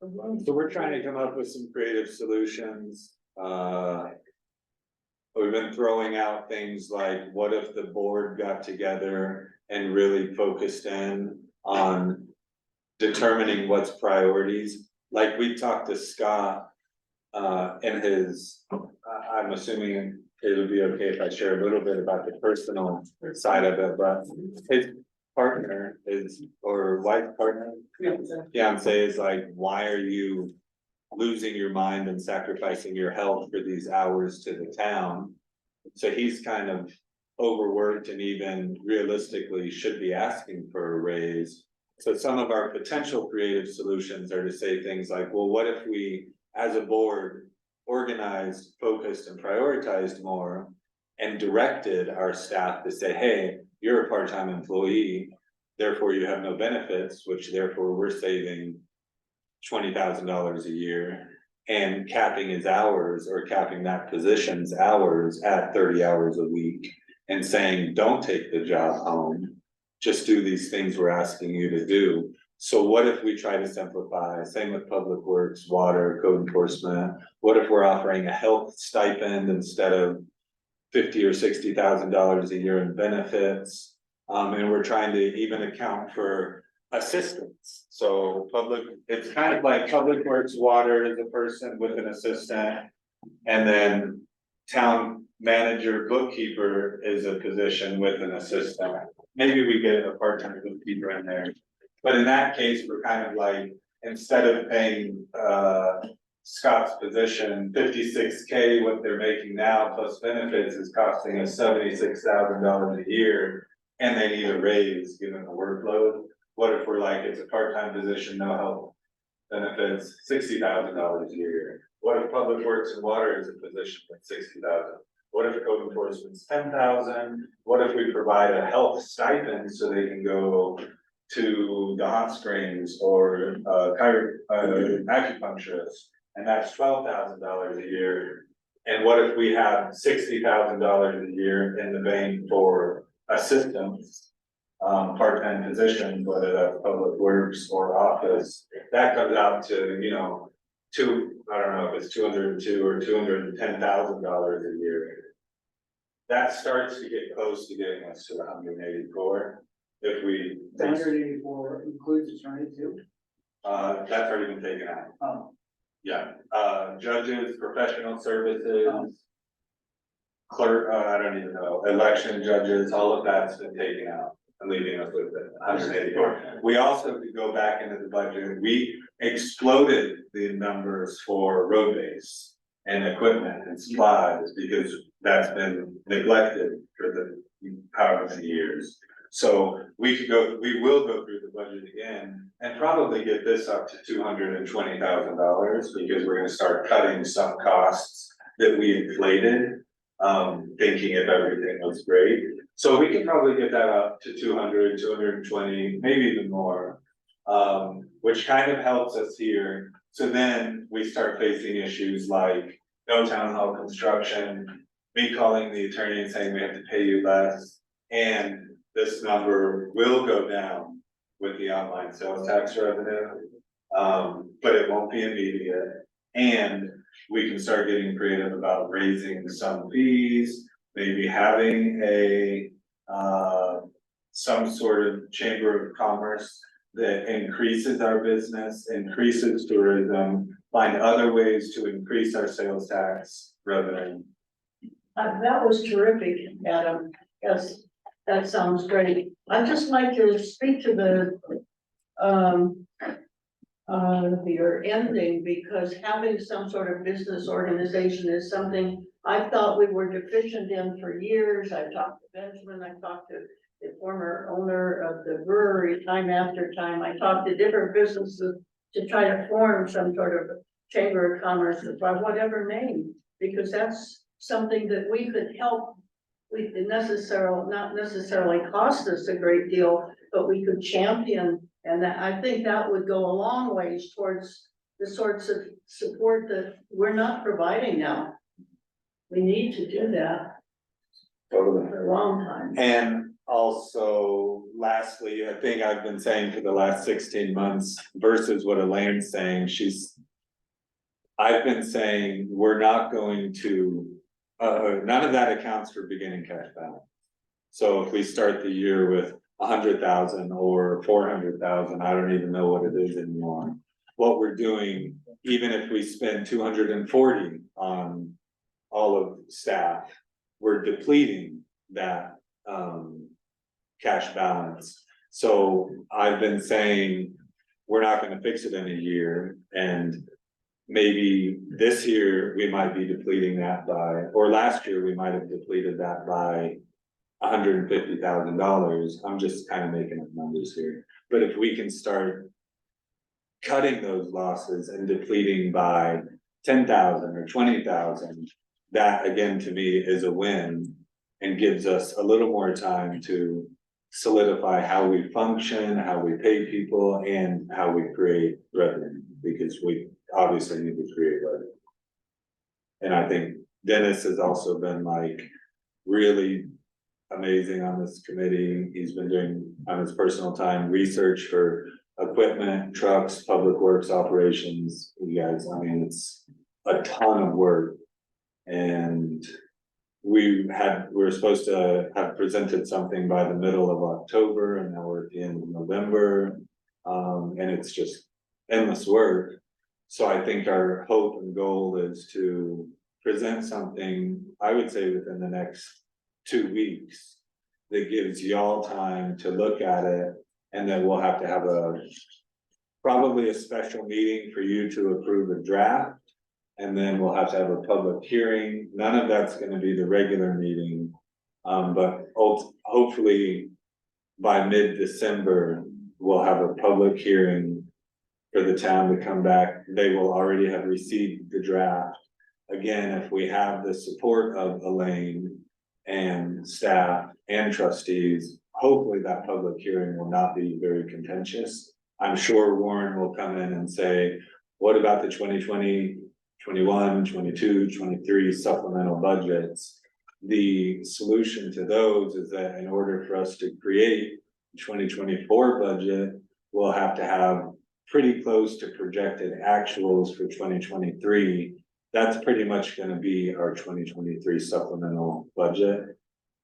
So we're trying to come up with some creative solutions. We've been throwing out things like, what if the board got together and really focused in on determining what's priorities? Like we talked to Scott, and his, I'm assuming it would be okay if I share a little bit about the personal side of it, but his partner is, or wife partner, fiance is like, why are you losing your mind and sacrificing your health for these hours to the town. So he's kind of overworked and even realistically should be asking for a raise. So some of our potential creative solutions are to say things like, well, what if we, as a board, organized, focused, and prioritized more and directed our staff to say, hey, you're a part-time employee, therefore you have no benefits, which therefore we're saving $20,000 a year, and capping his hours or capping that position's hours at 30 hours a week and saying, don't take the job home, just do these things we're asking you to do. So what if we try to simplify, same with public works, water, code enforcement? What if we're offering a health stipend instead of $50,000 or $60,000 a year in benefits? And we're trying to even account for assistance. So it's kind of like public works, water is a person with an assistant. And then town manager, bookkeeper is a position with an assistant. Maybe we get a part-time bookkeeper in there. But in that case, we're kind of like, instead of paying Scott's position 56K, what they're making now plus benefits is costing us $76,000 a year, and they need a raise given the workload. What if we're like, it's a part-time position, no health benefits, $60,000 a year? What if public works and water is a position with $60,000? What if code enforcement's $10,000? What if we provide a health stipend so they can go to the hot springs or acupuncturist, and that's $12,000 a year? And what if we have $60,000 a year in the bank for assistance, part-time positions, whether that's public works or office? That comes out to, you know, I don't know if it's $202,000 or $210,000 a year. That starts to get close to getting us to the 184. If we.
184 includes attorney too?
That's already been taken out.
Oh.
Yeah, judges, professional services. Clerk, I don't even know, election judges, all of that's been taken out and leaving us with the 184. We also could go back into the budget. We exploded the numbers for road base and equipment and supplies because that's been neglected for the however many years. So we will go through the budget again and probably get this up to $220,000 because we're gonna start cutting some costs that we inflated, thinking if everything was great. So we can probably get that up to 200, 220, maybe even more, which kind of helps us here. So then we start facing issues like no town hall construction, me calling the attorney and saying we have to pay you less, and this number will go down with the online sales tax revenue, but it won't be immediate. And we can start getting creative about raising some fees, maybe having some sort of chamber of commerce that increases our business, increases tourism, find other ways to increase our sales tax revenue.
That was terrific, Adam. Yes, that sounds great. I'd just like to speak to your ending, because having some sort of business organization is something I've thought we were deficient in for years. I've talked to Benjamin, I've talked to the former owner of the brewery time after time. I talked to different businesses to try to form some sort of chamber of commerce by whatever name, because that's something that we could help. We not necessarily cost us a great deal, but we could champion, and I think that would go a long ways towards the sorts of support that we're not providing now. We need to do that.
Totally.
For a long time.
And also, lastly, I think I've been saying for the last 16 months versus what Elaine's saying, I've been saying we're not going to, none of that accounts for beginning cash balance. So if we start the year with 100,000 or 400,000, I don't even know what it is anymore. What we're doing, even if we spend 240 on all of staff, we're depleting that cash balance. So I've been saying we're not gonna fix it in a year, and maybe this year we might be depleting that by, or last year we might have depleted that by $150,000. I'm just kind of making up numbers here. But if we can start cutting those losses and depleting by 10,000 or 20,000, that again, to me, is a win and gives us a little more time to solidify how we function, how we pay people, and how we create revenue, because we obviously need to create revenue. And I think Dennis has also been like really amazing on this committee. He's been doing on his personal time research for equipment, trucks, public works operations. You guys, I mean, it's a ton of work. And we were supposed to have presented something by the middle of October, and now we're at the end of November. And it's just endless work. So I think our hope and goal is to present something, I would say within the next 2 weeks, that gives y'all time to look at it, and then we'll have to have probably a special meeting for you to approve a draft. And then we'll have to have a public hearing. None of that's gonna be the regular meeting. But hopefully by mid-December, we'll have a public hearing for the town to come back. They will already have received the draft. Again, if we have the support of Elaine and staff and trustees, hopefully that public hearing will not be very contentious. I'm sure Warren will come in and say, what about the 2020, 21, 22, 23 supplemental budgets? The solution to those is that in order for us to create the 2024 budget, we'll have to have pretty close to projected actuals for 2023. That's pretty much gonna be our 2023 supplemental budget.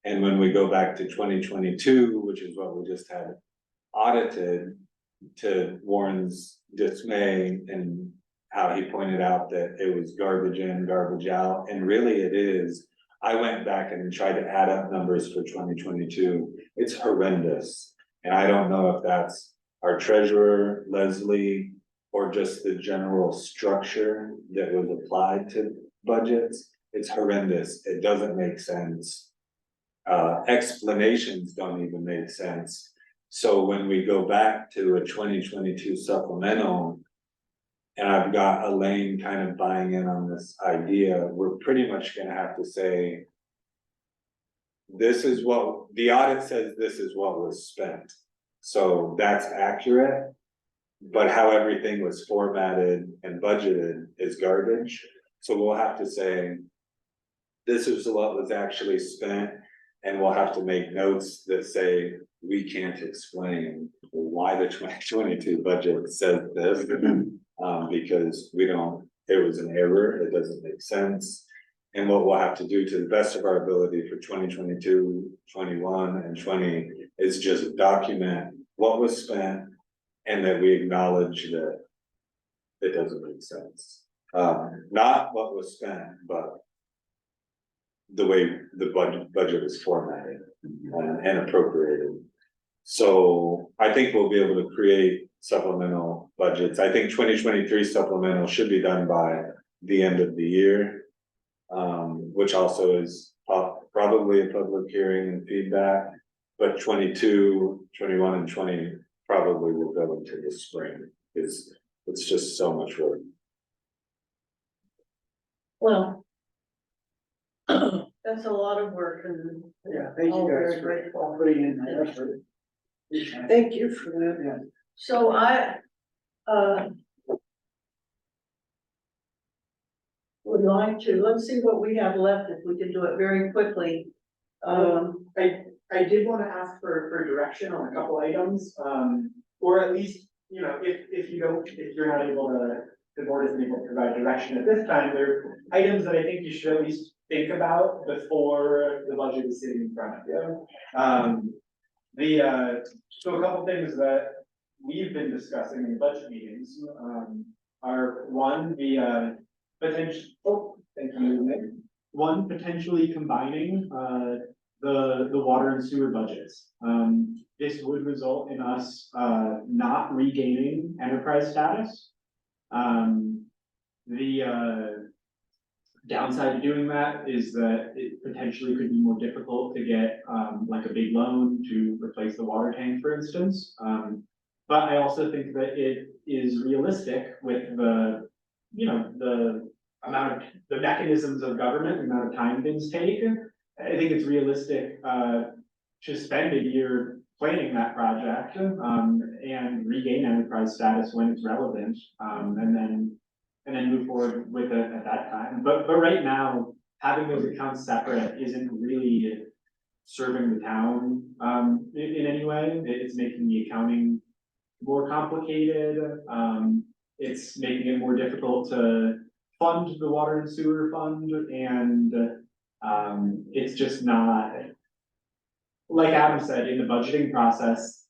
And when we go back to 2022, which is what we just had audited, to Warren's dismay and how he pointed out that it was garbage in, garbage out, and really it is. I went back and tried to add up numbers for 2022. It's horrendous. And I don't know if that's our treasurer, Leslie, or just the general structure that was applied to budgets. It's horrendous. It doesn't make sense. Explanations don't even make sense. So when we go back to a 2022 supplemental, and I've got Elaine kind of buying in on this idea, we're pretty much gonna have to say, this is what, the audit says this is what was spent. So that's accurate, but how everything was formatted and budgeted is garbage. So we'll have to say, this is what was actually spent, and we'll have to make notes that say, we can't explain why the 2022 budget says this, because we don't, it was an error, it doesn't make sense. And what we'll have to do to the best of our ability for 2022, 21, and 20 is just document what was spent, and that we acknowledge that it doesn't make sense. Not what was spent, but the way the budget is formatted and appropriated. So I think we'll be able to create supplemental budgets. I think 2023 supplemental should be done by the end of the year. Which also is probably a public hearing and feedback, but 22, 21, and 20 probably will go into the spring. It's just so much work.
Well, that's a lot of work, and
Yeah, thank
all
you
very
guys for
grateful.
putting in that effort.
Thank you for that.
Yeah.
So I, would like to, let's see what we have left, if we can do it very quickly.
I did wanna ask for direction on a couple items, or at least, you know, if you're not able to, the board isn't able to provide direction at this time, there are items that I think you should at least think about before the budget is sitting in front of you. So a couple things that we've been discussing in the budget meetings, are one, the potential, thank you, Nick. One, potentially combining, the water and sewer budgets. This would result in us, not regaining enterprise status. The downside to doing that is that it potentially could be more difficult to get, like a big loan to replace the water tank, for instance. But I also think that it is realistic with the, you know, the the mechanisms of government, the amount of time things take. I think it's realistic, to spend a year planning that project, and regain enterprise status when it's relevant, and then move forward with it at that time. But right now, having those accounts separate isn't really serving the town, in any way. It's making the accounting more complicated. It's making it more difficult to fund the water and sewer fund, and, it's just not, like Adam said, in the budgeting process,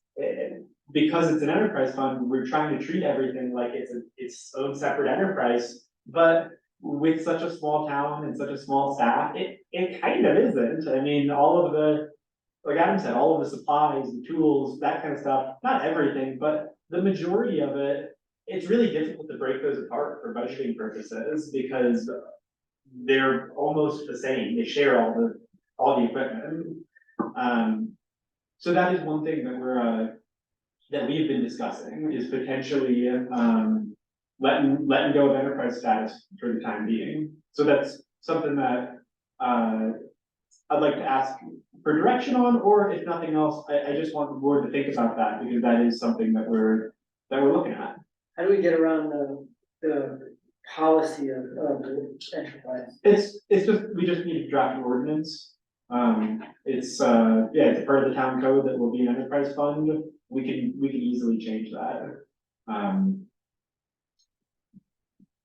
because it's an enterprise fund, we're trying to treat everything like it's its own separate enterprise. But with such a small town and such a small staff, it kind of isn't. I mean, all of the, like Adam said, all of the supplies, the tools, that kind of stuff, not everything, but the majority of it, it's really difficult to break those apart for budgeting purposes because they're almost the same. They share all the equipment. So that is one thing that that we've been discussing, is potentially, letting go of enterprise status for the time being. So that's something that, I'd like to ask for direction on, or if nothing else, I just want the board to think about that, because that is something that we're looking at.
How do we get around the policy of the enterprise?
It's just, we just need to draft an ordinance. It's a part of the town code that will be an enterprise fund. We can easily change that.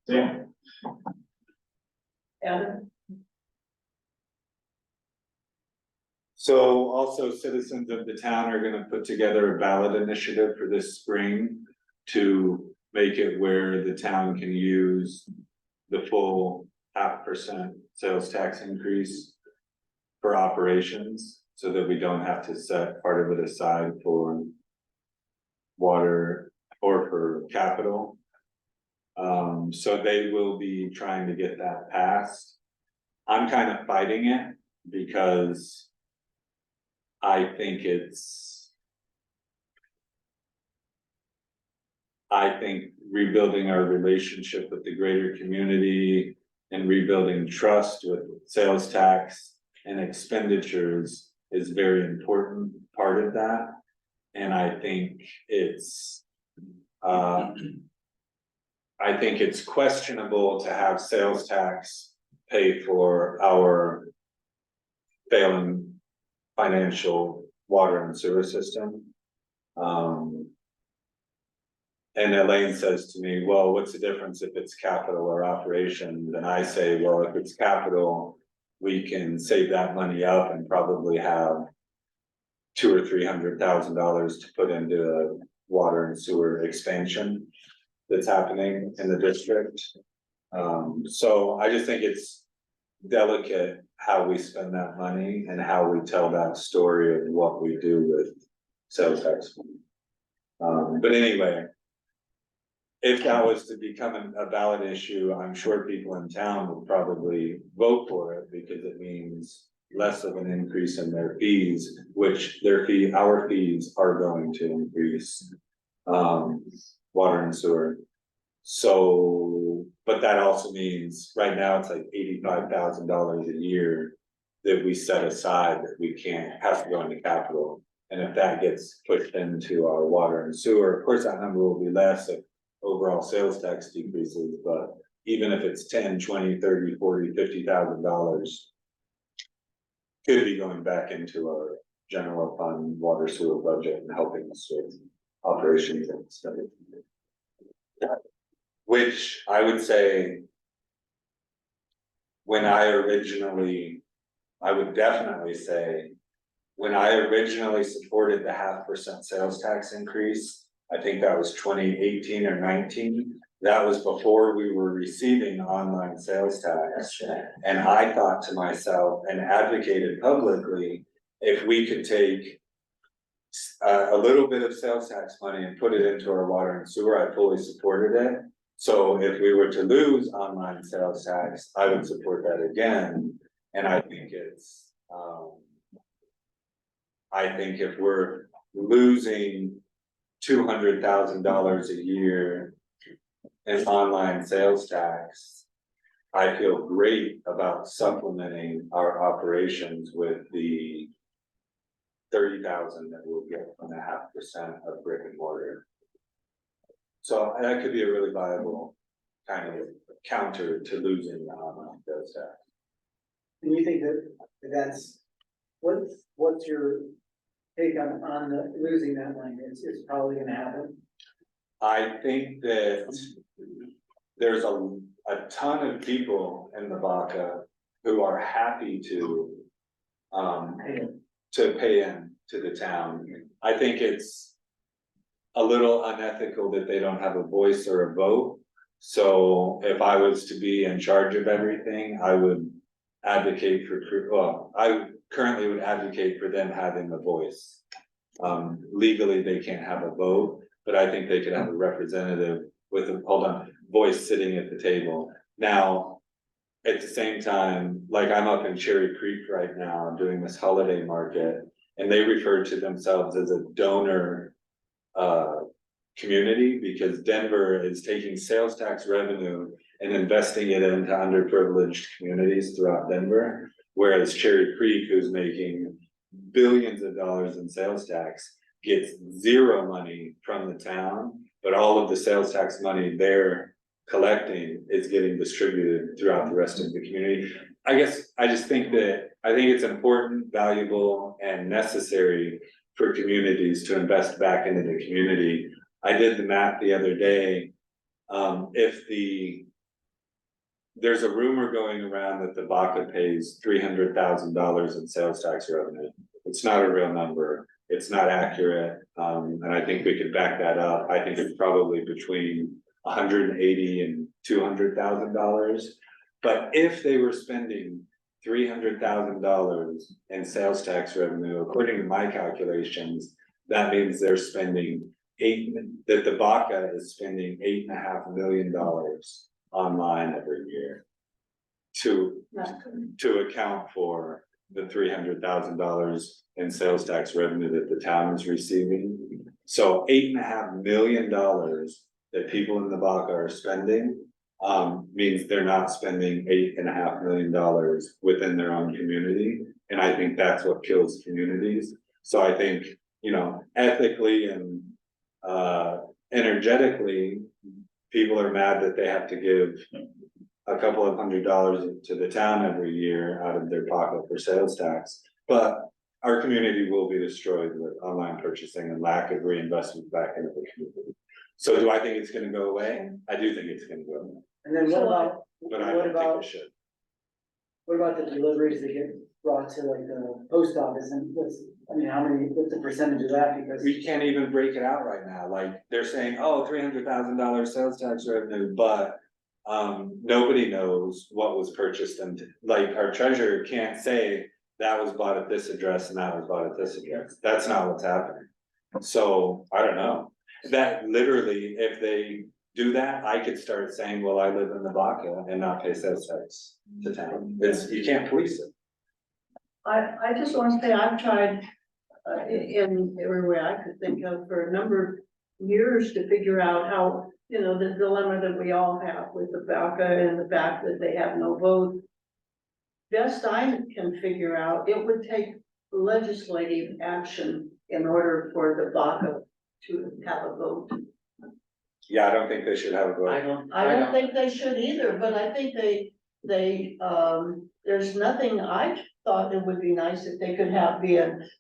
So yeah.
Adam?
So also citizens of the town are gonna put together a ballot initiative for this spring to make it where the town can use the full 0.5% sales tax increase for operations, so that we don't have to set part of it aside for water or for capital. So they will be trying to get that passed. I'm kind of fighting it because I think rebuilding our relationship with the greater community and rebuilding trust with sales tax and expenditures is very important part of that. And I think it's questionable to have sales tax pay for our failing financial water and sewer system. And Elaine says to me, well, what's the difference if it's capital or operations? And I say, well, if it's capital, we can save that money up and probably have $200,000 or $300,000 to put into a water and sewer expansion that's happening in the district. So I just think it's delicate how we spend that money and how we tell that story of what we do with sales tax. But anyway, if that was to become a ballot issue, I'm sure people in town would probably vote for it because it means less of an increase in their fees, which our fees are going to increase, water and sewer. So, but that also means right now it's like $85,000 a year that we set aside that we have to go into capital. And if that gets pushed into our water and sewer, of course, that number will be less if overall sales tax decreases, but even if it's 10, 20, 30, 40, $50,000, could be going back into our general fund water sewer budget and helping us with operations and stuff. Which I would say, I would definitely say, when I originally supported the 0.5% sales tax increase, I think that was 2018 or 19. That was before we were receiving online sales tax. And I thought to myself and advocated publicly, if we could take a little bit of sales tax money and put it into our water and sewer, I fully supported it. So if we were to lose online sales tax, I would support that again, and I think I think if we're losing $200,000 a year in online sales tax, I feel great about supplementing our operations with the 30,000 that we'll get from 0.5% of brick and mortar. So that could be a really viable kind of counter to losing the online sales tax.
And you think that that's, what's your take on the losing that money? It's probably gonna happen.
I think that there's a ton of people in the Baca who are happy to pay in to the town. I think it's a little unethical that they don't have a voice or a vote. So if I was to be in charge of everything, I would advocate I currently would advocate for them having a voice. Legally, they can't have a vote, but I think they could have a representative with a, voice sitting at the table. Now, at the same time, like I'm up in Cherry Creek right now, I'm doing this holiday market, and they refer to themselves as a donor community, because Denver is taking sales tax revenue and investing it into underprivileged communities throughout Denver. Whereas Cherry Creek, who's making billions of dollars in sales tax, gets zero money from the town, but all of the sales tax money they're collecting is getting distributed throughout the rest of the community. I just think it's important, valuable, and necessary for communities to invest back into the community. I did the math the other day. There's a rumor going around that the Baca pays $300,000 in sales tax revenue. It's not a real number. It's not accurate. And I think we could back that up. I think it's probably between $180,000 and $200,000. But if they were spending $300,000 in sales tax revenue, according to my calculations, that means they're spending that the Baca is spending $8.5 million online every year to account for the $300,000 in sales tax revenue that the town is receiving. So $8.5 million that people in the Baca are spending means they're not spending $8.5 million within their own community. And I think that's what kills communities. So I think, ethically and energetically, people are mad that they have to give a couple of $100s to the town every year out of their pocket for sales tax. But our community will be destroyed with online purchasing and lack of reinvestment back into the community. So do I think it's gonna go away? I do think it's gonna go away.
And then what about,
But I don't think it should.
what about the deliveries that get brought to like the post office, and what's the percentage of that? Because
We can't even break it out right now. Like, they're saying, oh, $300,000 sales tax revenue, but nobody knows what was purchased, and like our treasurer can't say that was bought at this address and that was bought at this address. That's not what's happening. So I don't know. That literally, if they do that, I could start saying, well, I live in the Baca and not pay sales tax to town. You can't police it.
I just want to say, I've tried in every way I could think of for a number of years to figure out how, the dilemma that we all have with the Baca and the fact that they have no vote. Best I can figure out, it would take legislative action in order for the Baca to have a vote.
Yeah, I don't think they should have a vote.
I don't think they should either, but I think there's nothing. I thought it would be nice if they could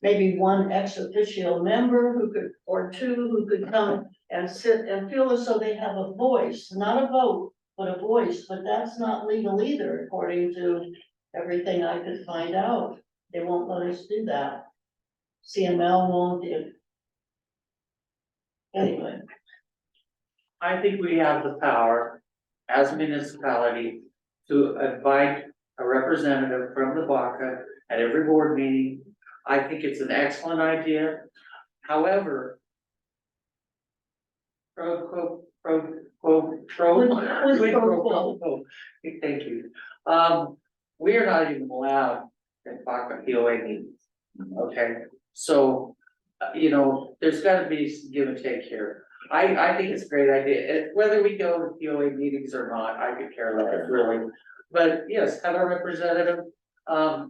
maybe one ex officio member or two who could come and sit and feel as though they have a voice, not a vote, but a voice. But that's not legal either, according to everything I could find out. They won't let us do that. CML won't. Anyway.
I think we have the power as a municipality to invite a representative from the Baca at every board meeting. I think it's an excellent idea. However,
Quid pro quo.
Thank you. We are not even allowed in Baca POA meetings, okay? So, you know, there's gotta be some give and take here. I think it's a great idea, whether we go to POA meetings or not, I could care less, really. But yes, have a representative, I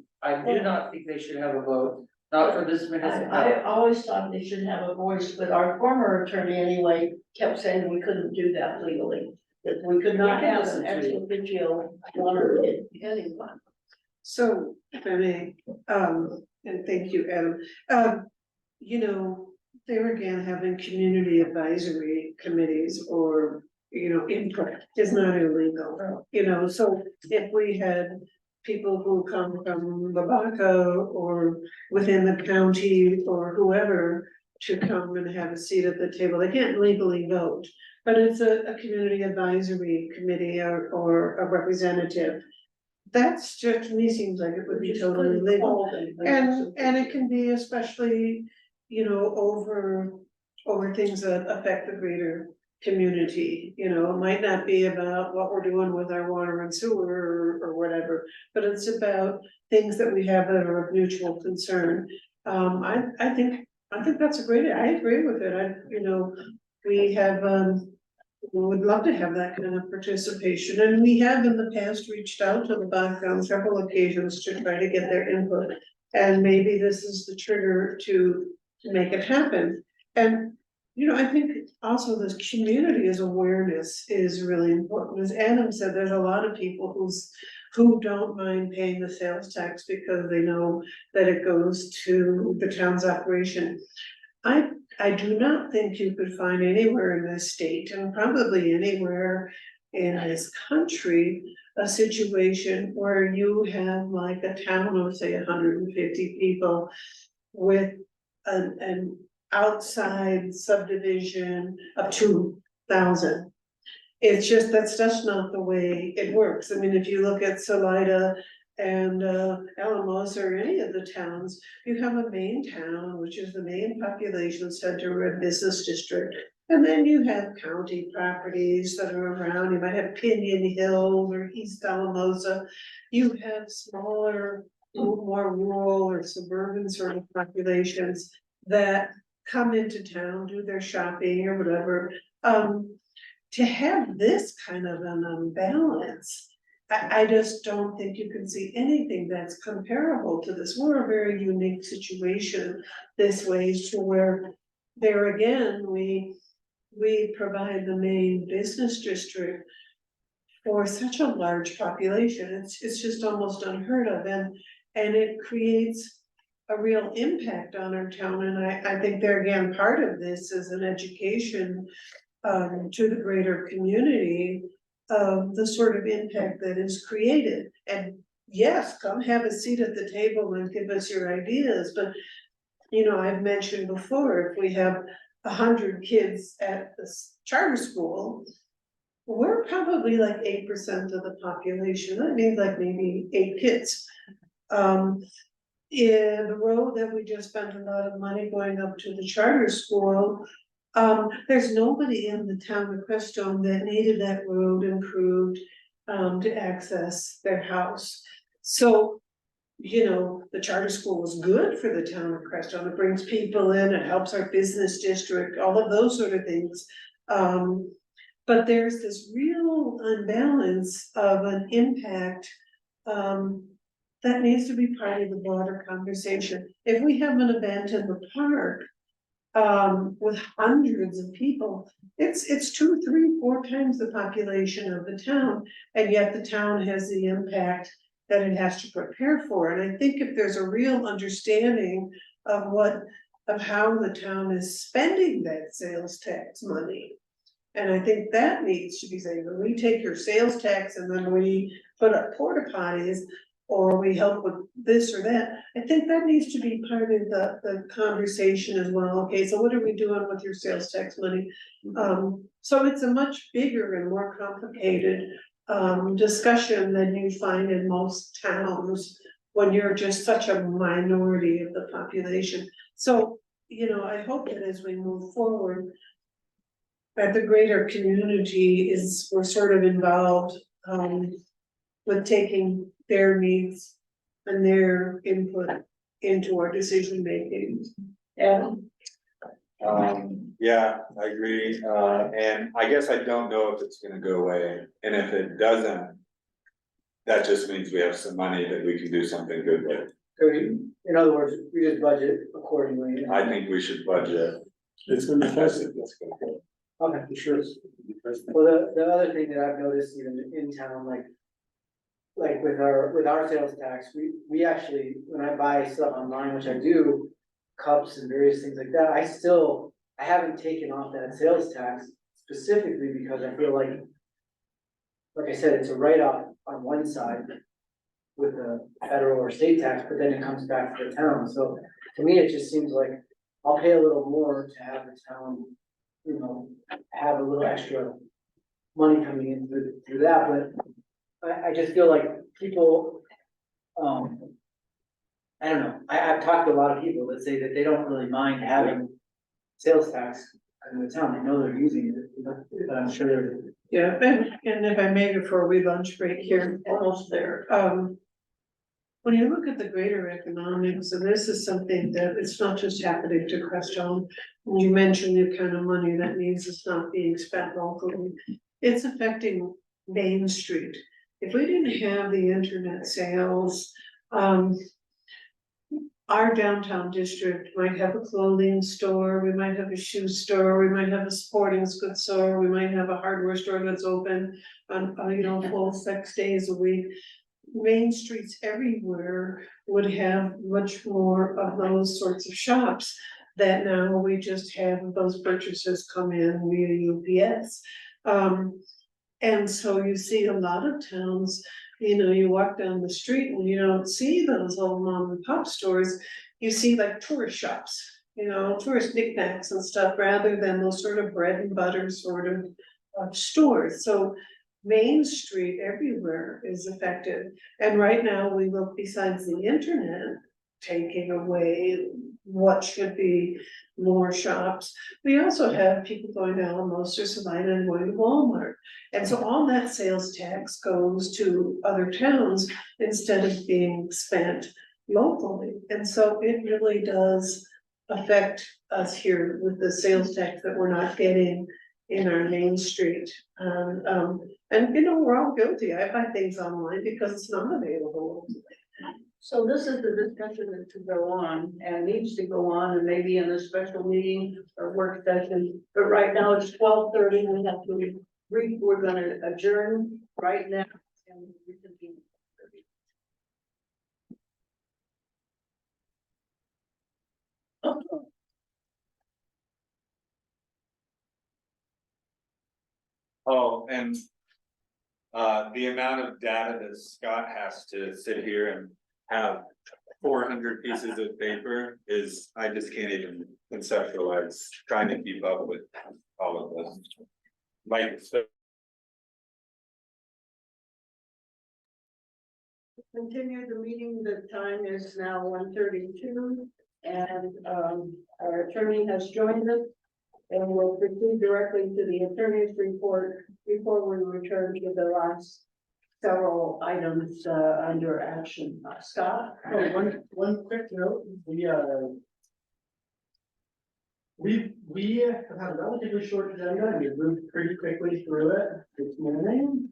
do not think they should have a vote, not for this
I
municipality.
always thought they should have a voice, but our former attorney anyway kept saying we couldn't do that legally. That we could not
We can
have
listen
an
to
ex
you.
officio one or anyone.
So, if I may, and thank you, Adam, you know, there again, having community advisory committees or, you know, input is not illegal. You know, so if we had people who come from Lavaca or within the county or whoever to come and have a seat at the table, they can't legally vote. But it's a community advisory committee or a representative. That's just, to me, seems like it would be
Just
totally
couldn't
legal.
call them, but
And it can be especially, you know, over things that affect the greater community, you know, it might not be about what we're doing with our water and sewer or whatever, but it's about things that we have that are of mutual concern. I think that's a great, I agree with it, you know, we have, we would love to have that kind of participation, and we have in the past reached out to the bank on several occasions to try to get their input. And maybe this is the trigger to make it happen. And, you know, I think also this community's awareness is really important. As Adam said, there's a lot of people who don't mind paying the sales tax because they know that it goes to the town's operation. I do not think you could find anywhere in this state and probably anywhere in this country, a situation where you have like a town of say 150 people with an outside subdivision of 2,000. It's just, that's just not the way it works. I mean, if you look at Salida and Alamos or any of the towns, you have a main town, which is the main population center or business district. And then you have county properties that are around, you might have Pinion Hill or East Alamosa. You have smaller, more rural or suburban sort of populations that come into town, do their shopping or whatever. To have this kind of an imbalance, I just don't think you can see anything that's comparable to this. We're a very unique situation this way, to where there again, we provide the main business district for such a large population. It's just almost unheard of, and it creates a real impact on our town. And I think there again, part of this is an education to the greater community of the sort of impact that is created. And yes, come have a seat at the table and give us your ideas, but you know, I've mentioned before, if we have 100 kids at the charter school, we're probably like 8% of the population. That means like maybe 8 kids. In the road that we just spent a lot of money going up to the charter school, there's nobody in the town of Crestone that needed that road improved to access their house. So, you know, the charter school was good for the town of Crestone. It brings people in, it helps our business district, all of those sort of things. But there's this real unbalance of an impact that needs to be part of the broader conversation. If we have an event in the park with hundreds of people, it's 2, 3, 4 times the population of the town, and yet the town has the impact that it has to prepare for. And I think if there's a real understanding of how the town is spending that sales tax money, and I think that needs to be said, when we take your sales tax and then we put up porta potties, or we help with this or that, I think that needs to be part of the conversation as well. Okay, so what are we doing with your sales tax money? So it's a much bigger and more complicated discussion than you find in most towns when you're just such a minority of the population. So, you know, I hope that as we move forward, But the greater community is, we're sort of involved, with taking their needs and their input into our decision making. And
Yeah, I agree, and I guess I don't know if it's gonna go away, and if it doesn't. That just means we have some money that we can do something good with.
So in other words, we just budget accordingly.
I think we should budget.
It's gonna be tested.
That's gonna go.
Okay, for sure. Well, the other thing that I've noticed even in town, like with our sales tax, we actually, when I buy stuff online, which I do, cups and various things like that, I haven't taken off that sales tax specifically because I feel like I said, it's a write-off on one side with the federal or state tax, but then it comes back to the town. So to me, it just seems like I'll pay a little more to have the town, you know, have a little extra money coming in through that, but I just feel like people, I don't know, I've talked to a lot of people that say that they don't really mind having sales tax in the town. They know they're using it, but I'm sure they're.
yeah, and if I may, before we lunch break here, almost there, when you look at the greater economics, and this is something that it's not just happening to Crestone. You mentioned the kind of money that means it's not being spent locally. It's affecting Main Street. If we didn't have the internet sales, our downtown district might have a clothing store, we might have a shoe store, we might have a sporting goods store, we might have a hardware store that's open on, you know, full 6 days a week. Main streets everywhere would have much more of those sorts of shops that now we just have those purchases come in via UPS. And so you see a lot of towns, you know, you walk down the street and you don't see those old mom and pop stores. You see like tourist shops, you know, tourist knickknacks and stuff, rather than those sort of bread and butter sort of stores. So Main Street everywhere is affected. And right now we look, besides the internet taking away what should be more shops, we also have people going to Alamos or Salina and going to Walmart. And so all that sales tax goes to other towns instead of being spent locally. And so it really does affect us here with the sales tax that we're not getting in our Main Street. And you know, we're all guilty. I buy things online because it's not available.
So this is the discussion that should go on and needs to go on, and maybe in a special meeting or work session. But right now it's 12:30, we have to we're gonna adjourn right now and reconvene.
Oh, and the amount of data that Scott has to sit here and have 400 pieces of paper is, I just can't even conceptualize trying to keep up with all of this. Like,
Continue the meeting, the time is now 1:32, and our attorney has joined us. And we'll proceed directly to the attorney's report before we return to the last several items under action. Scott?
Oh, one quick note, we have had a relatively short agenda and we've moved pretty quickly through it this morning.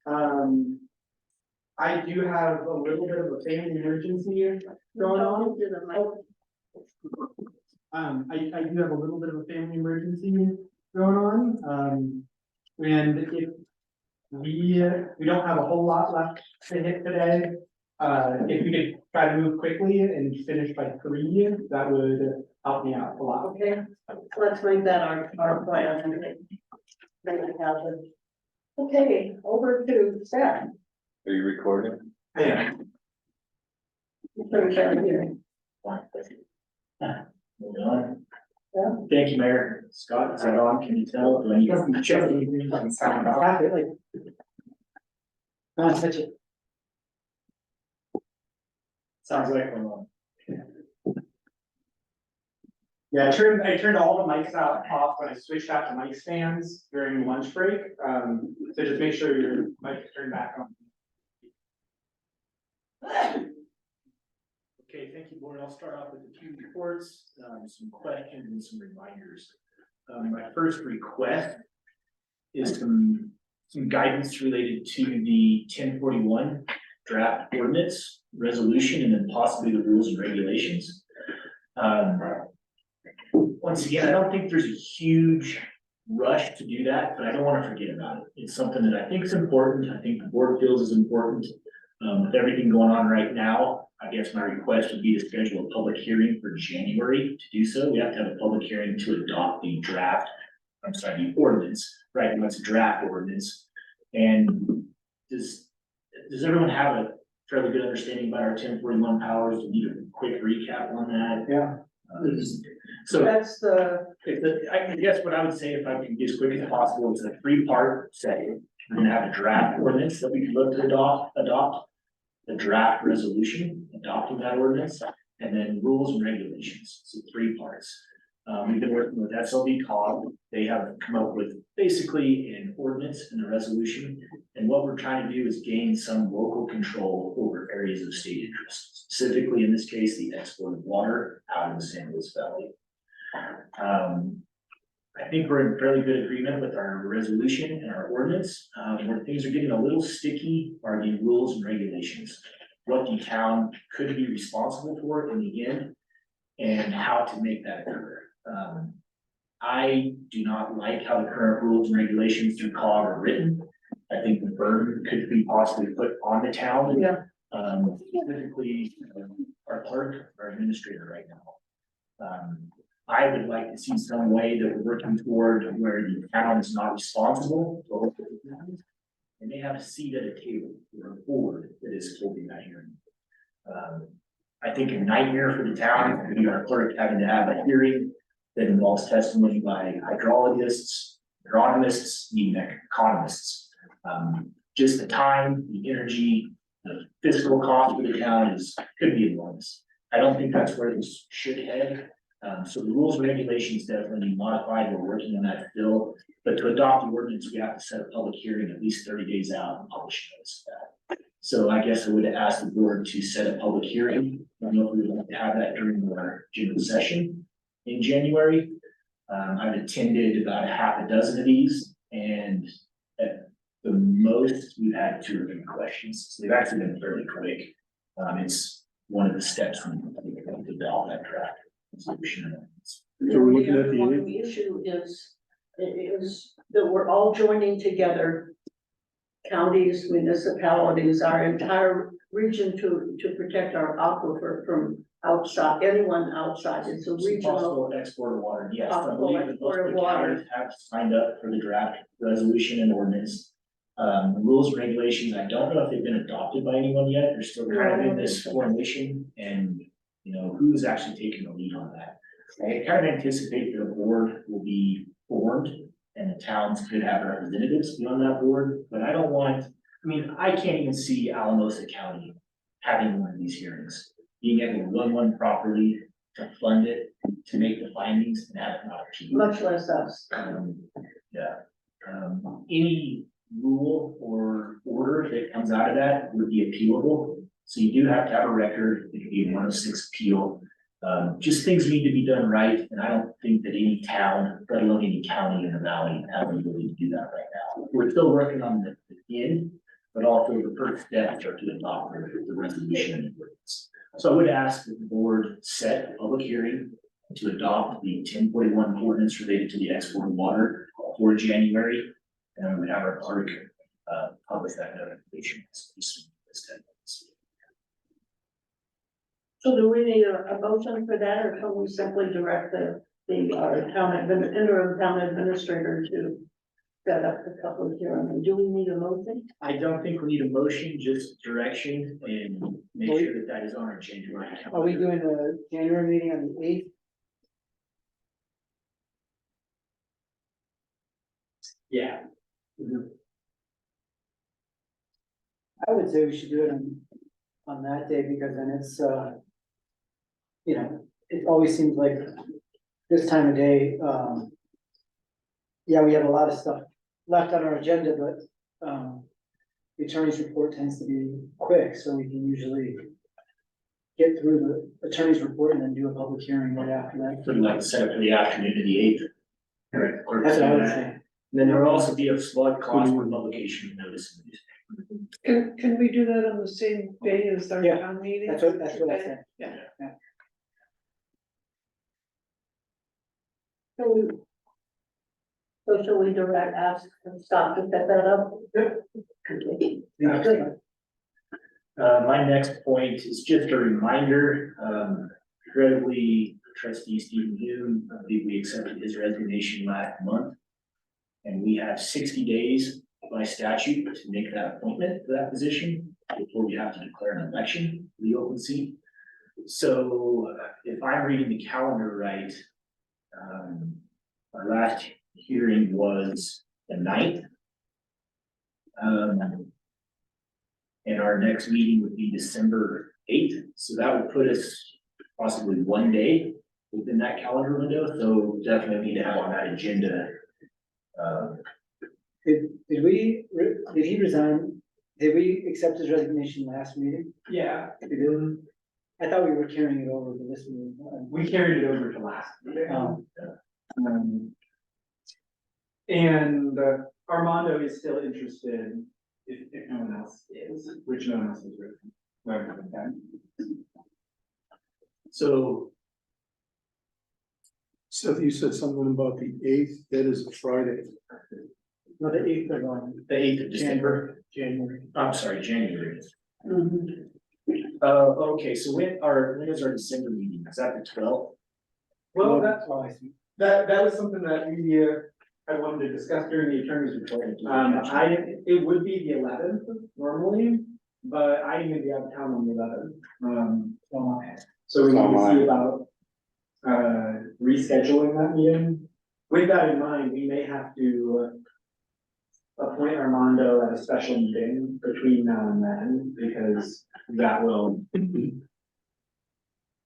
I do have a little bit of a family emergency going on. I do have a little bit of a family emergency going on, and if we don't have a whole lot left to hit today. If we could try to move quickly and finish by 3, that would help me out a lot.
Okay, let's make that our plan. Okay, over to Seth.
are you recording?
Yeah.
Thank you, Mayor. Scott, is that on? Can you tell? Do I need to check anything on sound off?
Touch it.
Sounds like we're on.
Yeah, I turned all the mics off when I switched out to mic stands during lunch break. So just make sure your mic is turned back on.
Okay, thank you, board. I'll start off with a few reports, some questions and some reminders. My first request is some guidance related to the 1041 draft ordinance resolution and then possibly the rules and regulations. Once again, I don't think there's a huge rush to do that, but I don't want to forget about it. It's something that I think is important. I think the board feels is important. With everything going on right now, I guess my request would be to schedule a public hearing for January to do so. We have to have a public hearing to adopt the the ordinance, right? Now it's a draft ordinance. And does everyone have a fairly good understanding about our 1041 powers? Do you need a quick recap on that?
Yeah.
So
That's
I guess what I would say, if I can be as quick as possible, is a 3-part setting. We're gonna have a draft ordinance that we can look to adopt, the draft resolution, adopting that ordinance, and then rules and regulations, so 3 parts. We've been working with SLB cog. They have come up with basically an ordinance and a resolution. And what we're trying to do is gain some local control over areas of state interest, specifically in this case, the export of water out of the San Luis Valley. I think we're in fairly good agreement with our resolution and our ordinance. Where things are getting a little sticky are the rules and regulations. What the town could be responsible for in the end and how to make that occur. I do not like how the current rules and regulations through COG are written. I think the burden could be possibly put on the town.
Yeah.
Specifically, our clerk, our administrator right now. I would like to see some way that we're working toward where the town is not responsible for all of the towns, and they have a seat at a table or a board that is holding that hearing. I think a nightmare for the town would be our clerk having to have a hearing that involves testimony by hydrologists, agronomists, even economists. Just the time, the energy, the physical cost for the town could be enormous. I don't think that's where this should head. So the rules and regulations definitely need modified. We're working on that still. But to adopt the ordinance, we have to set a public hearing at least 30 days out and publish notice of that. So I guess I would ask the board to set a public hearing. I don't know if we would like to have that during our general session in January. I've attended about a half a dozen of these, and at the most, we've had 2 or 3 questions. So they've actually been fairly quick. It's one of the steps we develop that draft resolution.
So we're looking at the
one issue is that we're all joining together. Counties, municipalities, our entire region to protect our aquifer from outside, anyone outside. It's a regional.
Possible export of water, yes. I
Possible
believe that
export
most
of
the
water.
counties have signed up for the draft resolution and ordinance. The rules and regulations, I don't know if they've been adopted by anyone yet. They're still kind of in this formation, and who's actually taking the lead on that. I kind of anticipate that a board will be formed and the towns could have representatives be on that board, but I can't even see Alamosa County having one of these hearings, being able to run one properly, to fund it, to make the findings and have it not achieved.
Much less us.
Any rule or order that comes out of that would be appealable. So you do have to have a record. It could be a 106 appeal. Just things need to be done right, and I don't think that any town, let alone any county in the valley, has the ability to do that right now. We're still working on the end, but also the first steps are to adopt the resolution and ordinance. So I would ask that the board set a public hearing to adopt the 1041 ordinance related to the export of water for January, and we would have our clerk publish that notification as soon as 10 minutes.
So do we need a motion for that, or can we simply direct the interim town administrator to set up a couple of hearings? Do we need a motion?
I don't think we need a motion, just direction, and make sure that that is on our January calendar.
Are we doing a January meeting on the 8th?
Yeah.
I would say we should do it on that day, because then it's, it always seems like this time of day, yeah, we have a lot of stuff left on our agenda, but, the attorney's report tends to be quick, so we can usually get through the attorney's report and then do a public hearing right after that.
Would like to set up for the afternoon of the eighth. Right.
That's what I would say.
Then there will also be a flood cost for publication notice.
Can we do that on the same day as our
Yeah,
town meeting?
That's what I said.
Yeah.
So shall we direct, ask Scott to set that up?
My next point is just a reminder, regrettably, trustee Stephen Hume, I believe we accepted his resignation last month. And we have 60 days by statute to make that appointment for that position before we have to declare an election for the open seat. So if I'm reading the calendar right, our last hearing was the 9th. And our next meeting would be December 8th, so that would put us possibly one day within that calendar window, so definitely need to have on that agenda.
Did he resign? Did we accept his resignation last meeting?
Yeah,
We did. I thought we were carrying it over to this meeting.
we carried it over to last meeting.
Um,
And Armando is still interested, if no one else is, which no one else is written. So,
Seth, you said something about the eighth, that is a Friday.
No, the 8th of on.
the 8th of December,
January.
I'm sorry, January.
Mhm.
Okay, so when is our December meeting? Is that the 12th?
well,
Oh, I see.
that was something that we, I wanted to discuss during the attorney's report. It would be the 11th normally, but I'm gonna be out of town on the 11th. So we need to see about, rescheduling that meeting. With that in mind, we may have to appoint Armando at a special meeting between now and then, because that will.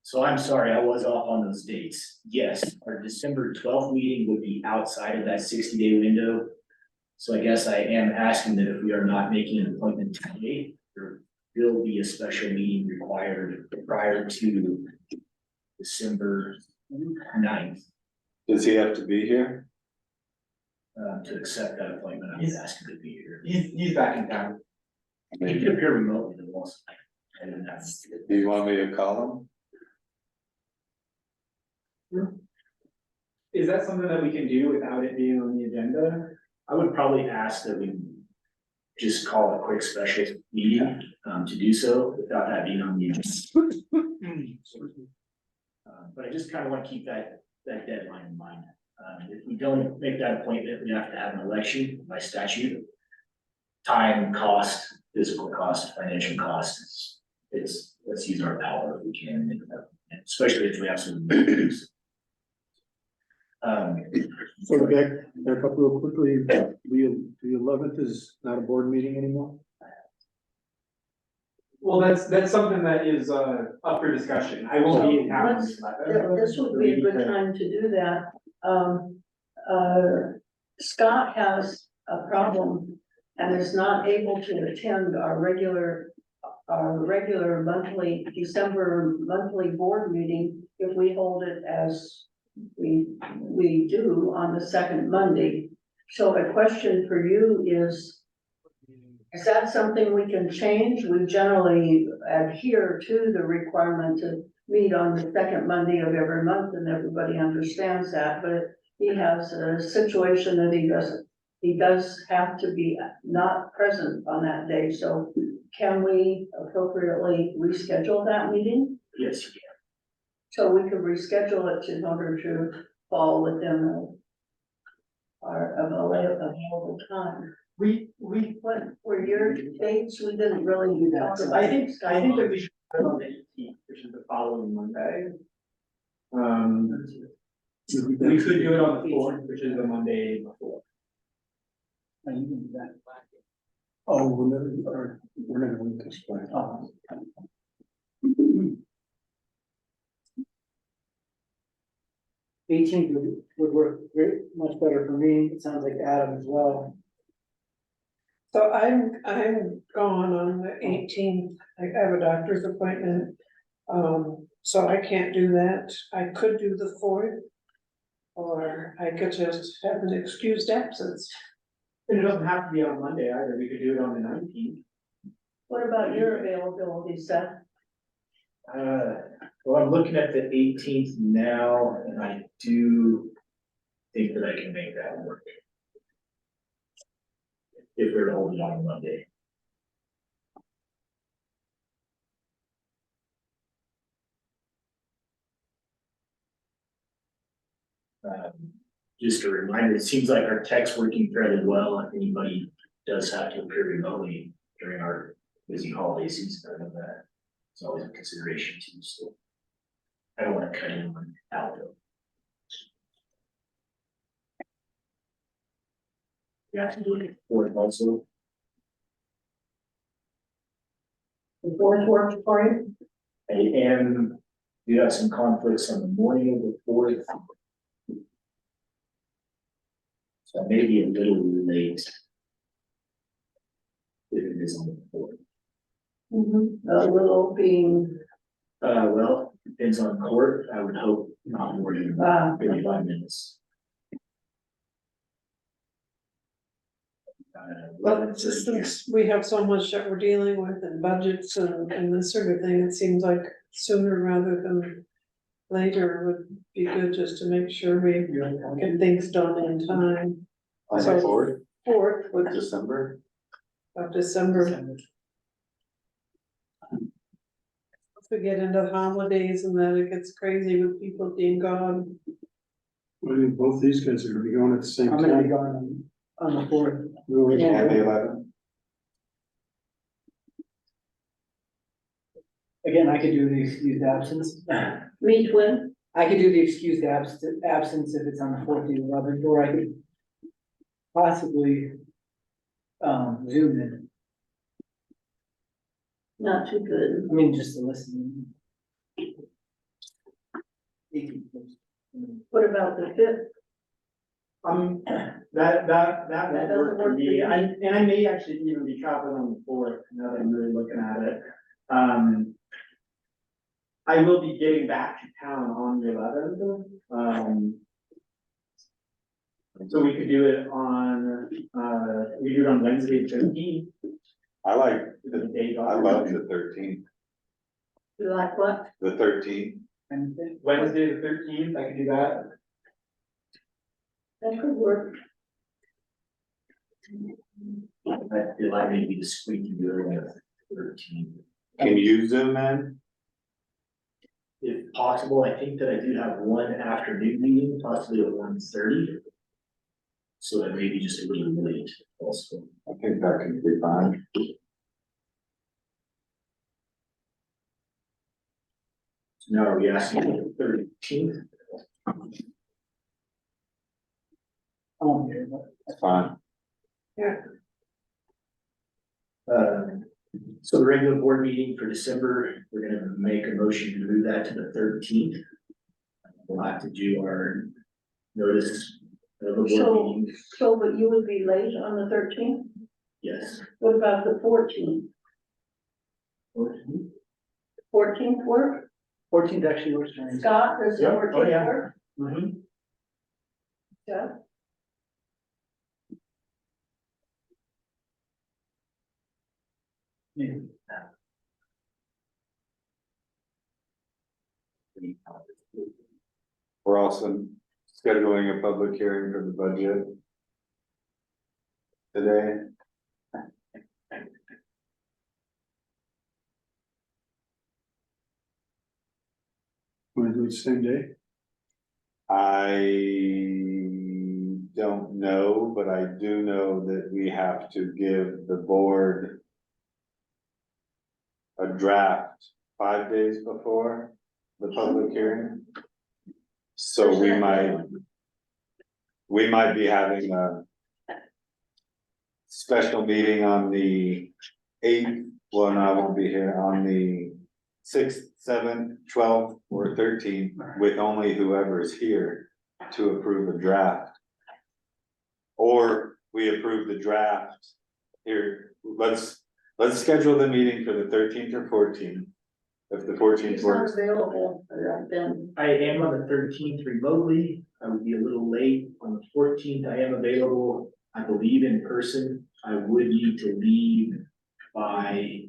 So I'm sorry, I was off on those dates. Yes, our December 12th meeting would be outside of that 60-day window. So I guess I am asking that if we are not making an appointment today, there will be a special meeting required prior to December 9th,
Does he have to be here?
to accept that appointment. I was asking to be here.
He's back in town.
He could appear remotely the most. And that's,
Do you want me to call
Is that something that we can do without it being on the agenda?
I would probably ask that we just call a quick special meeting, to do so without that being on the agenda. But I just kind of want to keep that deadline in mind. If we don't make that appointment, we have to have an election by statute. Time, cost, physical cost, financial costs, let's use our power if we can, make that, especially if we have some.
So back up real quickly, the 11th is not a board meeting anymore?
Well, that's something that is, up for discussion. I won't be in town on the 11th.
This would be a good time to do that. Scott has a problem and is not able to attend our regular monthly, December monthly board meeting if we hold it as we do on the second Monday. So a question for you is that something we can change? We generally adhere to the requirement to meet on the second Monday of every month, and everybody understands that, but he has a situation that he does have to be not present on that day, so can we appropriately reschedule that meeting?
Yes, you can.
So we could reschedule it in order to fall within our available time. What were your dates? We didn't really talk about.
I think that we should put on the 18th, which is the following Monday. We could do it on the 4th, which is the Monday before.
And you can do that.
Oh, we're not going to this way.
Oh. 18th would work great, much better for me. It sounds like Adam as well.
So I'm gone on the 18th. I have a doctor's appointment. So I can't do that. I could do the 4th. Or I could just have an excused absence.
And it doesn't have to be on Monday either, we could do it on the 19th.
What about your availability, Seth?
Well, I'm looking at the 18th now, and I do think that I can make that work. If we're to hold it on Monday. Just a reminder, it seems like our tech's working fairly well. If anybody does have to appear remotely during our busy holiday season, I know that it's always a consideration too, so. I don't want to cut anyone out though. Yeah, I can do it for it also.
The 4th works for you?
And we have some conflicts on the morning of the 4th. So maybe a little late. If it is on the 4th.
A little being,
Well, depends on court, I would hope not more than 35 minutes.
Well, it's just since we have so much that we're dealing with and budgets and this sort of thing, it seems like sooner rather than later would be good just to make sure we get things done in time.
On the
So,
4th
4th
of December.
of December. If we get into the holidays and then it gets crazy with people being gone.
I think both these guys are gonna be going at the same
I'm gonna be
time.
gone on the 4th.
And the 11th.
Again, I could do the excused absence.
meet when?
I could do the excused absence if it's on the 4th and 11th, or I could possibly Zoom in.
Not too good.
I mean, just to listen.
What about the 5th?
That
That
would work
doesn't
for
work for
me,
you?
and I may actually even be traveling on the 4th, now that I'm really looking at it. I will be getting back to town on the 11th, so we could do it on, we do it on Wednesday, 15th.
I like,
The day
I love the 13th,
You like what?
the 13th.
Wednesday, the 13th, I could do that.
That could work.
I feel like maybe the squeaky wheel with 13.
Can you zoom in?
If possible, I think that I do have one afternoon meeting, possibly at 1:30. So that may be just a little late also.
I think that can be fine.
So now are we asking for the 13th?
I won't hear that.
That's fine.
So the regular board meeting for December, we're gonna make a motion to move that to the 13th. We'll have to do our notice of the board
So,
meeting,
so but you would be late on the 13th?
yes.
What about the 14th? 14th work?
14th actually works for me.
Scott, does the
Yep.
14th
Oh, yeah.
work?
Mhm.
Yeah.
Yeah.
We're also scheduling a public hearing for the budget today.
Want to do it the same day?
I don't know, but I do know that we have to give the board a draft 5 days before the public hearing. So we might be having a special meeting on the 8th, well, no, I won't be here, on the 6th, 7th, 12th, or 13th, with only whoever's here. to approve a draft. Or we approve the draft. Here, let's schedule the meeting for the 13th or 14th. If the 14th
He's not
works,
available, then.
I am on the 13th remotely. I would be a little late. On the 14th, I am available, I believe in person. I would need to leave by.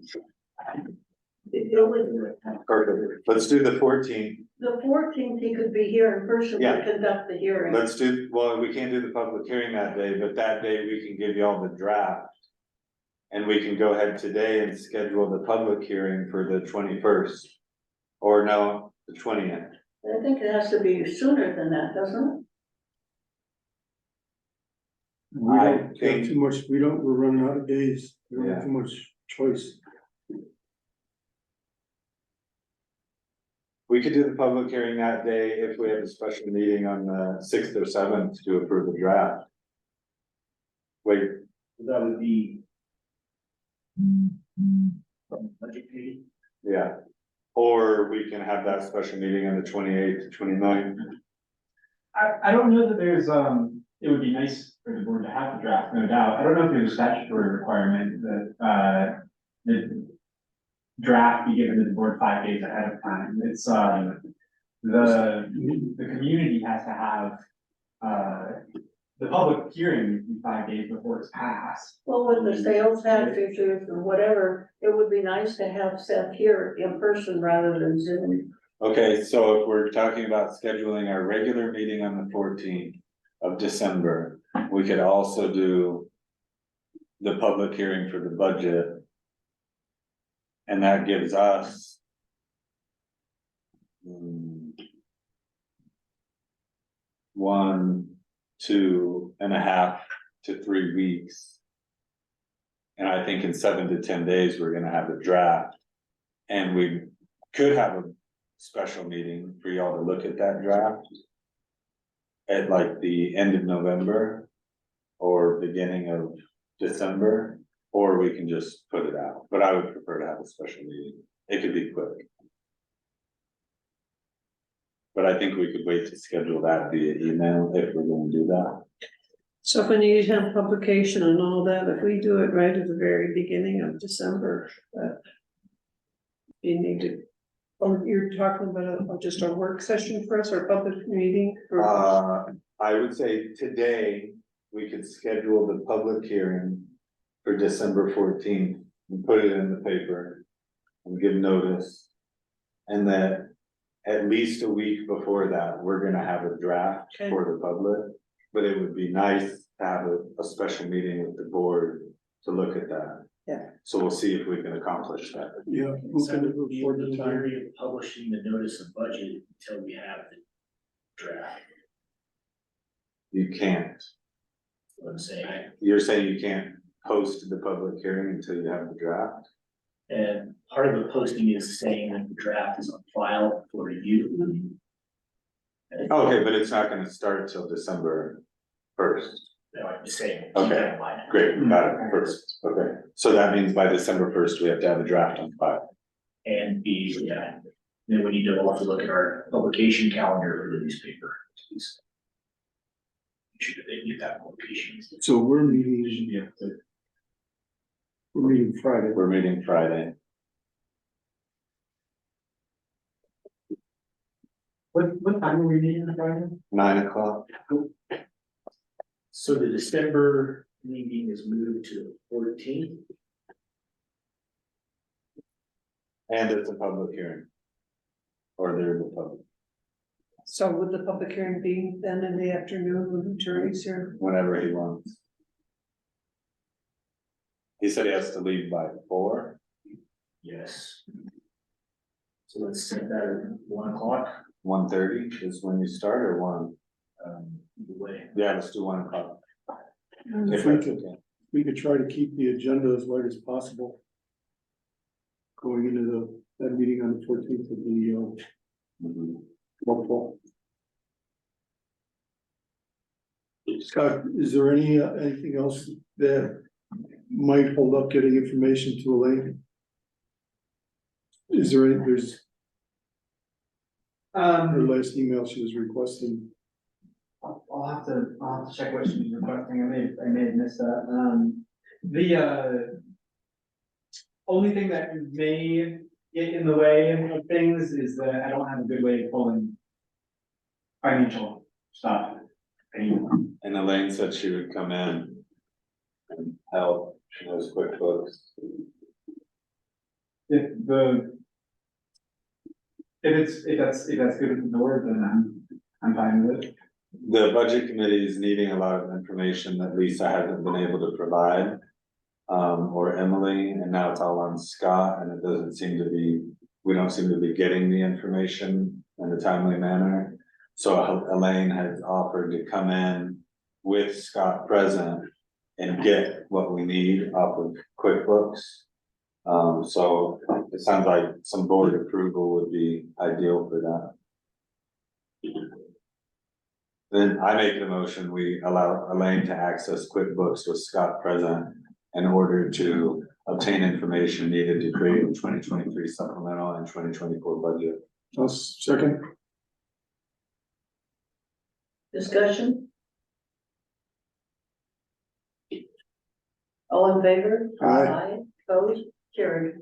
perfect. Let's do the 14th.
The 14th, he could be here in person to
Yeah.
conduct the hearing.
Let's do, well, we can't do the public hearing that day, but that day we can give you all the draft. And we can go ahead today and schedule the public hearing for the 21st. Or no, the 20th.
I think it has to be sooner than that, doesn't
We
I
don't have
think-
too much, we're running out of days, we don't have
Yeah.
too much choice.
We could do the public hearing that day if we have a special meeting on the 6th or 7th to approve the draft. Wait,
That would be. From the budget committee.
yeah. Or we can have that special meeting on the 28th, 29th.
I don't know that there's, it would be nice for the board to have the draft, no doubt. I don't know if there's a statutory requirement that, the draft be given to the board 5 days ahead of time. It's, the community has to have, the public hearing 5 days before it's passed.
Well, with the sales tax issues or whatever, it would be nice to have Seth here in person rather than Zoom.
Okay, so if we're talking about scheduling our regular meeting on the 14th of December, we could also do the public hearing for the budget. And that gives us 1, 2.5 to 3 weeks. And I think in 7 to 10 days, we're gonna have a draft. And we could have a special meeting for y'all to look at that draft. At like the end of November or beginning of December, or we can just put it out, but I would prefer to have a special meeting. It could be quick. But I think we could wait to schedule that via email if we're gonna do that.
So if we need to have publication and all that, if we do it right at the very beginning of December, you need to, or you're talking about just a work session for us or public meeting?
I would say today, we could schedule the public hearing for December 14th and put it in the paper and give notice. And then at least a week before that, we're gonna have a draft
Okay.
for the public. But it would be nice to have a special meeting with the board to look at that.
Yeah.
So we'll see if we can accomplish that.
Yeah.
So it would be a little leery of publishing the notice of budget until we have the draft.
You can't,
What I'm saying,
you're saying you can't post the public hearing until you have the draft?
and part of the posting is saying that the draft is on file for review.
Okay, but it's not gonna start till December 1st.
No, I'm just saying, keep
Okay.
that in mind.
Great, got it, first, okay, so that means by December 1st, we have to have a draft on file.
And be, yeah, then we need to also look at our publication calendar for the newspaper. Make sure they get that publication.
So we're
We
meeting,
should be able to.
we're meeting Friday.
We're meeting Friday.
What time are we meeting on Friday?
9 o'clock,
So the December meeting is moved to the 14th.
and it's a public hearing. Or there's a public,
So would the public hearing be then in the afternoon when the attorney's here?
whenever he wants. He said he has to leave by 4.
Yes. So let's set that at 1 o'clock.
1:30 is when you start, or 1?
Either way.
Yeah, let's do 1 o'clock.
If
If
we
that's
could,
okay.
we could try to keep the agenda as light as possible. Going into that meeting on the 14th would be,
Mhm.
helpful. Scott, is there anything else that might hold up getting information to Elaine? Is there there's her last email she was requesting
I'll have to check what she's requesting, I may have missed that, the, only thing that may get in the way of things is that I don't have a good way of pulling financial stuff.
And Elaine said she would come in and help, she knows QuickBooks.
If that's good with the board, then I'm fine with it.
The budget committee is needing a lot of information that Lisa hasn't been able to provide. Or Emily, and now it's all on Scott, and it doesn't seem to be, we don't seem to be getting the information in a timely manner. So Elaine has offered to come in with Scott present and get what we need off of QuickBooks. So it sounds like some board approval would be ideal for that. Then I make the motion, we allow Elaine to access QuickBooks with Scott present in order to obtain information needed to create the 2023 supplemental and 2024 budget.
Second.
Discussion? All in favor?
Aye.
Opposed? Carried.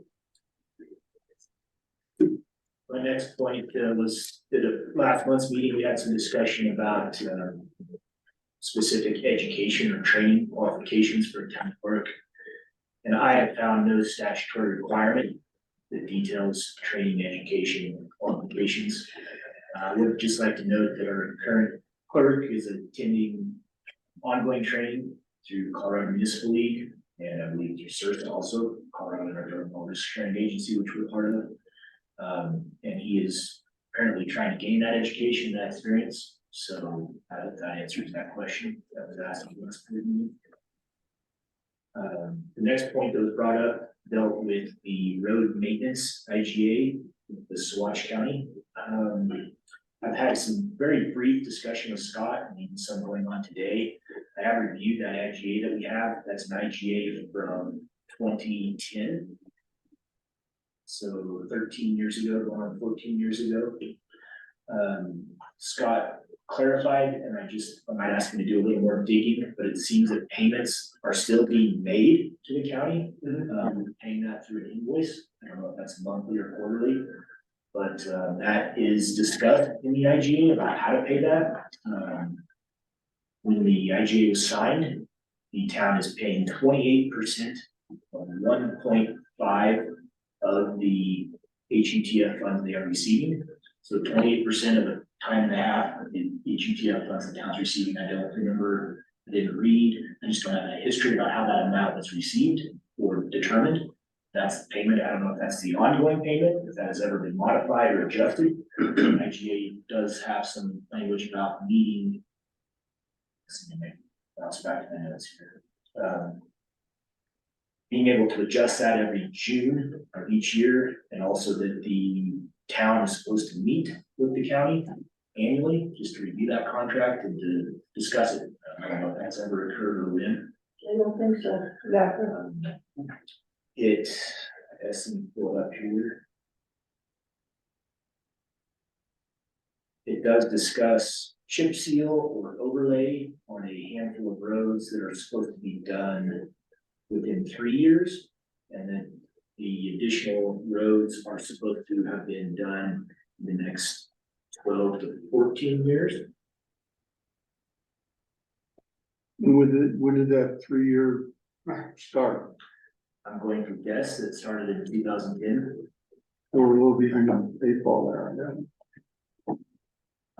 My next point was that at last month's meeting, we had some discussion about specific education or training qualifications for town clerk. And I have found no statutory requirement that details training, education, qualifications. I would just like to note that our current clerk is attending ongoing training through Colorado Municipal League, and I believe through CERTA also, Colorado Intergovernmental Risk Sharing Agency, which we're part of. And he is apparently trying to gain that education, that experience. So I hope that answers that question that was asked in the last meeting. The next point that was brought up dealt with the road maintenance IGA, with the Saguache County. I've had some very brief discussion with Scott, and even some going on today. I have reviewed that IGA that we have. That's an IGA from 2010. So 13 years ago, going on 14 years ago. Scott clarified, and I might ask him to do a little more digging, but it seems that payments are still being made to the county. Paying that through an invoice. I don't know if that's monthly or quarterly, but that is discussed in the IGA about how to pay that. When the IGA was signed, the town is paying 28% of 1.5 of the HUTF funds they are receiving. So 28% of the time and a half of the HUTF funds the town's receiving. I don't remember, I didn't read, I just don't have a history about how that amount was received or determined. That's the payment. I don't know if that's the ongoing payment, if that has ever been modified or adjusted. IGA does have some language about meeting. Bounce back to the notes here. Being able to adjust that every June of each year, and also that the town is supposed to meet with the county annually, just to review that contract and to discuss it. I don't know if that's ever occurred or when.
I don't think so.
It, I guess, let me pull it up here. It does discuss chip seal or overlay on a handful of roads that are supposed to be done within 3 years. And then the additional roads are supposed to have been done in the next 12 to 14 years.
When did that 3-year start?
I'm going to guess it started in 2010.
Or a little behind on baseball there.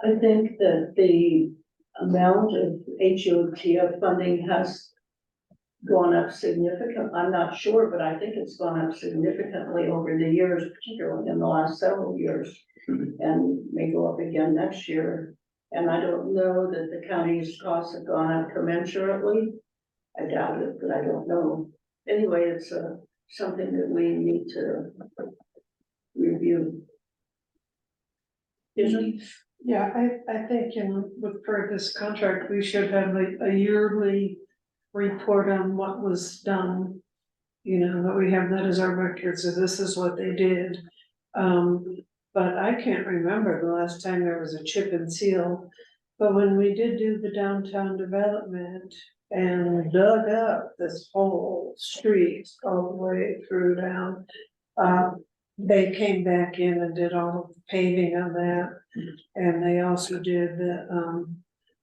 I think that the amount of HOTF funding has gone up significantly. I'm not sure, but I think it's gone up significantly over the years, particularly in the last several years, and may go up again next year. And I don't know that the county's costs have gone up commensurately. I doubt it, but I don't know. Anyway, it's something that we need to review. Is it?
Yeah, I think for this contract, we should have a yearly report on what was done. You know, that we have that as our record, so this is what they did. But I can't remember the last time there was a chip and seal But when we did do the downtown development and dug up this whole street all the way through down, they came back in and did all of the paving on that. And they also did the,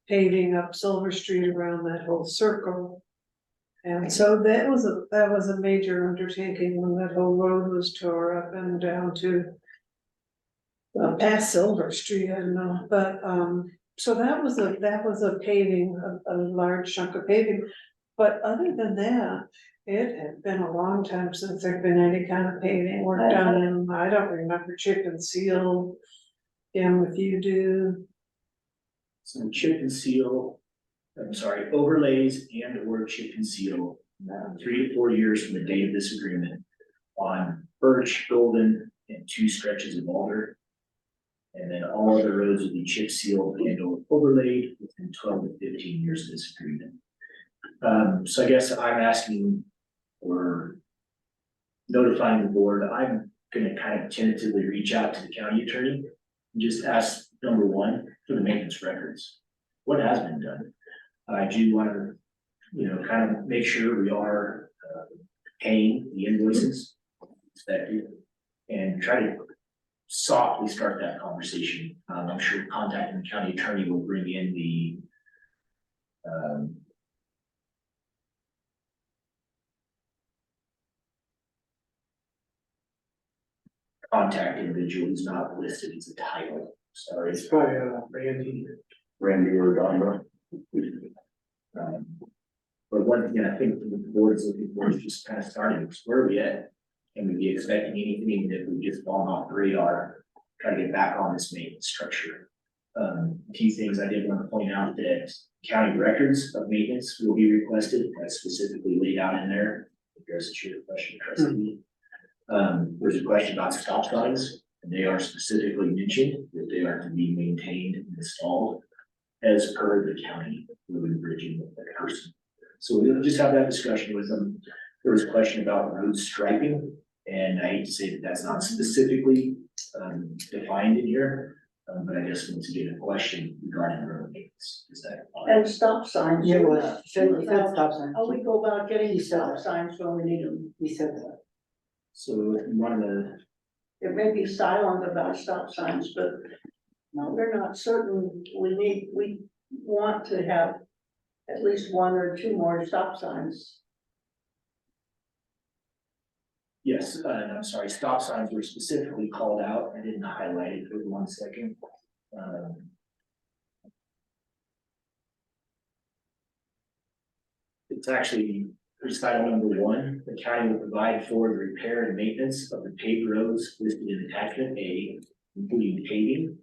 paving up Silver Street around that whole circle. And so that was a major undertaking when that whole road was tore up and down to past Silver Street, I don't know, but, so that was a paving, a large chunk of paving. But other than that, it had been a long time since there'd been any kind of paving work done, and I don't remember chip and seal. If you do.
Some chip and seal, overlays and or chip and seal, 3 to 4 years from the date of this agreement on Birch, Golden, and 2 stretches of Alder. And then all other roads will be chip sealed and or overlaid within 12 to 15 years of this agreement. So I guess I'm asking or notifying the board, I'm gonna kind of tentatively reach out to the county attorney and just ask, number one, for the maintenance records. What has been done? I do want to, kind of make sure we are paying the invoices and try to softly start that conversation. I'm sure contacting the county attorney will bring in the contact individual who's not listed as a title. Sorry.
It's by,
Randy or Donna. But one thing I think the board is looking for is just kind of starting, where are we at? Can we be expecting anything that we just fallen off the radar, try to get back on this maintenance structure? A few things I did want to point out that county records of maintenance will be requested, that's specifically laid out in there. Address your question, trustee. There's a question about stop signs, and they are specifically mentioned that they are to be maintained and installed as per the county road and bridging person. So we'll just have that discussion with them. There was a question about road striping, and I hate to say that that's not specifically defined in here, but I guess once again, a question regarding road maintenance, is that?
And stop signs.
Yeah, well, he said stop sign.
How we go about getting
He said
stop
that.
signs when we need them.
He said that.
So if you wanted to,
It may be silent about stop signs, but we're not certain. We want to have at least 1 or 2 more stop signs.
yes, and I'm sorry, stop signs were specifically called out. I didn't highlight it for 1 second. It's actually recital number 1. The county will provide for the repair and maintenance of the paved roads listed in attachment A, including paving,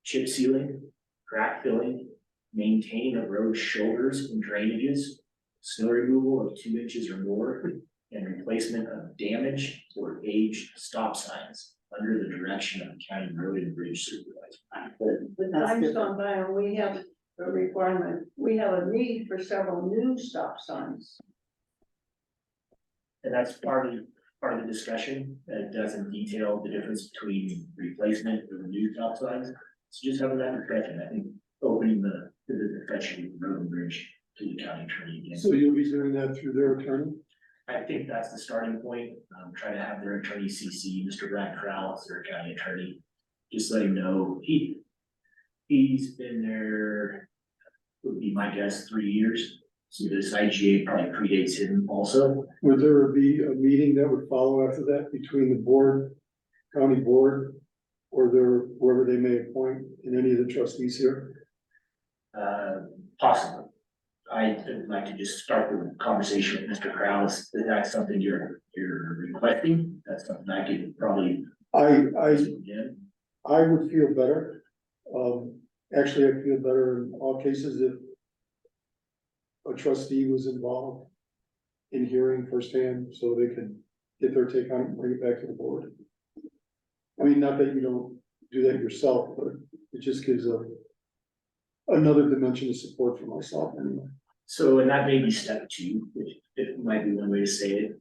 chip sealing, crack filling, maintaining of road shoulders and drainages, snow removal of 2 inches or more, and replacement of damaged or aged stop signs under the direction of the county road and bridge supervisor.
The time's gone by and we have a requirement, we have a need for several new stop signs.
And that's part of the discussion. It doesn't detail the difference between replacement or new stop signs. So just having that discussion, I think opening the discussion with the road and bridge to the county attorney again.
So you'll be doing that through their attorney?
I think that's the starting point. Try to have their attorney CC, Mr. Brad Crowell, their county attorney. Just let him know, he's been there, would be my guess, 3 years. So this IGA probably predates him also.
Would there be a meeting that would follow after that between the board, county board, or whoever they may appoint, and any of the trustees here?
Possibly. I'd like to just start the conversation with Mr. Krause. If that's something you're requesting, that's something I could probably.
I would feel better. Actually, I feel better in all cases if a trustee was involved in hearing firsthand, so they could get their take on it and bring it back to the board. I mean, not that you don't do that yourself, but it just gives another dimension of support for myself anyway.
So, and that may be step 2, which it might be one way to say it.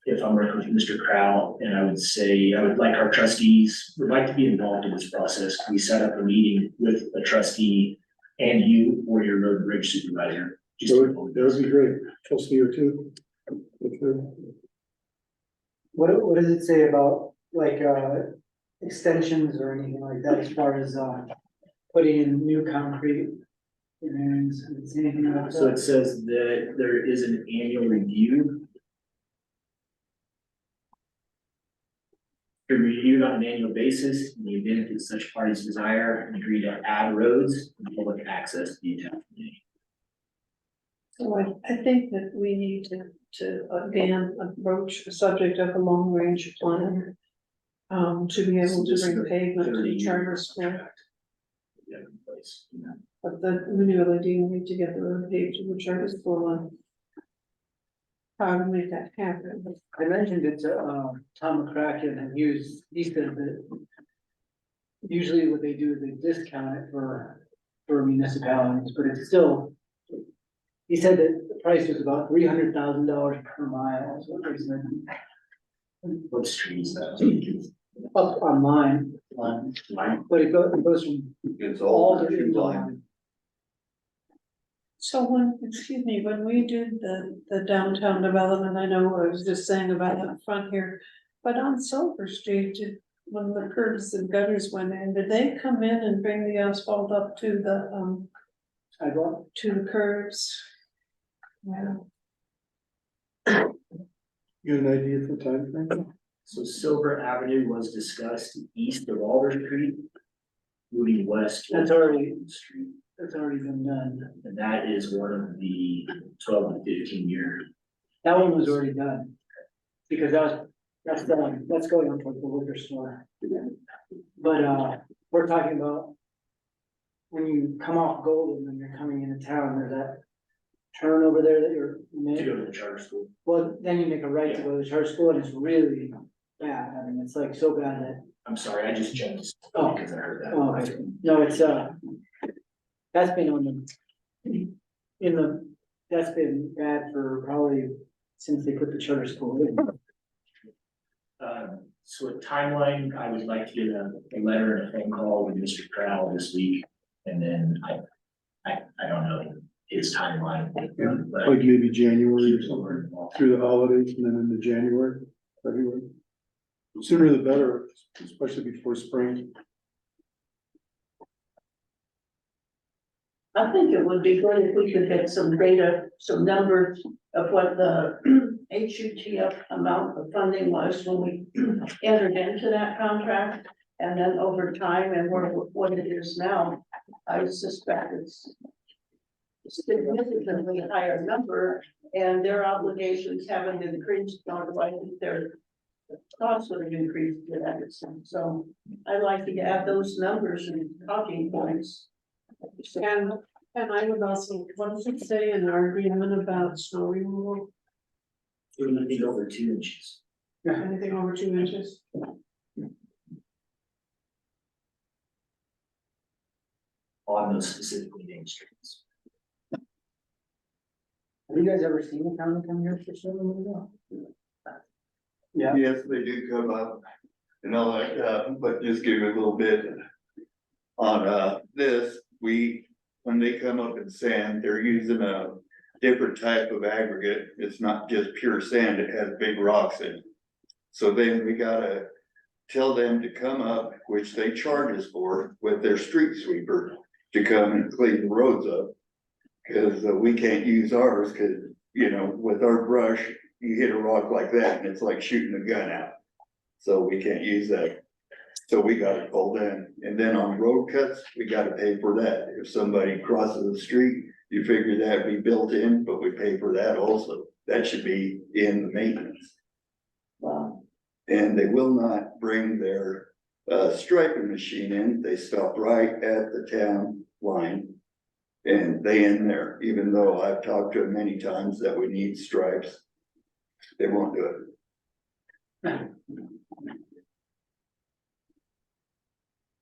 If I'm working with Mr. Crowell, and I would say, I would like our trustees, would like to be involved in this process. Can we set up a meeting with a trustee and you or your road bridge supervisor. Just
That would be great, trustee or two. Okay.
What does it say about like, extensions or anything like that as far as, putting in new concrete? And anything like
So
that?
it says that there is an annual review. To be reviewed on an annual basis, in the event that such parties desire and agree to add roads and public access to the town community.
So I think that we need to again approach the subject of a long range plan. To be able to bring pavement to the charter school,
Yeah, in place,
but we really do need to get the road paved to the charter school and. How to make that happen.
I mentioned it to, Tom McCracken, and he said that usually what they do is they discount it for municipalities, but it's still, he said that the price was about $300,000 per mile, is what they said.
What street is that?
Up on mine, but it goes from
It's
all
all
the
line.
line.
So when we did the downtown development, I know I was just saying about up front here, but on Silver Street, when the curbs and gutters went in, did they come in and bring the asphalt up to the,
Sidewalk?
to the curbs? Yeah.
You got an idea for time frame?
So Silver Avenue was discussed east of Alder Street, moving west.
That's already-
Street,
That's already been done.
and that is one of the 12 to 15 year.
That one was already done. Because that's done, that's going on toward the liquor store. But, we're talking about when you come off Golden and you're coming into town, there's that turn over there that you're.
To go to the charter school.
Well, then you make a right to go to the charter school and it's really bad. I mean, it's like so bad that.
I'm sorry, I just jumped
Oh.
because I heard that.
Oh, okay. No, it's, that's been on that's been bad for probably since they put the charter school in.
So a timeline, I would like to get a letter and a phone call with Mr. Crowell this week, and then I don't know his timeline. But
Like maybe January or something, through the holidays and then into January, February. Sooner the better, especially before spring.
I think it would be great if we could get some data, some numbers of what the HUTF amount of funding was when we entered into that contract. And then over time and what it is now, I suspect it's a significantly higher number, and their obligations haven't increased, nor do I think their costs would have increased to that extent. So I'd like to add those numbers and talking points.
And I would also, what does it say in our agreement about snow removal?
anything over 2 inches.
Anything over 2 inches?
On those specifically named streets.
Have you guys ever seen the county come here for snow removal? Yeah.
Yes, they do come up and all like that, but just give it a little bit. On this, when they come up in sand, they're using a different type of aggregate. It's not just pure sand, it has big rocks in it. So then we gotta tell them to come up, which they charge us for, with their street sweeper to come and clean the roads up. Cause we can't use ours, cause with our brush, you hit a rock like that and it's like shooting a gun out. So we can't use that. So we got it pulled in, and then on road cuts, we gotta pay for that. If somebody crosses the street, you figure that'd be built in, but we pay for that also. That should be in the maintenance. And they will not bring their striping machine in. They stop right at the town line. And they in there, even though I've talked to them many times that we need stripes. They won't do it.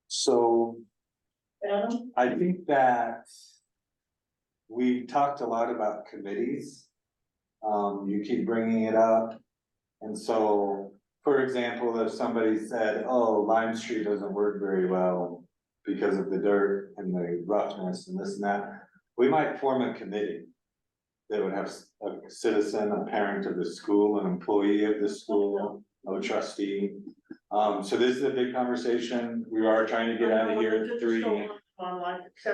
So
Adam?
I think that we talked a lot about committees. You keep bringing it up. And so, for example, if somebody said, oh, Lime Street doesn't work very well because of the dirt. and the roughness and this and that, we might form a committee. That would have a citizen, a parent of the school, an employee of the school, a trustee. So this is a big conversation, we are trying to get out of here at 3.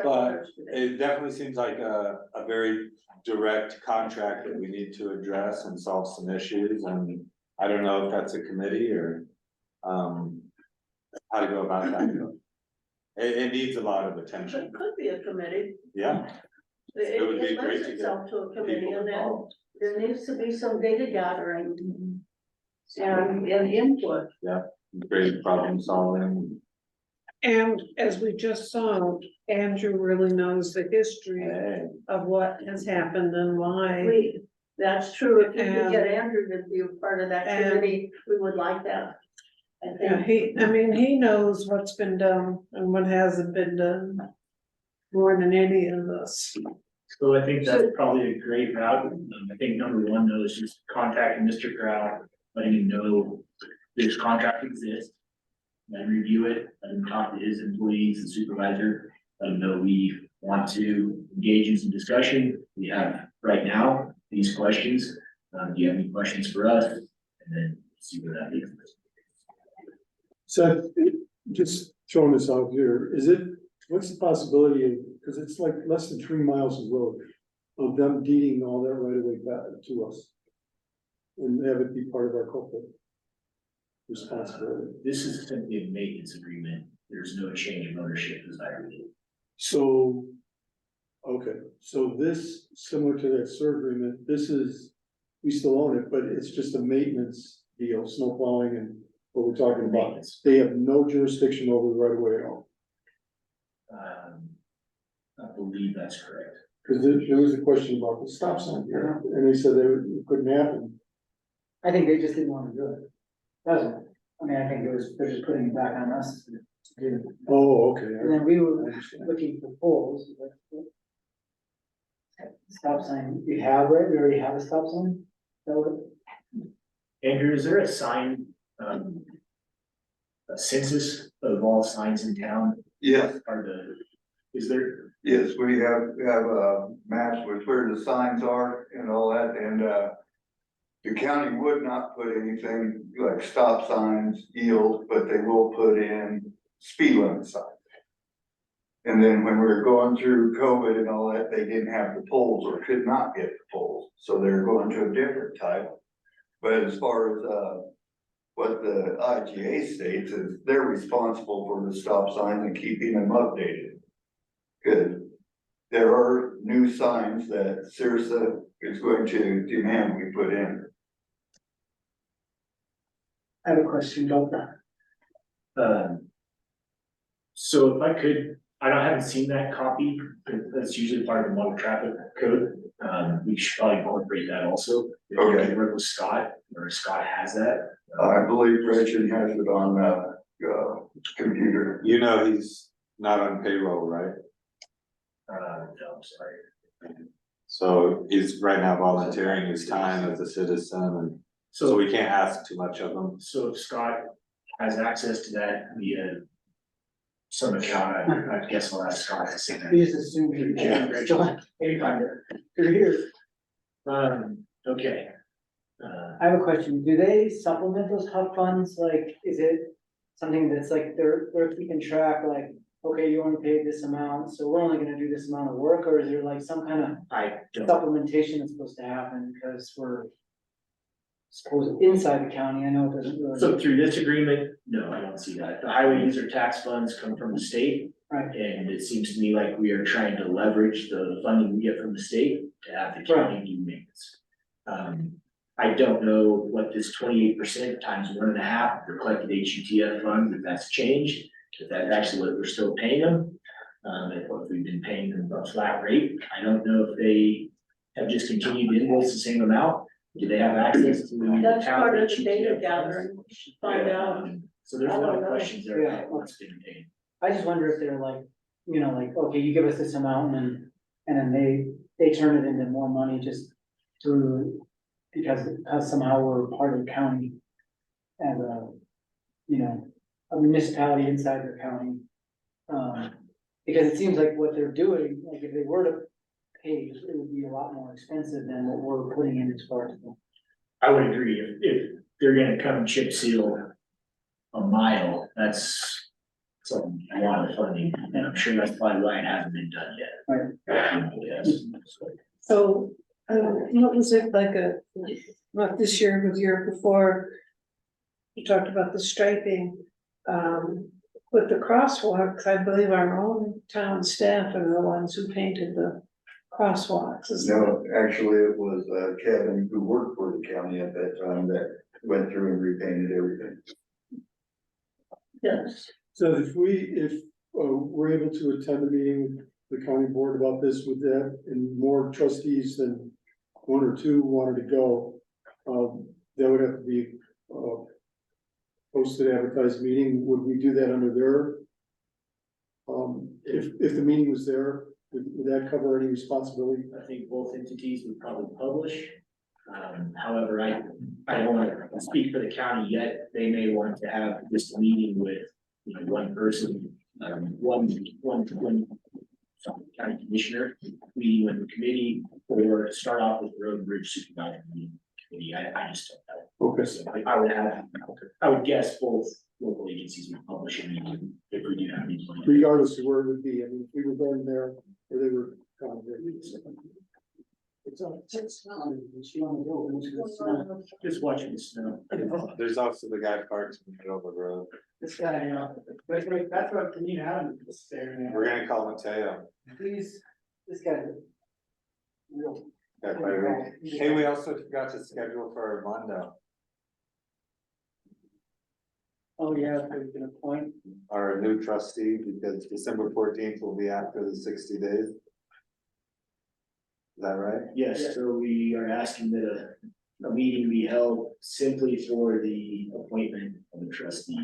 But it definitely seems like a very direct contract that we need to address and solve some issues, and I don't know if that's a committee or, how to go about that. It needs a lot of attention,
It could be a committee.
yeah. It would be
It
great
lends
to get
itself to a committee,
people
and then
involved.
there needs to be some data gathering. And input.
Great problem solving.
And as we just saw, Andrew really knows the history
Hey,
of what has happened and why.
That's true, if you could
And-
get Andrew to be a part of that
and-
committee, we would like that. I
Yeah,
think,
he knows what's been done and what hasn't been done more than any of us.
So I think that's probably a great route. I think number one though is just contacting Mr. Crow, letting him know this contract exists. Let him review it, let him talk to his employees and supervisor, let him know we want to engage in some discussion. We have right now these questions. Do you have any questions for us? And then see where that leads us.
So just throwing this out here, what's the possibility of, because it's like less than 3 miles of road, of them deeding all that right away back to us? And have it be part of our corporate responsibility.
This is simply a maintenance agreement. There's no change of ownership desired.
So, okay, so this, similar to that SIR agreement, we still own it, but it's just a maintenance deal, snow plowing and what we're talking about.
Maintenance.
They have no jurisdiction over the right of way at all.
I believe that's correct.
Because there was a question about the stop sign here, and they said it couldn't happen.
I think they just didn't wanna do it. Doesn't it? I mean, I think they're just putting it back on us to do.
Oh, okay.
And then we
I
were
understand.
looking for poles. Stop sign, we already have a stop sign? So,
Andrew, is there a sign, a census of all signs in town?
Yes,
Is there?
yes, we have maps with where the signs are and all that, and, the county would not put anything like stop signs, yield, but they will put in speed limit signs. And then when we were going through COVID and all that, they didn't have the poles or could not get the poles, so they're going to a different type. But as far as, what the IGA states is they're responsible for the stop signs and keeping them updated. Good. There are new signs that Sarasa is going to demand we put in.
I have a question about that.
So if I could, I haven't seen that copy, that's usually part of the model traffic code. We should probably incorporate that also. If you
Okay.
can work with Scott, or Scott has that.
I believe Gretchen has it on, computer.
You know, he's not on payroll, right?
No, I'm sorry.
So he's right now volunteering his time as a citizen, and so we can't ask too much of him.
So if Scott has access to that via some account, I guess I'll ask Scott to see that.
We just assumed you
Yeah.
still have to pay under. You're here.
Okay.
I have a question. Do they supplement those HUD funds? Like, is it something that's like they're keeping track, like, okay, you only paid this amount, so we're only gonna do this amount of work, or is there like some kind of
I don't,
supplementation that's supposed to happen because we're supposed inside the county? I know it doesn't really.
so through this agreement, no, I don't see that. The highway user tax funds come from the state.
Right.
And it seems to me like we are trying to leverage the funding we get from the state to have the county do maintenance. I don't know what this 28% times 1.5 for collected HUTF funds, if that's changed, if that's actually what we're still paying them. If we've been paying them a flat rate, I don't know if they have just continued to invoice the same amount. Do they have access to the
that's
town
part of the
HUTF
data
funds?
gathering, we should find out.
So there's a
I
lot
don't
of
know.
questions there
Yeah.
about what's being paid.
I just wonder if they're like, you know, like, okay, you give us this amount and then they turn it into more money just through, because somehow we're part of the county as a, you know, a municipality inside the county. Because it seems like what they're doing, like if they were to pay, it would be a lot more expensive than what we're putting in as far as.
I would agree, if they're gonna come and chip seal a mile, that's some, a lot of funding, and I'm sure that's probably why it hasn't been done yet. Yes.
So, what was it like not this year, but the year before? You talked about the striping, with the crosswalks, I believe our own town staff are the ones who painted the crosswalks.
No, actually, it was Kevin who worked for the county at that time that went through and repainted everything.
Yes.
So if we're able to attend a meeting with the county board about this with that, and more trustees than one or two wanted to go, that would have to be, posted advertised meeting. Would we do that under their? If the meeting was there, would that cover any responsibility?
I think both entities would probably publish. However, I don't want to speak for the county yet. They may want to have just a meeting with, you know, one person, one county commissioner, meeting with the committee, or start off with the road and bridge supervisor meeting committee. I just don't know.
Okay.
So I would guess both local agencies would publish a meeting if we do have any.
Regardless of where it would be, I mean, if we were going there, or they were.
It's not, she wanna go, it's not.
Just watching the snow.
There's also the guy parked in the middle of the road.
This guy,
That's what you need to have there.
We're gonna call Mateo.
please, this guy. Real.
That by the way. Hey, we also forgot to schedule for Armando,
Oh, yeah, there's been a point.
our new trustee, because December 14th will be after the 60 days. Is that right?
Yes, so we are asking that a meeting be held simply for the appointment of the trustee.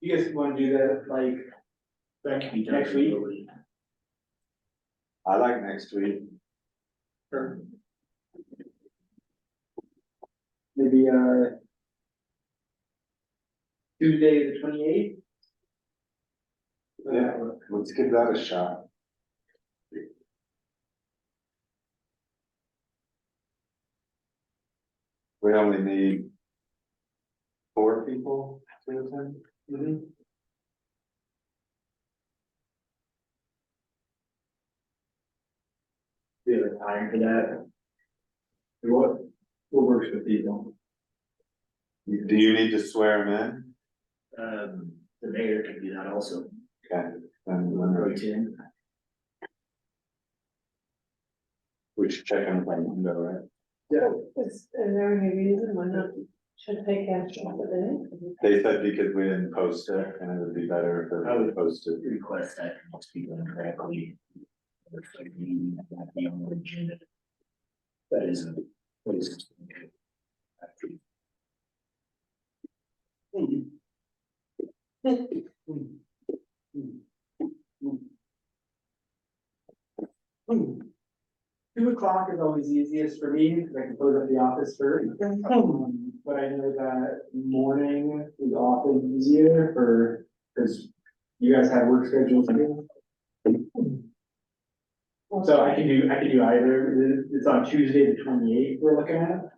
You guys wanna do that, like,
That can be done
Next week?
early.
I like next week.
maybe, Tuesday the 28th?
Yeah, let's give that a shot. We only need 4 people to attend.
Do you have a time for that?
What works with people?
Do you need to swear him
The mayor can do that also.
in? Okay, then
Pro Tim.
we should check on the window, right?
Is there any reason why not should take action today?
They said because we didn't post it, and it would be better if it was posted.
Request that from most people incorrectly. Be on the agenda. That isn't.
Two o'clock is always easiest for me, because I can close up the office first. But I know that morning is often easier because you guys have work schedules too. So I can do either. It's on Tuesday the 28th we're looking at.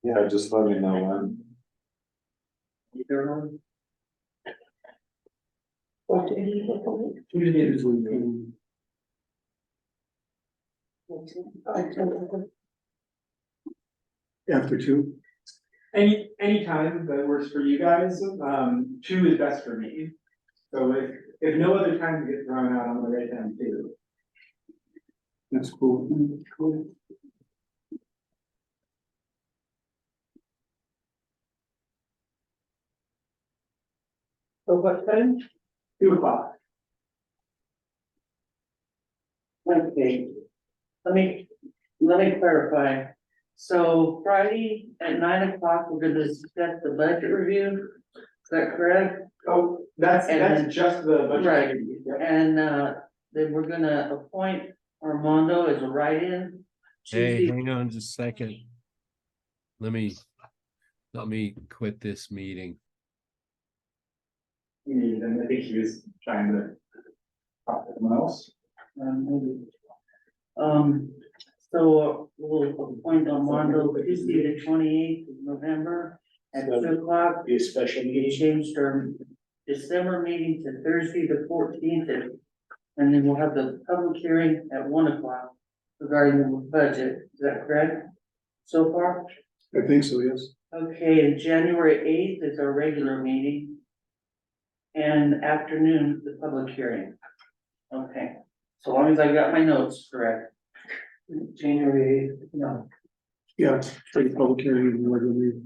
Yeah, just let me know when.
What do you think?
Tuesday is weekend.
After 2?
Any time that works for you guys, 2 is best for me. So if no other time gets thrown out, I'm gonna write down 2.
That's cool. Cool.
So what time?
2 o'clock.
Okay, let me clarify. So Friday at 9 o'clock, we're gonna discuss the budget review, is that correct?
Oh, that's just the budget.
Right.
review, yeah.
And then we're gonna appoint Armando is a write-in.
Hey,
Tuesday.
hang on just a second. Let me quit this meeting.
And I think he was trying to talk to someone else.
So we'll appoint Armando Tuesday, the 28th of November at 2 o'clock.
Be a special
We
meeting.
changed our December meeting to Thursday, the 14th, and then we'll have the public hearing at 1 o'clock regarding the budget. Is that correct? So far?
I think so, yes.
Okay, and January 8th is our regular meeting. And afternoon, the public hearing. Okay, so long as I got my notes correct.
January, no.
Yeah, for the public hearing, and we're gonna leave.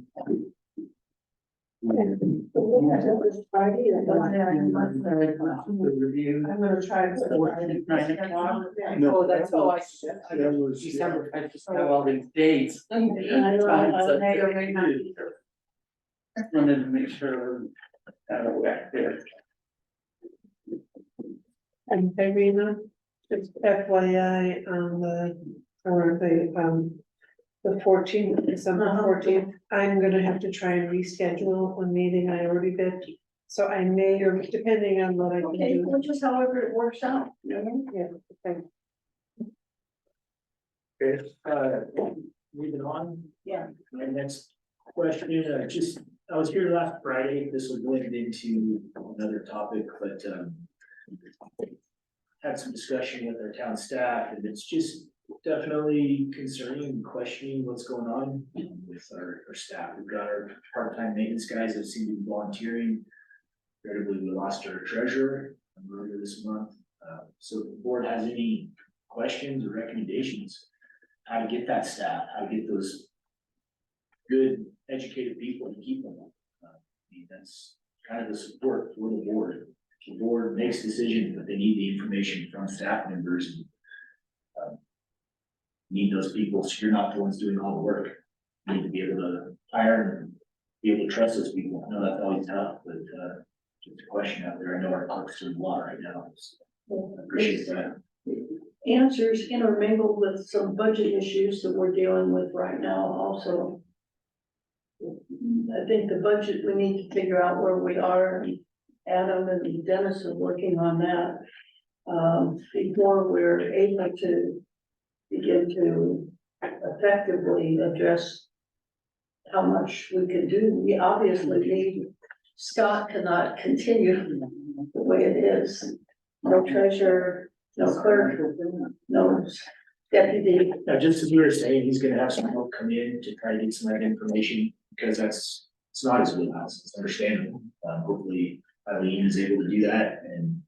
Friday, I don't have any month.
The review.
I'm gonna try to.
9 o'clock.
No.
Oh, that's all I should.
That was, yeah.
December, I just have all these dates.
I may or may not be there.
Wanted to make sure we're out of whack there.
And Irina, just FYI on the 14th, December 14th, I'm gonna have to try and reschedule a meeting I already did. So I may, or depending on what I can
Okay,
do.
well, just however it works out.
Yeah, okay.
Moving on.
Yeah.
My next question, I was here last Friday, this will blend into another topic, but, had some discussion with our town staff, and it's just definitely concerning and questioning what's going on with our staff. We've got our part-time maintenance guys that seem to be volunteering. Incredibly, we lost our treasurer earlier this month. So if the board has any questions or recommendations, how to get that staff, how to get those good, educated people and keep them. I mean, that's kind of the support for the board. The board makes decisions, but they need the information from staff members and need those people, so you're not the ones doing all the work. You need to be able to hire and be able to trust those people. I know that's always tough, but just a question out there. I know our clerks are a lot right now. So I appreciate that.
Answers intermingled with some budget issues that we're dealing with right now also. I think the budget, we need to figure out where we are. Adam and Dennis are working on that. Before we're able to begin to effectively address how much we can do. We obviously need, Scott cannot continue the way it is. No treasurer, no clerk, no deputy.
Now, just as we were saying, he's gonna have some help come in to try to get some of that information, because it's not his wheelhouse, it's understandable. Hopefully Eileen is able to do that and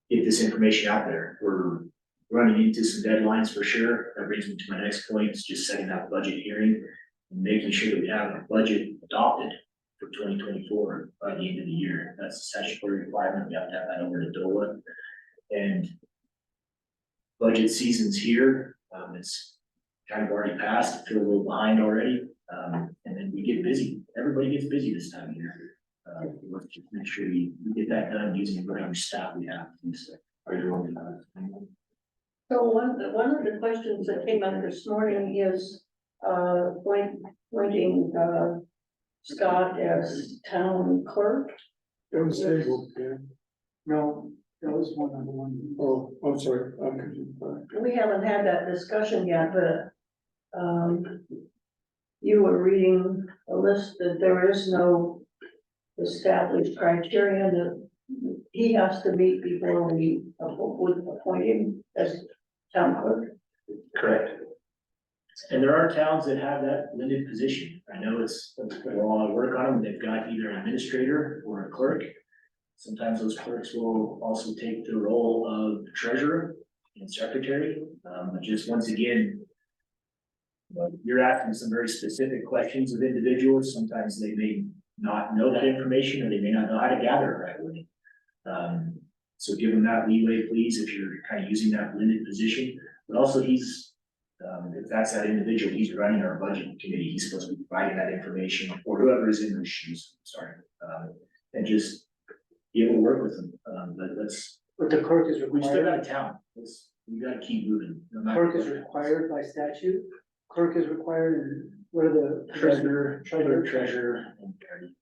get this information out there. We're running into some deadlines for sure. That brings me to my next point, is just setting that budget hearing and making sure that we have a budget adopted for 2024 by the end of the year. That's a statutory requirement. We have to have that over to DOLA. And budget season's here. It's kind of already passed. I feel a little behind already. And then we get busy. Everybody gets busy this time of year. Let's just make sure we get that done using whatever staff we have. Are you on that?
So one of the questions that came up this morning is, appointing, Scott as town clerk.
That was tabled, yeah.
No, that was one of the ones.
Oh, I'm sorry, I'm confused.
We haven't had that discussion yet, but, you were reading a list that there is no established criteria that he has to meet before we would appoint him as town clerk.
Correct. And there are towns that have that limited position. I know it's been a lot of work on them. They've got either an administrator or a clerk. Sometimes those clerks will also take the role of treasurer and secretary. But just once again, you're asking some very specific questions of individuals. Sometimes they may not know that information, or they may not know how to gather it right away. So give them that leeway, please, if you're kind of using that limited position. But also he's, if that's that individual, he's running our budget committee. He's supposed to be providing that information, or whoever is in those shoes, sorry. And just be able to work with them. But let's,
But the clerk is
we still
required.
got a town. We gotta keep moving. no matter
Clerk is
what.
required by statute, clerk is required, and what are the?
Treasurer, treasurer, and party.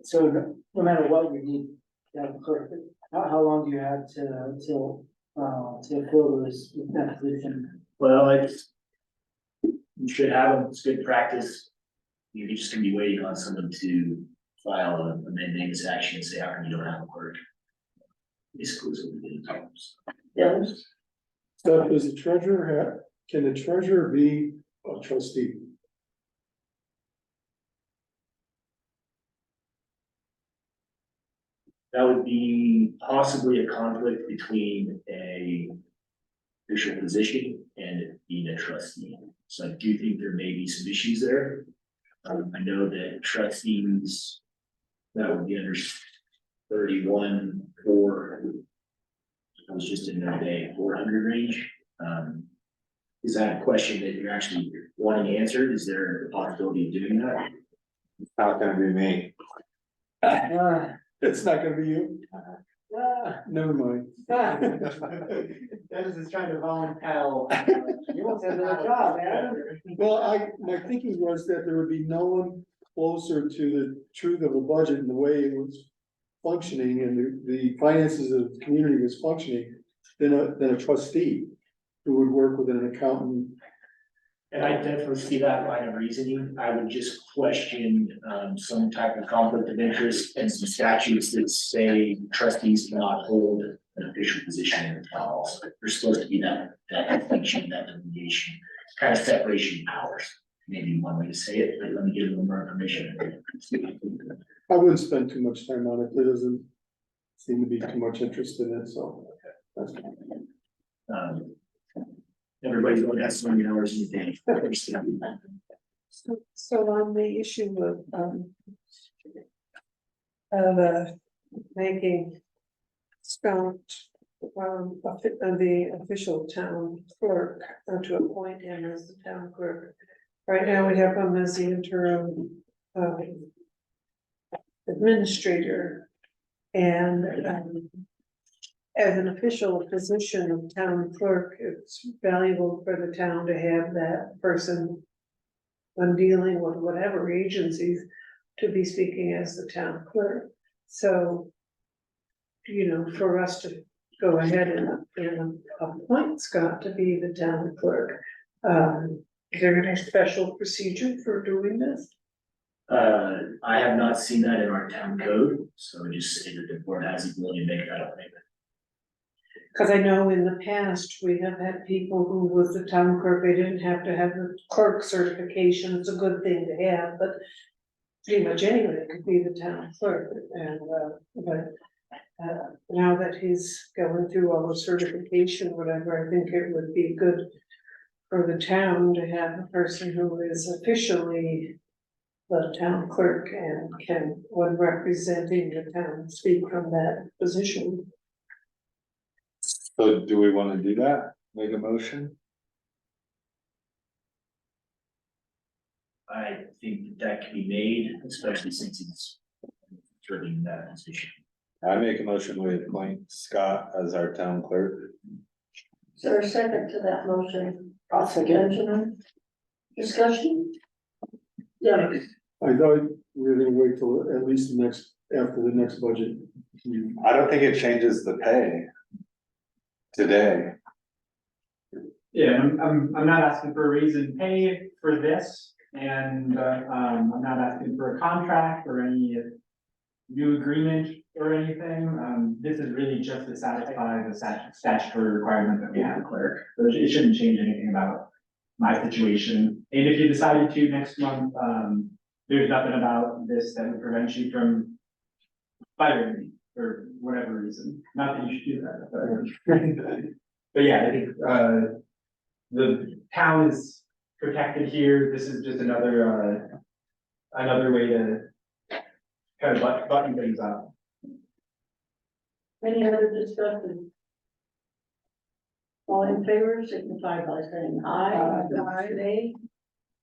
So no matter what, we need to have a clerk. How long do you have to fill this, that position?
Well, you should have them, it's good practice. You're just gonna be waiting on someone to file a mandamus action and say, how come you don't have a clerk? Basically, is what it is.
Yes.
So does the treasurer have, can the treasurer be a trustee?
That would be possibly a conflict between a official position and being a trustee. So I do think there may be some issues there. I know that trustees, that would be under 31, I was just in the 400 range. Is that a question that you're actually wanting answered? Is there a possibility of doing that?
It's not gonna be me.
It's not gonna be you? Never mind.
Dennis is trying to volunteer. You want to have another job, man.
Well, my thinking was that there would be no one closer to the truth of a budget and the way it was functioning and the finances of the community was functioning than a trustee who would work with an accountant.
And I definitely see that line of reasoning. I would just question some type of conflict of interest and some statutes that say trustees cannot hold an official position in the town hall. So there's supposed to be that distinction, that delineation, kind of separation of powers. Maybe one way to say it, but let me give a little more information.
I wouldn't spend too much time on it. There doesn't seem to be too much interest in it, so. That's
Everybody's going to have so many hours in a day.
So on the issue of making Scott, the official town clerk, to appoint him as the town clerk. Right now, we have him as the interim, administrator. And, as an official position of town clerk, it's valuable for the town to have that person when dealing with whatever agencies to be speaking as the town clerk. So, you know, for us to go ahead and appoint Scott to be the town clerk, is there any special procedure for doing this?
I have not seen that in our town code, so I just say that the board has the ability to make that appointment.
Cause I know in the past, we have had people who was the town clerk, they didn't have to have the clerk certification, it's a good thing to have, but pretty much anyone could be the town clerk, and, now that he's going through all the certification, whatever, I think it would be good for the town to have a person who is officially the town clerk and can, when representing the town, speak from that position.
So do we wanna do that? Make a motion?
I think that can be made, especially since he's serving that position.
I make a motion, we appoint Scott as our town clerk.
Is there a second to that motion?
I'll second.
Benjamin? Discussion? Yeah.
I thought we were gonna wait till at least after the next budget.
I don't think it changes the pay today.
Yeah, I'm not asking for a raise in pay for this, and, I'm not asking for a contract or any new agreement or anything. This is really just to satisfy the statutory requirement that we have a clerk. So it shouldn't change anything about my situation. And if you decided to next month, there's nothing about this that would prevent you from firing me for whatever reason. Not that you should do that. But yeah, I think, the town is protected here. This is just another way to kind of button things up.
Any other discussion? All in favor, signify by saying aye. Aye. Nay.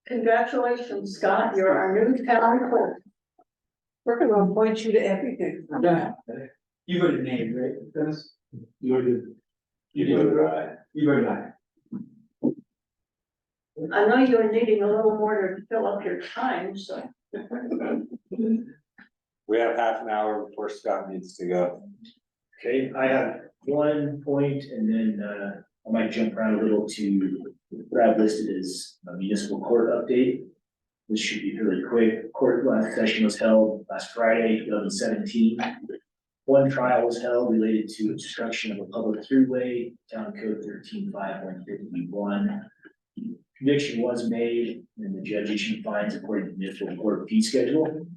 Congratulations, Scott, you're our new town clerk.
We're gonna appoint you to everything.
You voted nay, right, Dennis?
You did.
You voted aye.
You voted aye.
I know you're needing a little more to fill up your time, so.
We have half an hour before Scott needs to go.
Okay, I have one point and then, I might jump around a little to what I've listed as a municipal court update. This should be really quick. Court last session was held last Friday, 11/17. One trial was held related to obstruction of a public throughway, town code 13-5-151. Conviction was made and the judge issued fines according to the municipal court fee schedule.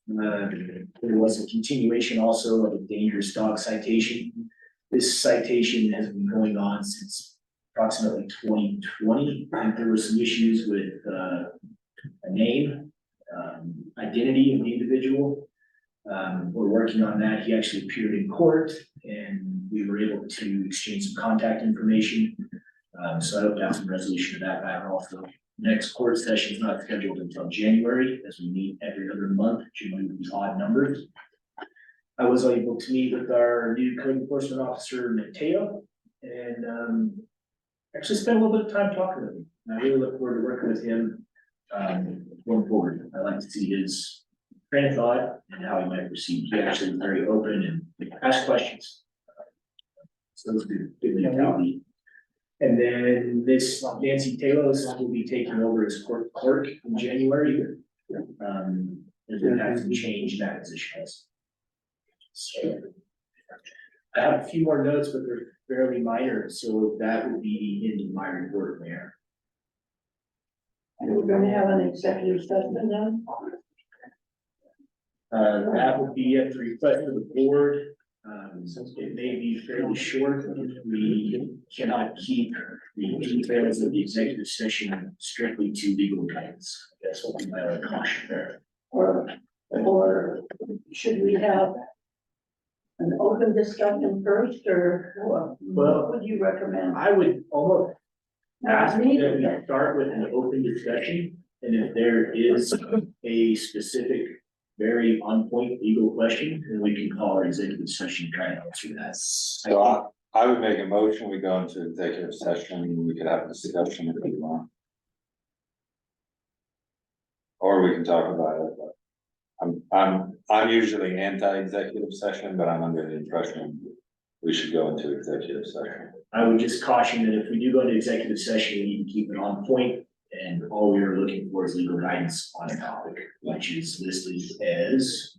There was a continuation also of a dangerous dog citation. This citation has been going on since approximately 2020. I think there were some issues with a name, identity of the individual. We're working on that. He actually appeared in court and we were able to exchange some contact information. So I hope to have some resolution of that matter also. Next court session is not scheduled until January, as we meet every other month, generally with odd numbers. I was able to meet with our new code enforcement officer, Mateo, and actually spent a little bit of time talking with him. And I really look forward to working with him going forward. I like to see his train of thought and how he might proceed. He actually was very open and asked questions. So it was good mentality. And then this Nancy Talos will be taking over as court clerk in January. There's been had some change in that position. So I have a few more notes, but they're fairly minor, so that would be in my report, Mayor.
And we're gonna have an executive session then?
That would be at the request of the board. It may be fairly short if we cannot keep the details of the executive session strictly to legal guidance. That's what we might want to caution there.
Or should we have an open discussion first, or what would you recommend?
I would almost ask that
Me?
we start with an open discussion, and if there is a specific, very on point legal question, then we can call our executive session and try and answer that.
So I would make a motion, we go into executive session, and we could have a discussion if you want. Or we can talk about it, but I'm usually anti-executive session, but I'm under the impression we should go into executive session.
I would just caution that if we do go into executive session, we need to keep it on point, and all we are looking for is legal guidance on a topic, which is listed as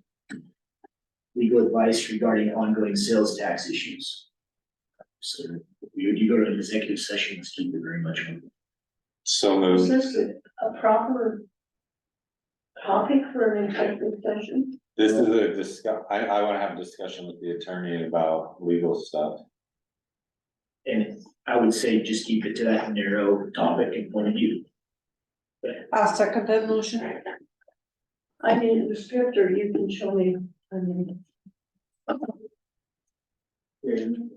legal advice regarding ongoing sales tax issues. So if you go to an executive session, let's keep it very much open.
So
Is
moved.
this a proper topic for an executive session?
This is I wanna have a discussion with the attorney about legal stuff.
And I would say just keep it to that narrow topic and point of view.
I'll second that motion.
I need the script, or you can show me. I mean,
I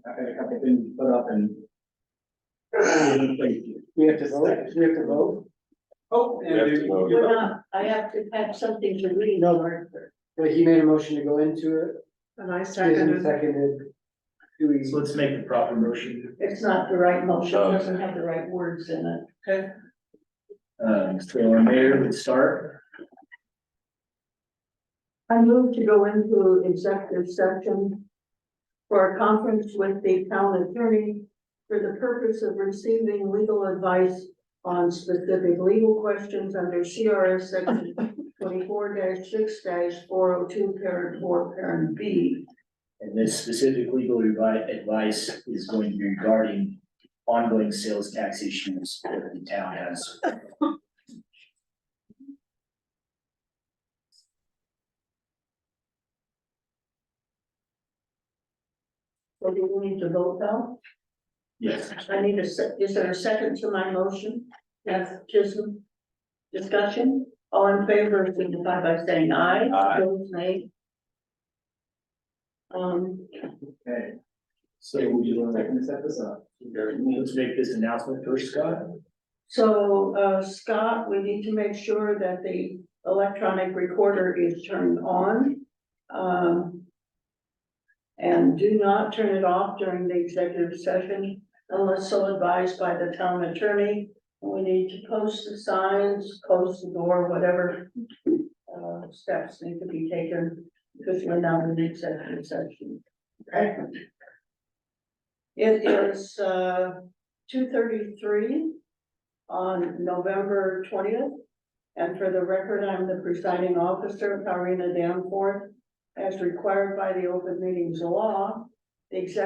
got a couple things put up and. We have to vote? Oh,
We have to vote.
we're not, I have to have something to read.
No. But he made a motion to go into it.
And I
Susan
seconded.
seconded. Do we?
So let's make the proper motion.
It's not the right motion, it doesn't have the right words in it.
Okay. So our mayor would start.
I move to go into executive session for a conference with the town attorney for the purpose of receiving legal advice on specific legal questions under CRS section 24-6-402, parent 4, parent B.
And this specific legal advice is going to be regarding ongoing sales tax issues that the town has.
So do we need to vote now?
Yes.
I need is there a second to my motion? Yes, Chisholm. Discussion, all in favor, signify by saying aye.
Aye.
Opposed, nay.
Okay. So we will set this up. Let's make this announcement first, Scott.
So, Scott, we need to make sure that the electronic recorder is turned on. And do not turn it off during the executive session. unless so advised by the town attorney. We need to post the signs, close the door, whatever steps need to be taken, because we're now in the executive session. Okay. It is 2:33 on November 20th. And for the record, I'm the presiding officer, Karina Danforth. As required by the open meetings law, this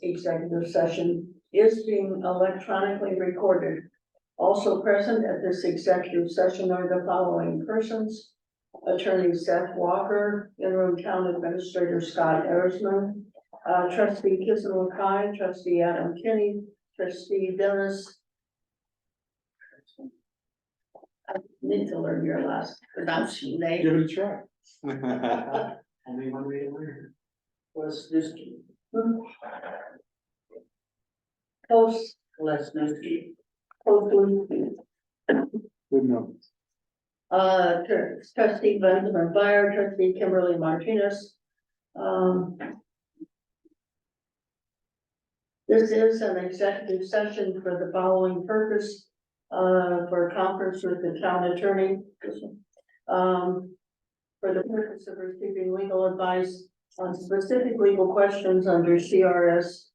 executive session is being electronically recorded. Also present at this executive session are the following persons: Attorney Seth Walker, Interim Town Administrator Scott Erisman, Trustee Kizan Lakai, Trustee Adam Kinney, Trustee Dennis. I need to learn your last pronunciation name.
Give it a try. Only one way to learn.
Was this? Post.
Lesnowski.
Good enough.
Trustee Benjamin Byer, trustee Kimberly Martinez. This is an executive session for the following purpose, for a conference with the town attorney. For the purpose of receiving legal advice on specific legal questions under CRS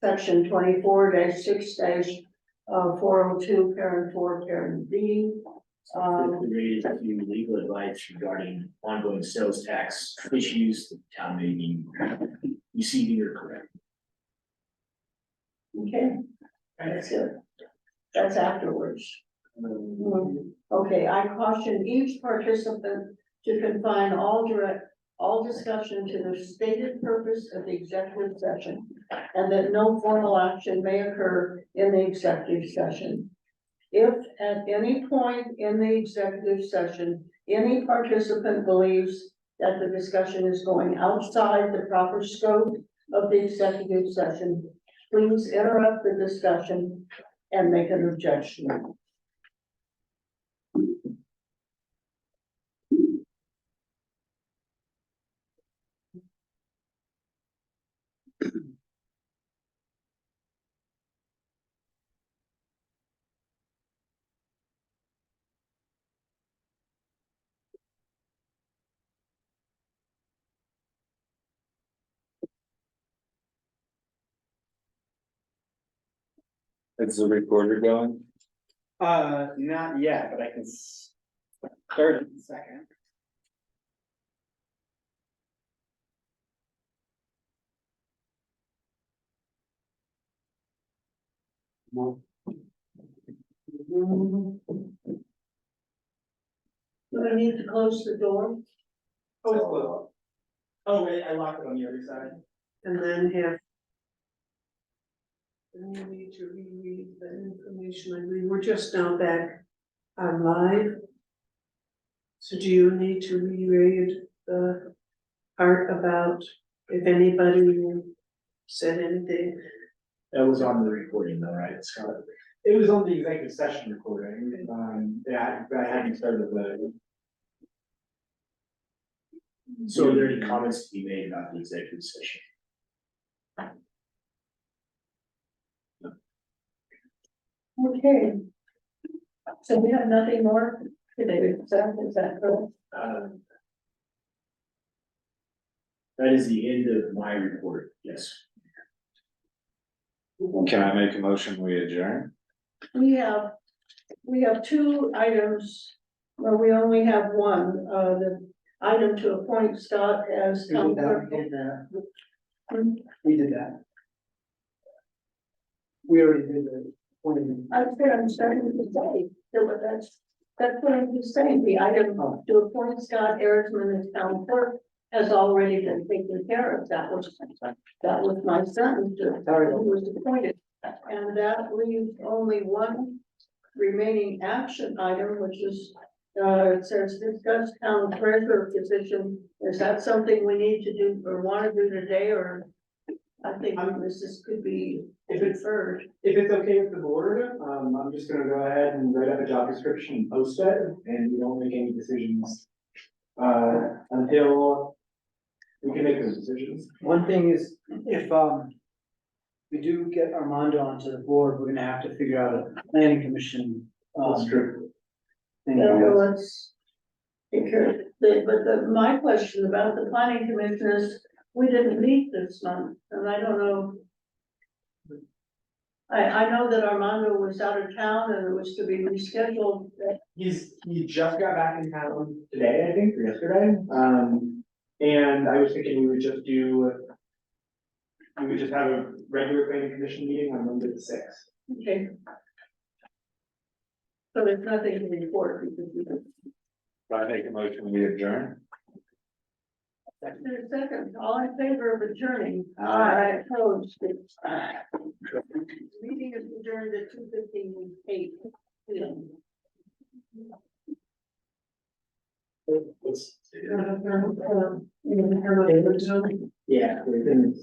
section 24-6-402, parent 4, parent B.
Related to legal advice regarding ongoing sales tax issues that the town may be receiving or correct.
Okay, that's it. That's afterwards. Okay, I caution each participant to confine all discussion to the stated purpose of the executive session, and that no formal action may occur in the executive session. If at any point in the executive session, any participant believes that the discussion is going outside the proper scope of the executive session, please interrupt the discussion and make an objection.
Is the recorder going?
Not yet, but I can start in a second.
Do I need to close the door?
Oh, wait, I locked it on the other side.
And then have. Then you need to reread the information. I mean, we're just now back on live. So do you need to reread the part about if anybody said anything?
That was on the recording though, right, Scott?
It was on the executive session recording, yeah, I hadn't started the.
So are there any comments to be made about the executive session?
Okay. So we have nothing more today, is that correct?
That is the end of my report, yes.
Can I make a motion, we adjourn?
We have two items, well, we only have one, the item to appoint Scott as
We
town
did that,
clerk.
we did that. We did that. We already did the appointment.
I'm starting to say, that's what I'm just saying, the item to appoint Scott Erisman as town clerk has already been taken care of, that was my sentence, who was appointed. And that leaves only one remaining action item, which is, it says discuss town treasurer position. Is that something we need to do or want to do today, or I think this could be deferred.
If it's okay with the board, I'm just gonna go ahead and write up a job description and post it, and we don't make any decisions. Until we can make those decisions.
One thing is, if, we do get Armando onto the board, we're gonna have to figure out a planning commission.
That's true.
thing.
Well, let's take care of it. But my question about the planning commission is, we didn't meet this month, and I don't know. I know that Armando was out of town and it was to be rescheduled.
He just got back in town today, I think, or yesterday, and I was thinking we would just have a regular planning commission meeting on Monday the sixth.
Okay. So there's nothing to report because we don't.
I make a motion, we adjourn.
Second, all in favor of adjourning?
Aye.
Opposed? Meeting is adjourned at 2:58.
Yeah, we didn't.